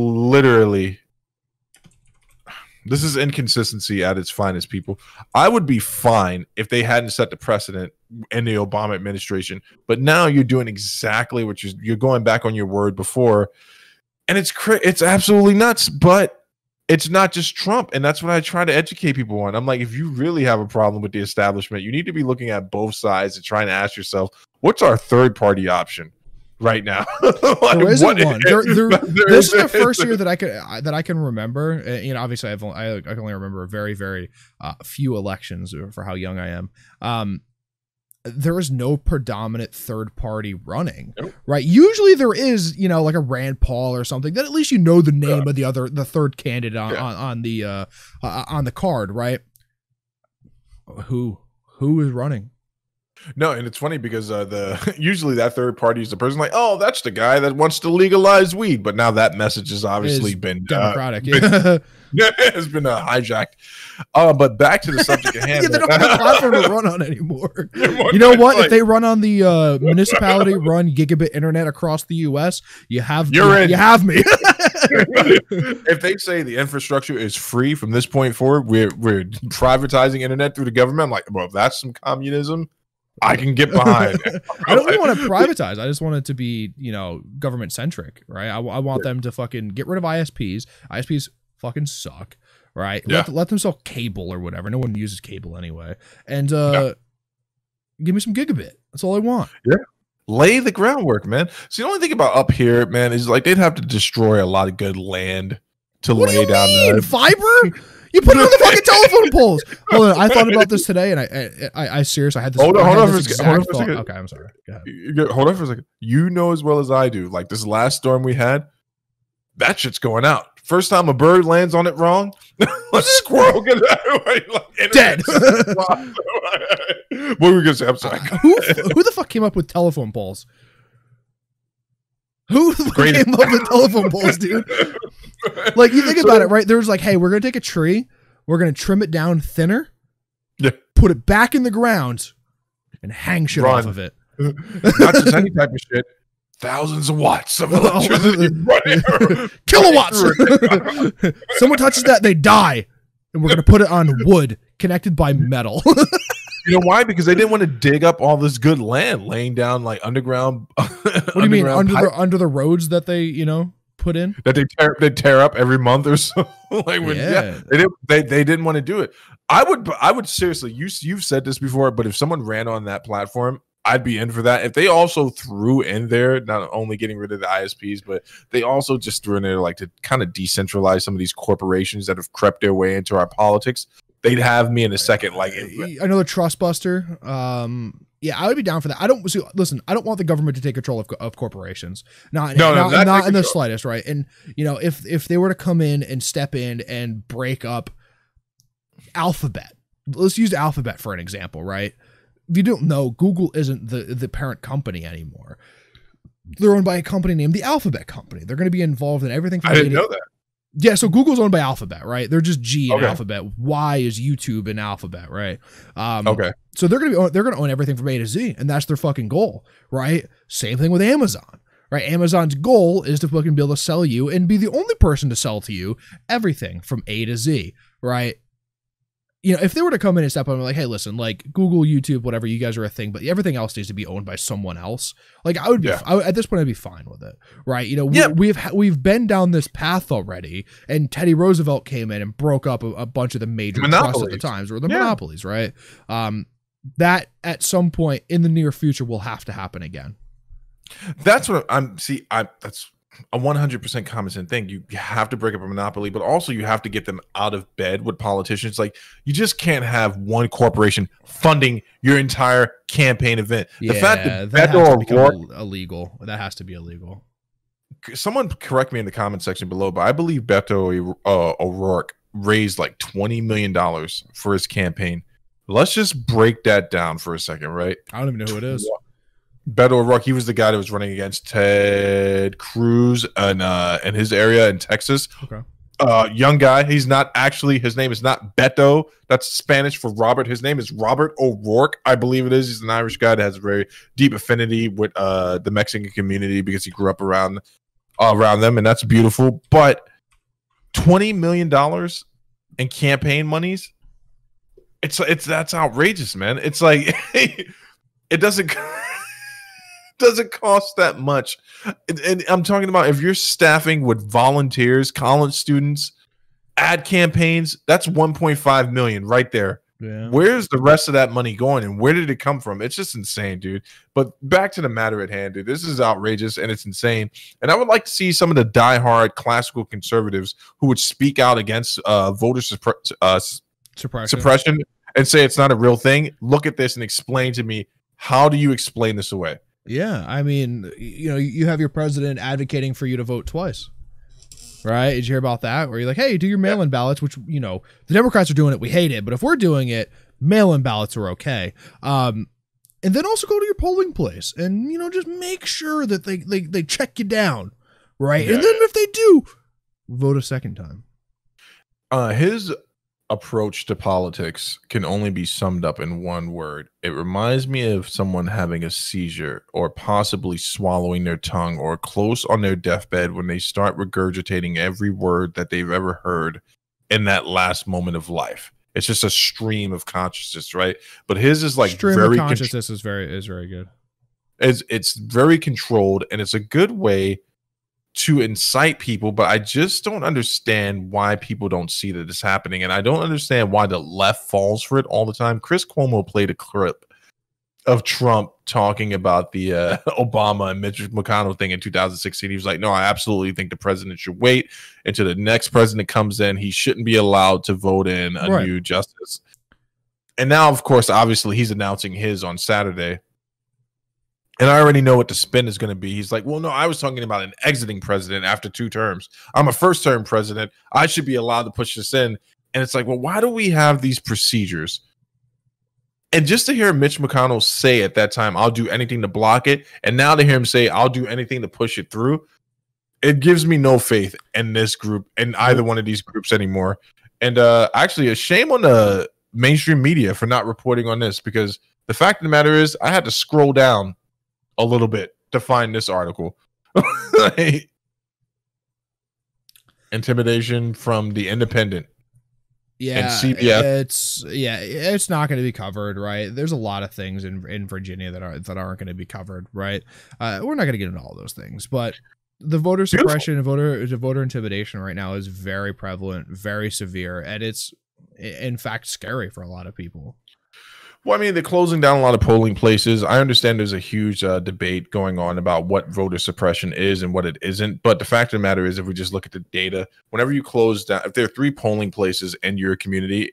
inconsistency at its finest, people. I would be fine if they hadn't set the precedent in the Obama administration, but now you're doing exactly what you're going back on your word before, and it's absolutely nuts. But it's not just Trump, and that's what I try to educate people on. I'm like, if you really have a problem with the establishment, you need to be looking at both sides and trying to ask yourself, what's our third party option right now?
Like, there isn't one. This is the first year that I can remember. Obviously, I can only remember a very, very few elections for how young I am. There is no predominant third party running, right? Usually there is, like a Rand Paul or something that at least the name of the third candidate on the card, right? Who is running?
No, and it's funny because usually that third party is the person like, oh, that's the guy that wants to legalize weed, but now that message has obviously been
democratic.
Has been hijacked. But back to the subject at hand.
They don't have a platform to run on anymore. You know what? If they run on the municipality run gigabit internet across the U.S., you have me.
If they say the infrastructure is free from this point forward, we're privatizing internet through the government. I'm like, well, if that's some communism, I can get behind.
I don't even want to privatize. I just want it to be, government centric, right? I want them to fucking get rid of ISPs. ISPs fucking suck, right?
Yeah.
Let them sell cable or whatever. No one uses cable anyway. And give me some gigabit. That's all I want.
Yeah. Lay the groundwork, man. See, the only thing about up here, man, is like they'd have to destroy a lot of good land to lay down the
fiber. You put it on the fucking telephone poles. Hold on, I thought about this today, and I seriously, I had this.
Hold on for a second.
Okay, I'm sorry. Go
ahead. Hold on for a second. You know as well as I do, like this last storm we had, that shit's going out. First time a bird lands on it wrong, a squirrel gets
dead.
What were we gonna say? I'm sorry.
Who the fuck came up with telephone poles? Who came up with telephone poles, dude? Like, you think about it, right? There's like, hey, we're going to take a tree, we're going to trim it down thinner, put it back in the ground, and hang shit off of it.
Not just any type of shit. Thousands of watts of electricity.
Kilowatts. Someone touches that, they die. And we're going to put it on wood connected by metal.
You know why? Because they didn't want to dig up all this good land, laying down like underground.
What do you mean under the roads that they put in
that they tear up every month or so. Like when, they didn't want to do it. I would seriously. You've said this before, but if someone ran on that platform, I'd be in for that. If they also threw in there, not only getting rid of the ISPs, but they also just threw in there like to kind of decentralize some of these corporations that have crept their way into our politics, they'd have me in a second. Like
another trust buster. Yeah, I would be down for that. I don't want the government to take control of corporations. Not in the slightest, right? And if they were to come in and step in and break up Alphabet, let's use Alphabet for an example, right? If you don't know, Google isn't the parent company anymore. They're owned by a company named the Alphabet Company. They're going to be involved in everything.
I didn't know that.
Yeah, so Google's owned by Alphabet, right? They're just G in Alphabet. Y is YouTube in Alphabet, right? So they're gonna own everything from A to Z, and that's their fucking goal, right? Same thing with Amazon, right? Amazon's goal is to fucking be able to sell you and be the only person to sell to you everything from A to Z, right? If they were to come in and step up and be like, hey, listen, like Google, YouTube, whatever, you guys are a thing, but everything else needs to be owned by someone else. Like I would be, at this point, I'd be fine with it, right? We've been down this path already, and Teddy Roosevelt came in and broke up a bunch of the major trusts at the times, or the monopolies, right? That at some point in the near future will have to happen again.
That's what that's a 100% common sense thing. You have to break up a monopoly, but also you have to get them out of bed with politicians. Like you just can't have one corporation funding your entire campaign event.
Yeah,
the fact that
Beto O'Rourke illegal, that has to be illegal.
Someone correct me in the comment section below, but I believe Beto O'Rourke raised like $20 million for his campaign. Let's just break that down for a second, right?
I don't even know who it is.
Beto O'Rourke, he was the guy that was running against Ted Cruz in his area in Texas.
Okay.
Young guy. He's not actually, his name is not Beto. That's Spanish for Robert. His name is Robert O'Rourke, I believe it is. He's an Irish guy that has a very deep affinity with the Mexican community because he grew up around them, and that's beautiful. But $20 million in campaign monies, that's outrageous, man. It's like it doesn't cost that much. And I'm talking about if you're staffing with volunteers, college students, ad campaigns, that's 1.5 million right there.
Yeah.
Where's the rest of that money going, and where did it come from? It's just insane, dude. But back to the matter at hand, dude. This is outrageous and it's insane. And I would like to see some of the diehard classical conservatives who would speak out against voter suppression and say it's not a real thing. Look at this and explain to me, how do you explain this away?
Yeah, I mean, you have your president advocating for you to vote twice, right? Did you hear about that? Where you're like, hey, do your mail-in ballots, which, the Democrats are doing it, we hate it, but if we're doing it, mail-in ballots are okay. And then also go to your polling place and, just make sure that they check you down, right? Yeah. And then if they do, vote a second time.
His approach to politics can only be summed up in one word. It reminds me of someone having a seizure or possibly swallowing their tongue or close on their deathbed when they start regurgitating every word that they've ever heard in that last moment of life. It's just a stream of consciousness, right? But his is like
stream of consciousness is very good.
It's very controlled, and it's a good way to incite people, but I just don't understand why people don't see that it's happening, and I don't understand why the left falls for it all the time. Chris Cuomo played a clip of Trump talking about the Obama and Mitch McConnell thing in 2016. He was like, no, I absolutely think the president should wait until the next president comes in. He shouldn't be allowed to vote in a new justice. And now, of course, obviously, he's announcing his on Saturday. And I already know what the spin is going to be. He's like, well, no, I was talking about an exiting president after 2 terms. I'm a first-term president. I should be allowed to push this in. And it's like, well, why do we have these procedures? And just to hear Mitch McConnell say at that time, I'll do anything to block it, and now to hear him say, I'll do anything to push it through, it gives me no faith in this group, in either one of these groups anymore. And actually, a shame on the mainstream media for not reporting on this, because the fact of the matter is I had to scroll down a little bit to find this article. Intimidation from the Independent.
Yeah,
and CBS.
It's not going to be covered, right? There's a lot of things in Virginia that aren't going to be covered, right? We're not going to get into all those things, but The voter suppression and voter intimidation right now is very prevalent, very severe, and it's in fact scary for a lot of people.
Well, I mean, they're closing down a lot of polling places. I understand there's a huge debate going on about what voter suppression is and what it isn't. But the fact of the matter is, if we just look at the data, whenever you close down, if there are 3 polling places in your community,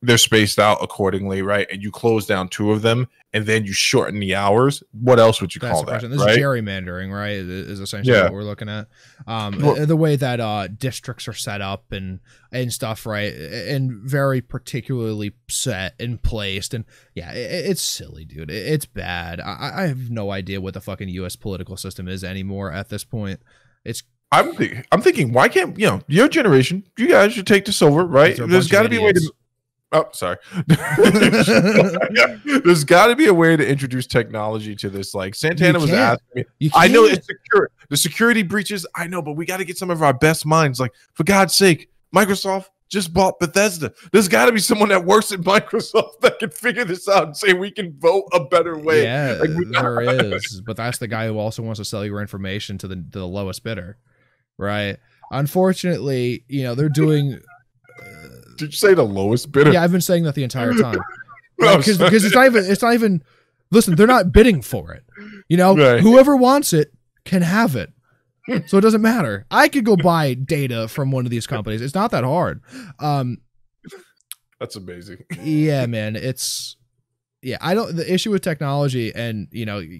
they're spaced out accordingly, right? And you close down 2 of them, and then you shorten the hours. What else would you call that?
This is gerrymandering, right? Is essentially what we're looking at. The way that districts are set up and stuff, right? And very particularly set and placed, and it's silly, dude. It's bad. I have no idea what the fucking U.S. political system is anymore at this point.
I'm thinking, why can't your generation? You guys should take this over, right? There's got to be a way to. Oh, sorry. There's got to be a way to introduce technology to this. Like Santana was asking me. I know it's secure. The security breaches, I know, but we got to get some of our best minds. Like, for God's sake, Microsoft just bought Bethesda. There's got to be someone that works at Microsoft that can figure this out and say we can vote a better way.
Yeah, there is. But that's the guy who also wants to sell your information to the lowest bidder, right? Unfortunately, they're doing.
Did you say the lowest bidder?
Yeah, I've been saying that the entire time. Because it's not even. Listen, they're not bidding for it. Right. Whoever wants it can have it. So it doesn't matter. I could go buy data from one of these companies. It's not that hard.
That's amazing.
Yeah, man. The issue with technology and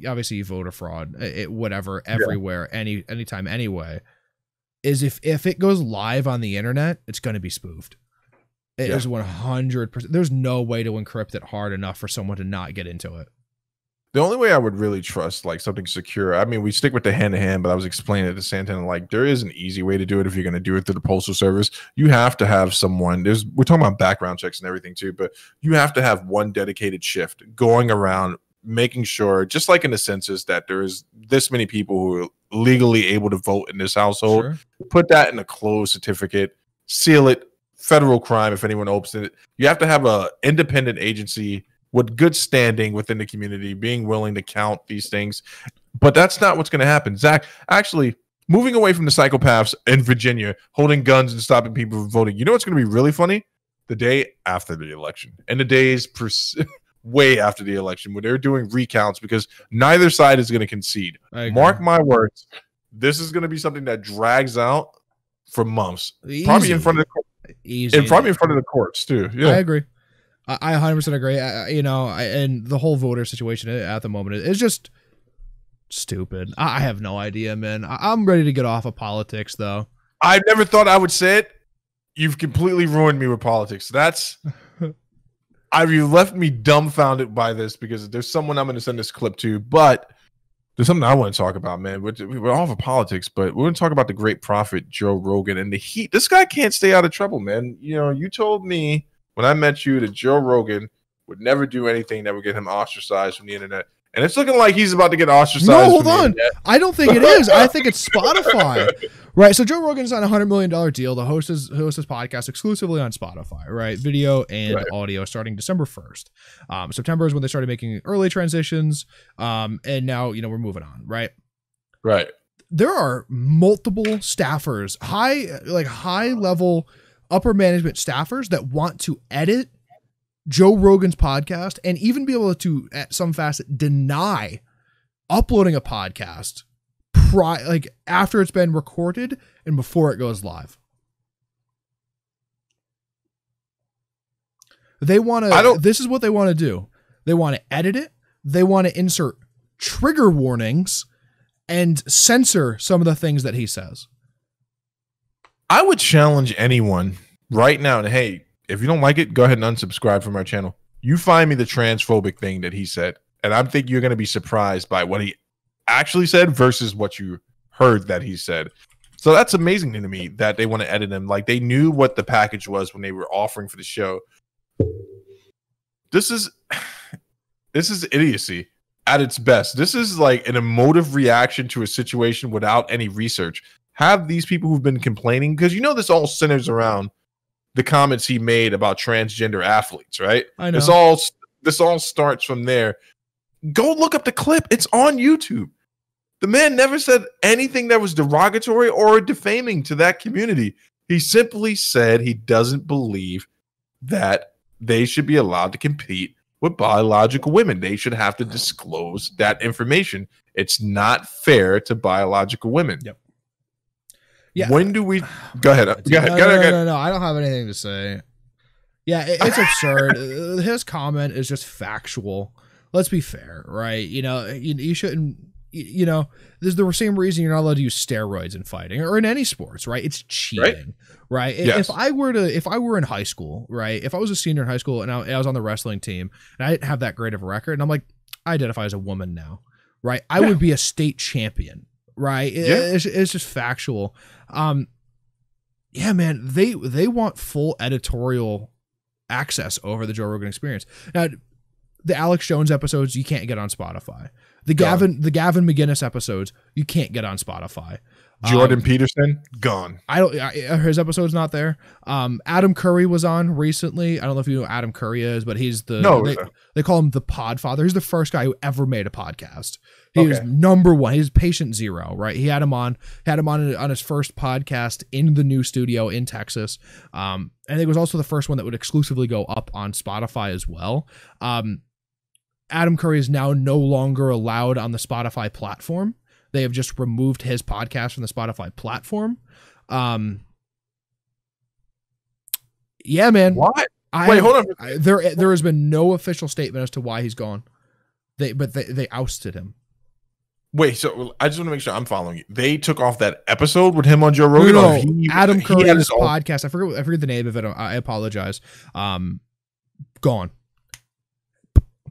obviously voter fraud, whatever, everywhere, anytime, anyway, is if it goes live on the internet, it's going to be spoofed. It is 100%. There's no way to encrypt it hard enough for someone to not get into it.
The only way I would really trust like something secure, I mean, we stick with the hand-to-hand, but I was explaining it to Santana, like there is an easy way to do it if you're going to do it through the postal service. You have to have someone, we're talking about background checks and everything too, but you have to have one dedicated shift going around making sure, just like in the census, that there is this many people who are legally able to vote in this household. Sure. Put that in a closed certificate, seal it, federal crime if anyone opens it. You have to have a independent agency with good standing within the community, being willing to count these things. But that's not what's going to happen. Zach, actually, moving away from the psychopaths in Virginia, holding guns and stopping people from voting, you know what's going to be really funny? The day after the election and the days way after the election when they're doing recounts, because neither side is going to concede. Mark my words, this is going to be something that drags out for months. Probably in front of the Easy. And probably in front of the courts too. Yeah,
I agree. I 100% agree. And the whole voter situation at the moment is just stupid. I have no idea, man. I'm ready to get off of politics, though.
I never thought I would say it. You've completely ruined me with politics. You left me dumbfounded by this, because there's someone I'm going to send this clip to, but there's something I want to talk about, man. We're all for politics, but we're going to talk about the great prophet, Joe Rogan, and the heat. This guy can't stay out of trouble, man. You told me when I met you that Joe Rogan would never do anything that would get him ostracized from the internet. And it's looking like he's about to get ostracized.
No, hold on. I don't think it is. I think it's Spotify. Right. So Joe Rogan's on a $100 million deal to host his podcast exclusively on Spotify, right? Video and audio starting December 1st. September is when they started making early transitions. And now, we're moving on, right?
Right.
There are multiple staffers, high level upper management staffers that want to edit Joe Rogan's podcast and even be able to, at some facet, deny uploading a podcast after it's been recorded and before it goes live. They want to. This is what they want to do. They want to edit it. They want to insert trigger warnings and censor some of the things that he says.
I would challenge anyone right now, and hey, if you don't like it, go ahead and unsubscribe from our channel. You find me the transphobic thing that he said, and I think you're going to be surprised by what he actually said versus what you heard that he said. So that's amazing to me that they want to edit him. Like, they knew what the package was when they were offering for the show. This is idiocy at its best. This is like an emotive reaction to a situation without any research. Have these people who've been complaining, because this all centers around the comments he made about transgender athletes, right?
I know.
This all starts from there. Go look up the clip. It's on YouTube. The man never said anything that was derogatory or defaming to that community. He simply said he doesn't believe that they should be allowed to compete with biological women. They should have to disclose that information. It's not fair to biological women.
Yep. Yeah.
When do we go ahead? Go ahead.
No. I don't have anything to say. Yeah, it's absurd. His comment is just factual. Let's be fair, right? You shouldn't. There's the same reason you're not allowed to use steroids in fighting or in any sports, right? It's cheating, right?
Yes.
If I were in high school, right? If I was a senior in high school and I was on the wrestling team and I didn't have that great of a record, and I'm like, I identify as a woman now, right? I would be a state champion, right? It's just factual. Yeah, man, they want full editorial access over the Joe Rogan Experience. Now, the Alex Jones episodes you can't get on Spotify. The Gavin McGinnis episodes you can't get on Spotify.
Jordan Peterson gone.
His episode's not there. Adam Curry was on recently. I don't know if you know who Adam Curry is, but he's they call him the Pod Father. He's the first guy who ever made a podcast. He was number one. He's patient zero, right? He had him on his first podcast in the new studio in Texas. And it was also the first one that would exclusively go up on Spotify as well. Adam Curry is now no longer allowed on the Spotify platform. They have just removed his podcast from the Spotify platform. Yeah, man.
What? Wait, hold on.
There has been no official statement as to why he's gone. They ousted him.
Wait, so I just want to make sure I'm following you. They took off that episode with him on Joe Rogan.
No, Adam Curry had his podcast. I forget the name of it. I apologize. Gone.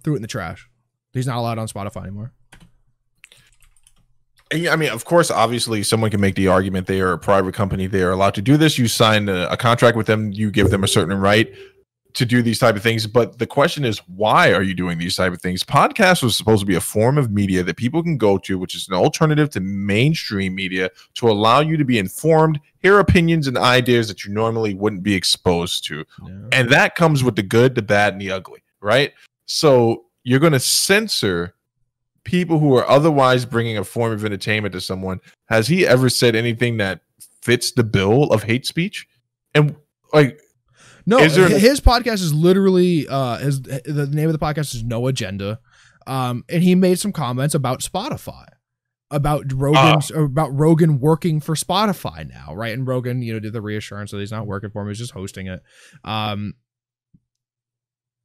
Threw it in the trash. He's not allowed on Spotify anymore.
And I mean, of course, obviously, someone can make the argument they are a private company. They are allowed to do this. You sign a contract with them. You give them a certain right to do these type of things. But the question is, why are you doing these type of things? Podcast was supposed to be a form of media that people can go to, which is an alternative to mainstream media, to allow you to be informed, hear opinions and ideas that you normally wouldn't be exposed to. Yeah. And that comes with the good, the bad, and the ugly, right? So you're going to censor people who are otherwise bringing a form of entertainment to someone. Has he ever said anything that fits the bill of hate speech? And like,
no, his podcast is literally the name of the podcast is No Agenda. And he made some comments about Spotify, about Rogan working for Spotify now, right? And Rogan, did the reassurance that he's not working for him, he's just hosting it.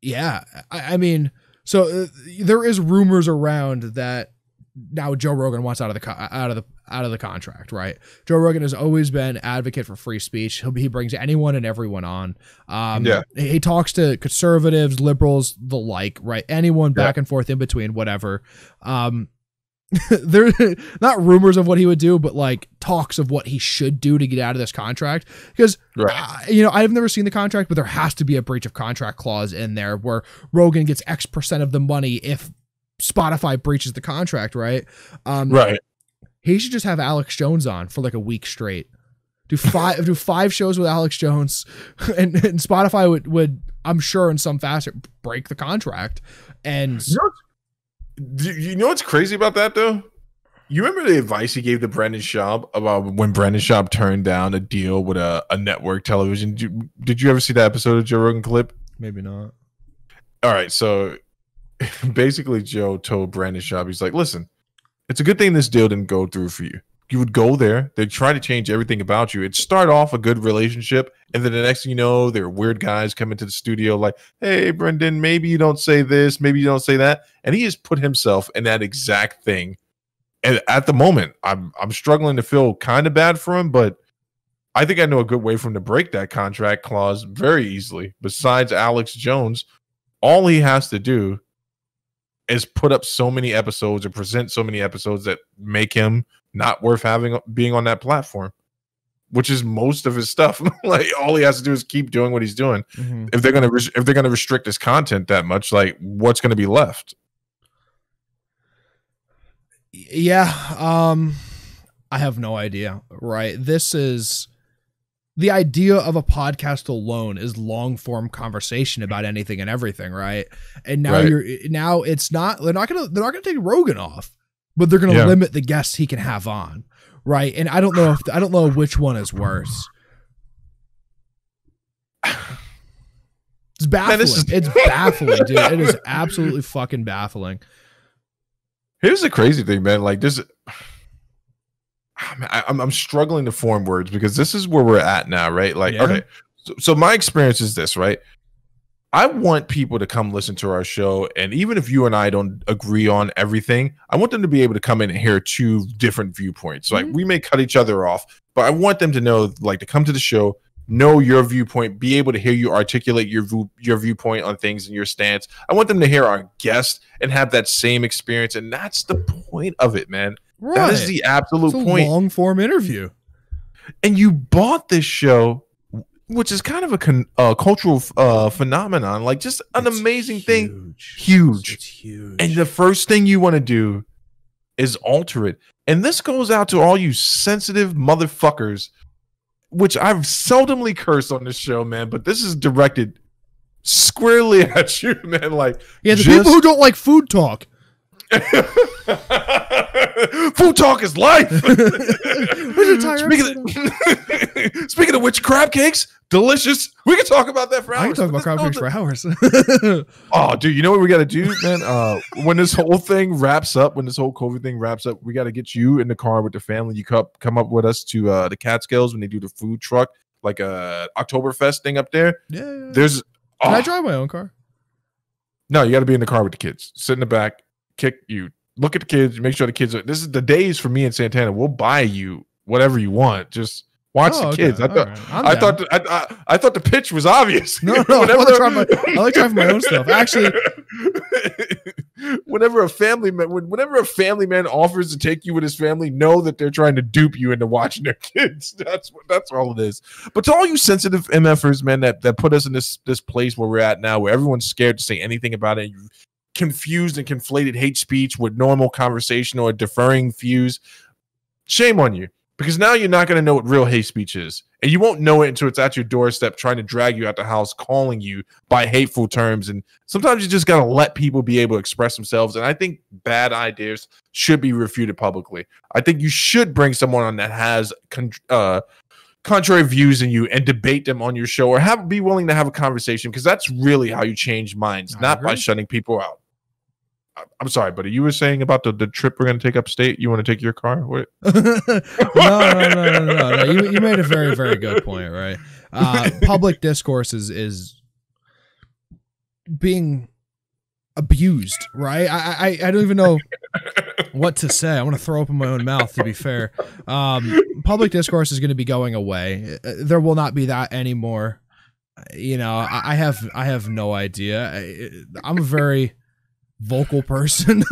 Yeah, I mean, so there is rumors around that now Joe Rogan wants out of the contract, right? Joe Rogan has always been advocate for free speech. He brings anyone and everyone on. He talks to conservatives, liberals, the like, right? Anyone back and forth in between, whatever. There not rumors of what he would do, but like talks of what he should do to get out of this contract. Because I've never seen the contract, but there has to be a breach of contract clause in there where Rogan gets X% of the money if Spotify breaches the contract, right?
Right.
He should just have Alex Jones on for like a week straight. Do five shows with Alex Jones, and Spotify would I'm sure in some facet break the contract. And
you know what's crazy about that though? You remember the advice he gave to Brendan Schaub about when Brendan Schaub turned down a deal with a network television? Did you ever see that episode of Joe Rogan Clip?
Maybe not.
All right, so basically Joe told Brendan Schaub, he's like, listen, it's a good thing this deal didn't go through for you. You would go there, they'd try to change everything about you. It'd start off a good relationship, and then the next thing you know, there are weird guys come into the studio like, hey, Brendan, maybe you don't say this, maybe you don't say that. And he has put himself in that exact thing. And at the moment, I'm struggling to feel kind of bad for him, but I think I know a good way for him to break that contract clause very easily. Besides Alex Jones, all he has to do is put up so many episodes or present so many episodes that make him not worth being on that platform, which is most of his stuff. Like all he has to do is keep doing what he's doing. Mm-hmm. If they're gonna restrict his content that much, like what's gonna be left?
Yeah, I have no idea. Right, this is the idea of a podcast alone is long form conversation about anything and everything, right? And now they're not gonna take Rogan off. but they're going to limit the guests he can have on, right? And I don't know which one is worse. It's baffling. Man, it's baffling, dude. It is absolutely fucking baffling.
Here's the crazy thing, man. Like this, I'm struggling to form words because this is where we're at now, right? Like, okay, so my experience is this, right? I want people to come listen to our show, and even if you and I don't agree on everything, I want them to be able to come in and hear two different viewpoints. Like we may cut each other off, but I want them to know, like, to come to the show, know your viewpoint, be able to hear you articulate your viewpoint on things and your stance. I want them to hear our guest and have that same experience, and that's the point of it, man. Right. That is the absolute point.
Long form interview.
And you bought this show, which is kind of a cultural phenomenon, like just an amazing thing. Huge. It's huge. And the first thing you want to do is alter it. And this goes out to all you sensitive motherfuckers, which I've seldomly cursed on this show, man, but this is directed squarely at you, man. Like,
yeah, the people who don't like food talk.
Food talk is life. Speaking of which, crab cakes, delicious. We can talk about that for hours.
I can talk about crab cakes for hours.
Oh, dude, you know what we got to do, man? When this whole thing wraps up, when this whole COVID thing wraps up, we got to get you in the car with the family. You come up with us to the Catskills when they do the food truck, like a Oktoberfest thing up there.
Yeah.
There's.
Can I drive my own car?
No, you got to be in the car with the kids. Sit in the back. Look at the kids, make sure the kids are. This is the days for me and Santana. We'll buy you whatever you want. Just watch the kids. Okay. I thought the pitch was obvious.
No, I like driving my own stuff. Actually,
whenever a family man offers to take you with his family, know that they're trying to dupe you into watching their kids. That's all it is. But to all you sensitive MFers, man, that put us in this place where we're at now, where everyone's scared to say anything about it. Confused and conflated hate speech with normal conversation or deferring views. Shame on you, because now you're not going to know what real hate speech is, and you won't know it until it's at your doorstep trying to drag you out the house, calling you by hateful terms. And sometimes you just got to let people be able to express themselves, and I think bad ideas should be refuted publicly. I think you should bring someone on that has contrary views than you and debate them on your show, or be willing to have a conversation, because that's really how you change minds, not by shutting people out. I'm sorry, buddy. You were saying about the trip we're going to take upstate. You want to take your car? What?
No. You made a very, very good point, right? Public discourse is being abused, right? I don't even know what to say. I want to throw up in my own mouth, to be fair. Public discourse is going to be going away. There will not be that anymore. You know, I have no idea. I'm a very vocal person.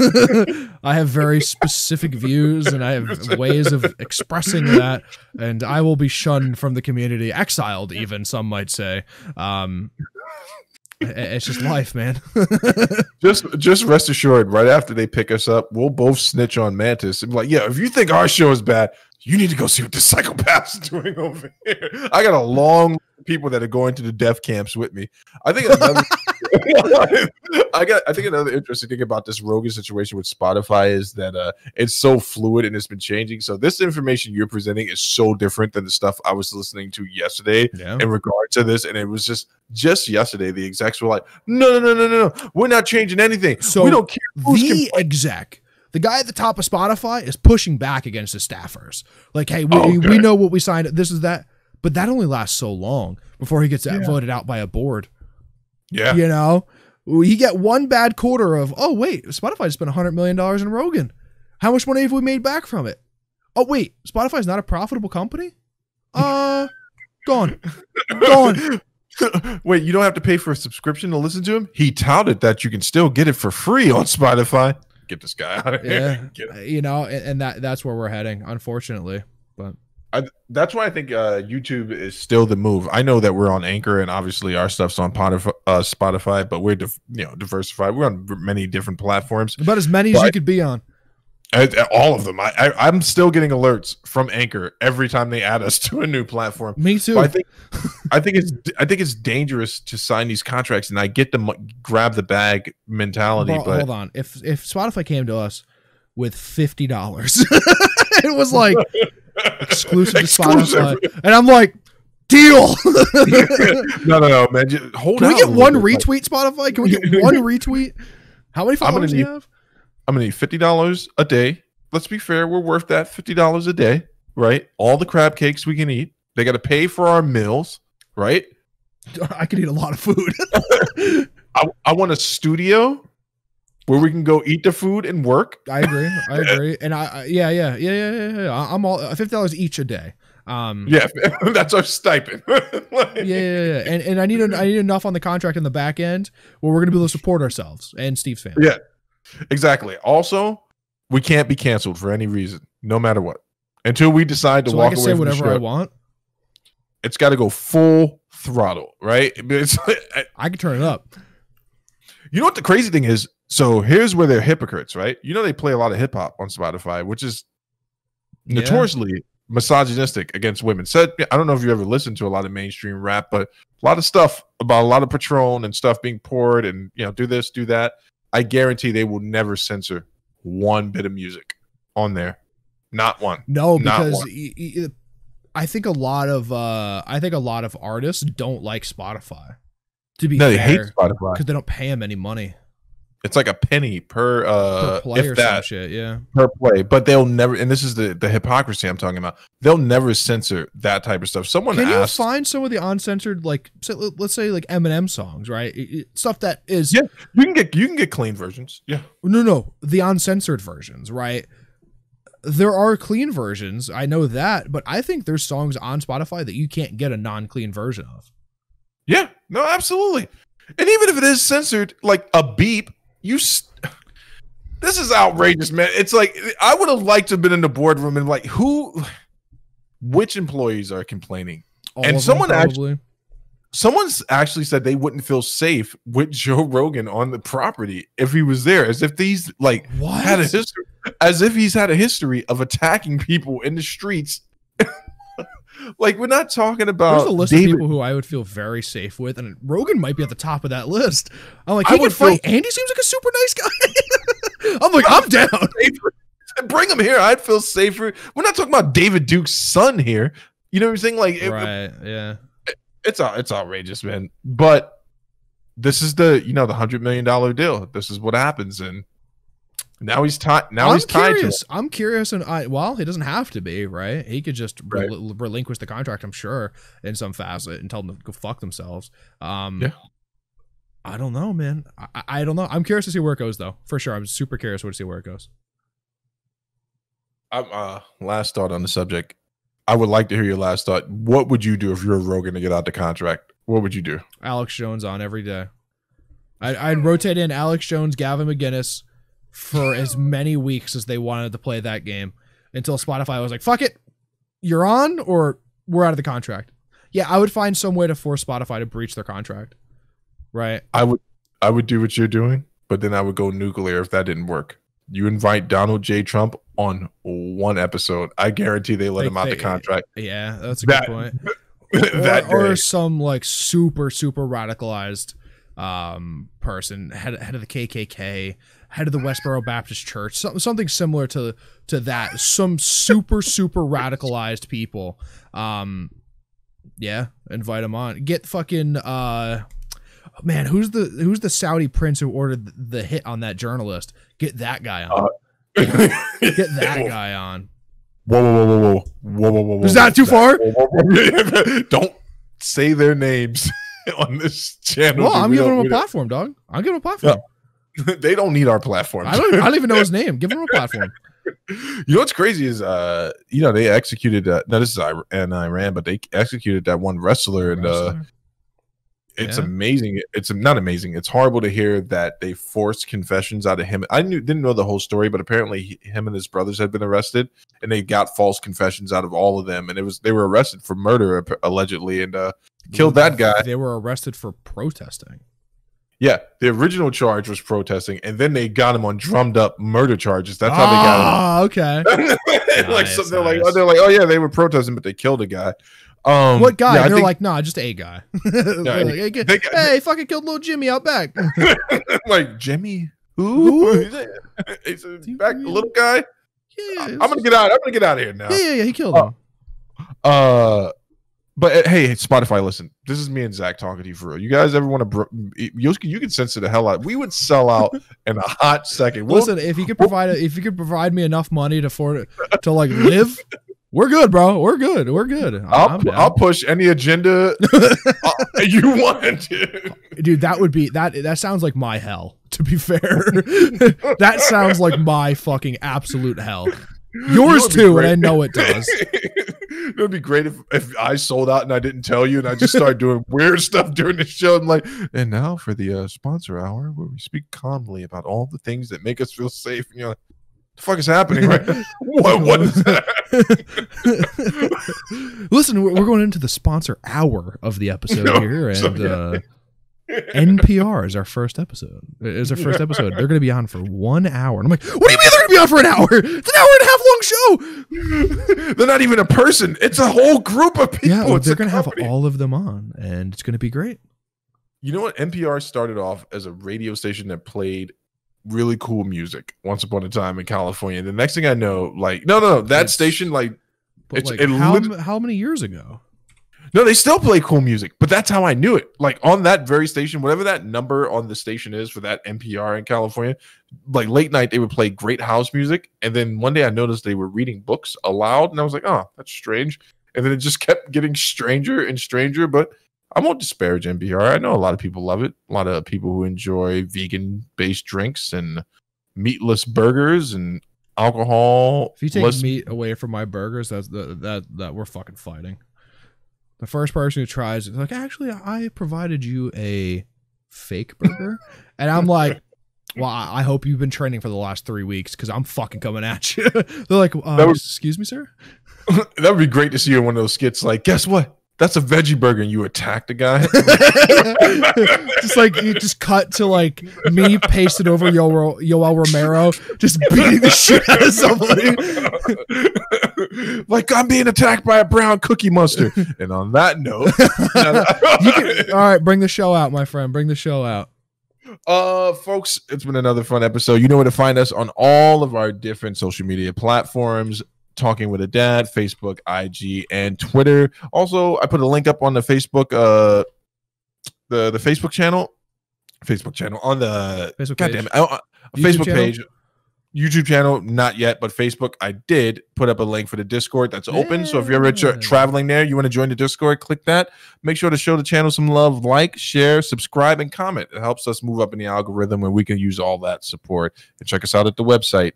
I have very specific views, and I have ways of expressing that, and I will be shunned from the community, exiled even, some might say. It's just life, man.
just rest assured, right after they pick us up, we'll both snitch on Mantis and be like, yeah, if you think our show is bad, you need to go see what the psychopath's doing over here. I got a long people that are going to the death camps with me. I think another I think another interesting thing about this Rogan situation with Spotify is that it's so fluid and it's been changing. So this information you're presenting is so different than the stuff I was listening to yesterday in regard to this. And it was just yesterday, the execs were like, no, we're not changing anything. So we don't care.
The guy at the top of Spotify is pushing back against the staffers. Like, hey, we know what we signed. This is that. But that only lasts so long before he gets voted out by a board.
Yeah.
You know, you get one bad quarter of, oh, wait, Spotify spent $100 million in Rogan. How much money have we made back from it? Oh, wait, Spotify's not a profitable company? Gone.
Wait, you don't have to pay for a subscription to listen to him? He touted that you can still get it for free on Spotify. Get this guy out of here.
Yeah, you know, and that's where we're heading, unfortunately. But
that's why I think YouTube is still the move. I know that we're on Anchor, and obviously our stuff's on Spotify, but we're diversified. We're on many different platforms.
About as many as you could be on.
All of them. I'm still getting alerts from Anchor every time they add us to a new platform.
Me too.
But I think it's dangerous to sign these contracts, and I get the grab the bag mentality.
Bro, hold on. If Spotify came to us with $50. It was like exclusive to Spotify, and I'm like, deal.
no, man. Just hold
Can
on.
we get one retweet, Spotify? Can we get one retweet? How many followers do you have?
I'm gonna need $50 a day. Let's be fair. We're worth that $50 a day, right? All the crab cakes we can eat. They got to pay for our meals, right?
I could eat a lot of food.
I want a studio where we can go eat the food and work.
I agree. And yeah. I'm all $50 each a day.
Yeah, that's our stipend.
Yeah. And I need enough on the contract in the back end where we're gonna be able to support ourselves and Steve's family.
Yeah, exactly. Also, we can't be canceled for any reason, no matter what, until we decide to walk away. So I can say whatever I want. It's got to go full throttle, right?
I can turn it up.
You know what the crazy thing is? So here's where they're hypocrites, right? You know they play a lot of hip hop on Spotify, which is notoriously misogynistic against women. Said I don't know if you ever listened to a lot of mainstream rap, but a lot of stuff about a lot of Patron and stuff being poured, and do this, do that. I guarantee they will never censor one bit of music on there, not one.
No, because I think a lot of artists don't like Spotify. To be fair,
they hate Spotify
because they don't pay them any money.
It's like a penny per
play
if
or
that,
some shit, yeah,
per play. But they'll never, and this is the hypocrisy I'm talking about. They'll never censor that type of stuff. Someone
can
asked,
you find some of the uncensored, like let's say like Eminem songs, right? Stuff that is
you can get clean versions. Yeah,
no, the uncensored versions, right? There are clean versions, I know that, but I think there's songs on Spotify that you can't get a non-clean version of.
Yeah, no, absolutely. And even if it is censored, like a beep, this is outrageous, man. It's like I would have liked to have been in the boardroom and like which employees are complaining? And someone's actually said they wouldn't feel safe with Joe Rogan on the property if he was there, as if these had a history, as if he's had a history of attacking people in the streets. Like, we're not talking about.
There's a list of people who I would feel very safe with, and Rogan might be at the top of that list. I'm like, he can fight. Andy seems like a super nice guy. I'm like, I'm down.
Bring him here. I'd feel safer. We're not talking about David Duke's son here. You know what I'm saying? Like,
right? Yeah.
It's outrageous, man. But this is the $100 million deal. This is what happens, and now he's tied.
I'm curious, and he doesn't have to be, right? He could just relinquish the contract, I'm sure, in some facet and tell them to go fuck themselves. I don't know, man. I don't know. I'm curious to see where it goes, though. For sure, I'm super curious to see where it goes.
Last thought on the subject. I would like to hear your last thought. What would you do if you're Rogan to get out the contract? What would you do?
Alex Jones on every day. I'd rotate in Alex Jones, Gavin McGinnis for as many weeks as they wanted to play that game until Spotify was like, fuck it, you're on or we're out of the contract. Yeah, I would find some way to force Spotify to breach their contract. Right.
I would do what you're doing, but then I would go nuclear if that didn't work. You invite Donald J. Trump on one episode. I guarantee they let him out the contract.
Yeah, that's a good point. Or some like super, super radicalized person, head of the KKK, head of the Westboro Baptist Church, something similar to that. Some super, super radicalized people. Yeah, invite them on. Get fucking man, who's the Saudi prince who ordered the hit on that journalist? Get that guy on. Get that guy on.
Whoa.
Is that too far?
Don't say their names on this channel.
Well, I'm giving him a platform, dog. I'm giving him a platform.
They don't need our platform.
I don't even know his name. Give him a platform.
You know what's crazy is they executed now this is in Iran, but they executed that one wrestler and it's amazing. It's not amazing. It's horrible to hear that they forced confessions out of him. I didn't know the whole story, but apparently him and his brothers had been arrested, and they got false confessions out of all of them. And they were arrested for murder allegedly, and killed that guy.
They were arrested for protesting.
Yeah, the original charge was protesting, and then they got him on drummed up murder charges. That's how they got him.
Okay.
They're like, oh yeah, they were protesting, but they killed a guy.
What guy? Yeah, they're like, nah, just a guy. Hey, fucking killed little Jimmy out back.
Like, Jimmy? Who? He's a back little guy.
Yeah,
I'm gonna get out. I'm gonna get out of here now.
Yeah. He killed him.
But hey, Spotify, listen. This is me and Zach talking to you for real. You guys ever want to? You can censor the hell out. We would sell out in a hot second.
Listen, if you could provide me enough money to afford it to like live, we're good, bro. We're good.
I'll push any agenda you want to.
Dude, that would be that sounds like my hell, to be fair. That sounds like my fucking absolute hell. Yours too, and I know it does.
It would be great if I sold out and I didn't tell you, and I just started doing weird stuff during the show. I'm like, and now for the sponsor hour, where we speak calmly about all the things that make us feel safe. And you're like, the fuck is happening, right? What is that?
Listen, we're going into the sponsor hour of the episode here, and NPR is our first episode. They're going to be on for 1 hour. And I'm like, what do you mean they're going to be on for an hour? It's an hour and a half long show.
They're not even a person. It's a whole group of people.
Yeah, they're going to have all of them on, and it's going to be great.
You know what? NPR started off as a radio station that played really cool music once upon a time in California. The next thing I know, like, no, that station, like,
how many years ago?
No, they still play cool music, but that's how I knew it. Like on that very station, whatever that number on the station is for that NPR in California, like late night, they would play great house music. And then one day I noticed they were reading books aloud, and I was like, oh, that's strange. And then it just kept getting stranger and stranger, but I won't disparage NPR. I know a lot of people love it. A lot of people who enjoy vegan-based drinks and meatless burgers and alcohol.
If you take meat away from my burgers, that we're fucking fighting. The first person who tries it, like, actually, I provided you a fake burger. And I'm like, well, I hope you've been training for the last 3 weeks because I'm fucking coming at you. They're like, excuse me, sir?
That would be great to see you in one of those skits. Like, guess what? That's a veggie burger, and you attack the guy.
Just like you just cut to like me pasted over Yoel Romero, just beating the shit out of somebody.
Like I'm being attacked by a brown cookie monster. And on that note,
all right, bring the show out, my friend. Bring the show out.
Folks, it's been another fun episode. You know where to find us on all of our different social media platforms. Talking with a Dad, Facebook, IG, and Twitter. Also, I put a link up on the Facebook, the Facebook channel on the
Facebook
Facebook page, YouTube channel, not yet, but Facebook. I did put up a link for the Discord that's open. So if you're ever traveling there, you want to join the Discord, click that. Make sure to show the channel some love, like, share, subscribe, and comment. It helps us move up in the algorithm, and we can use all that support. And check us out at the website.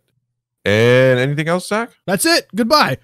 And anything else, Zach?
That's it. Goodbye.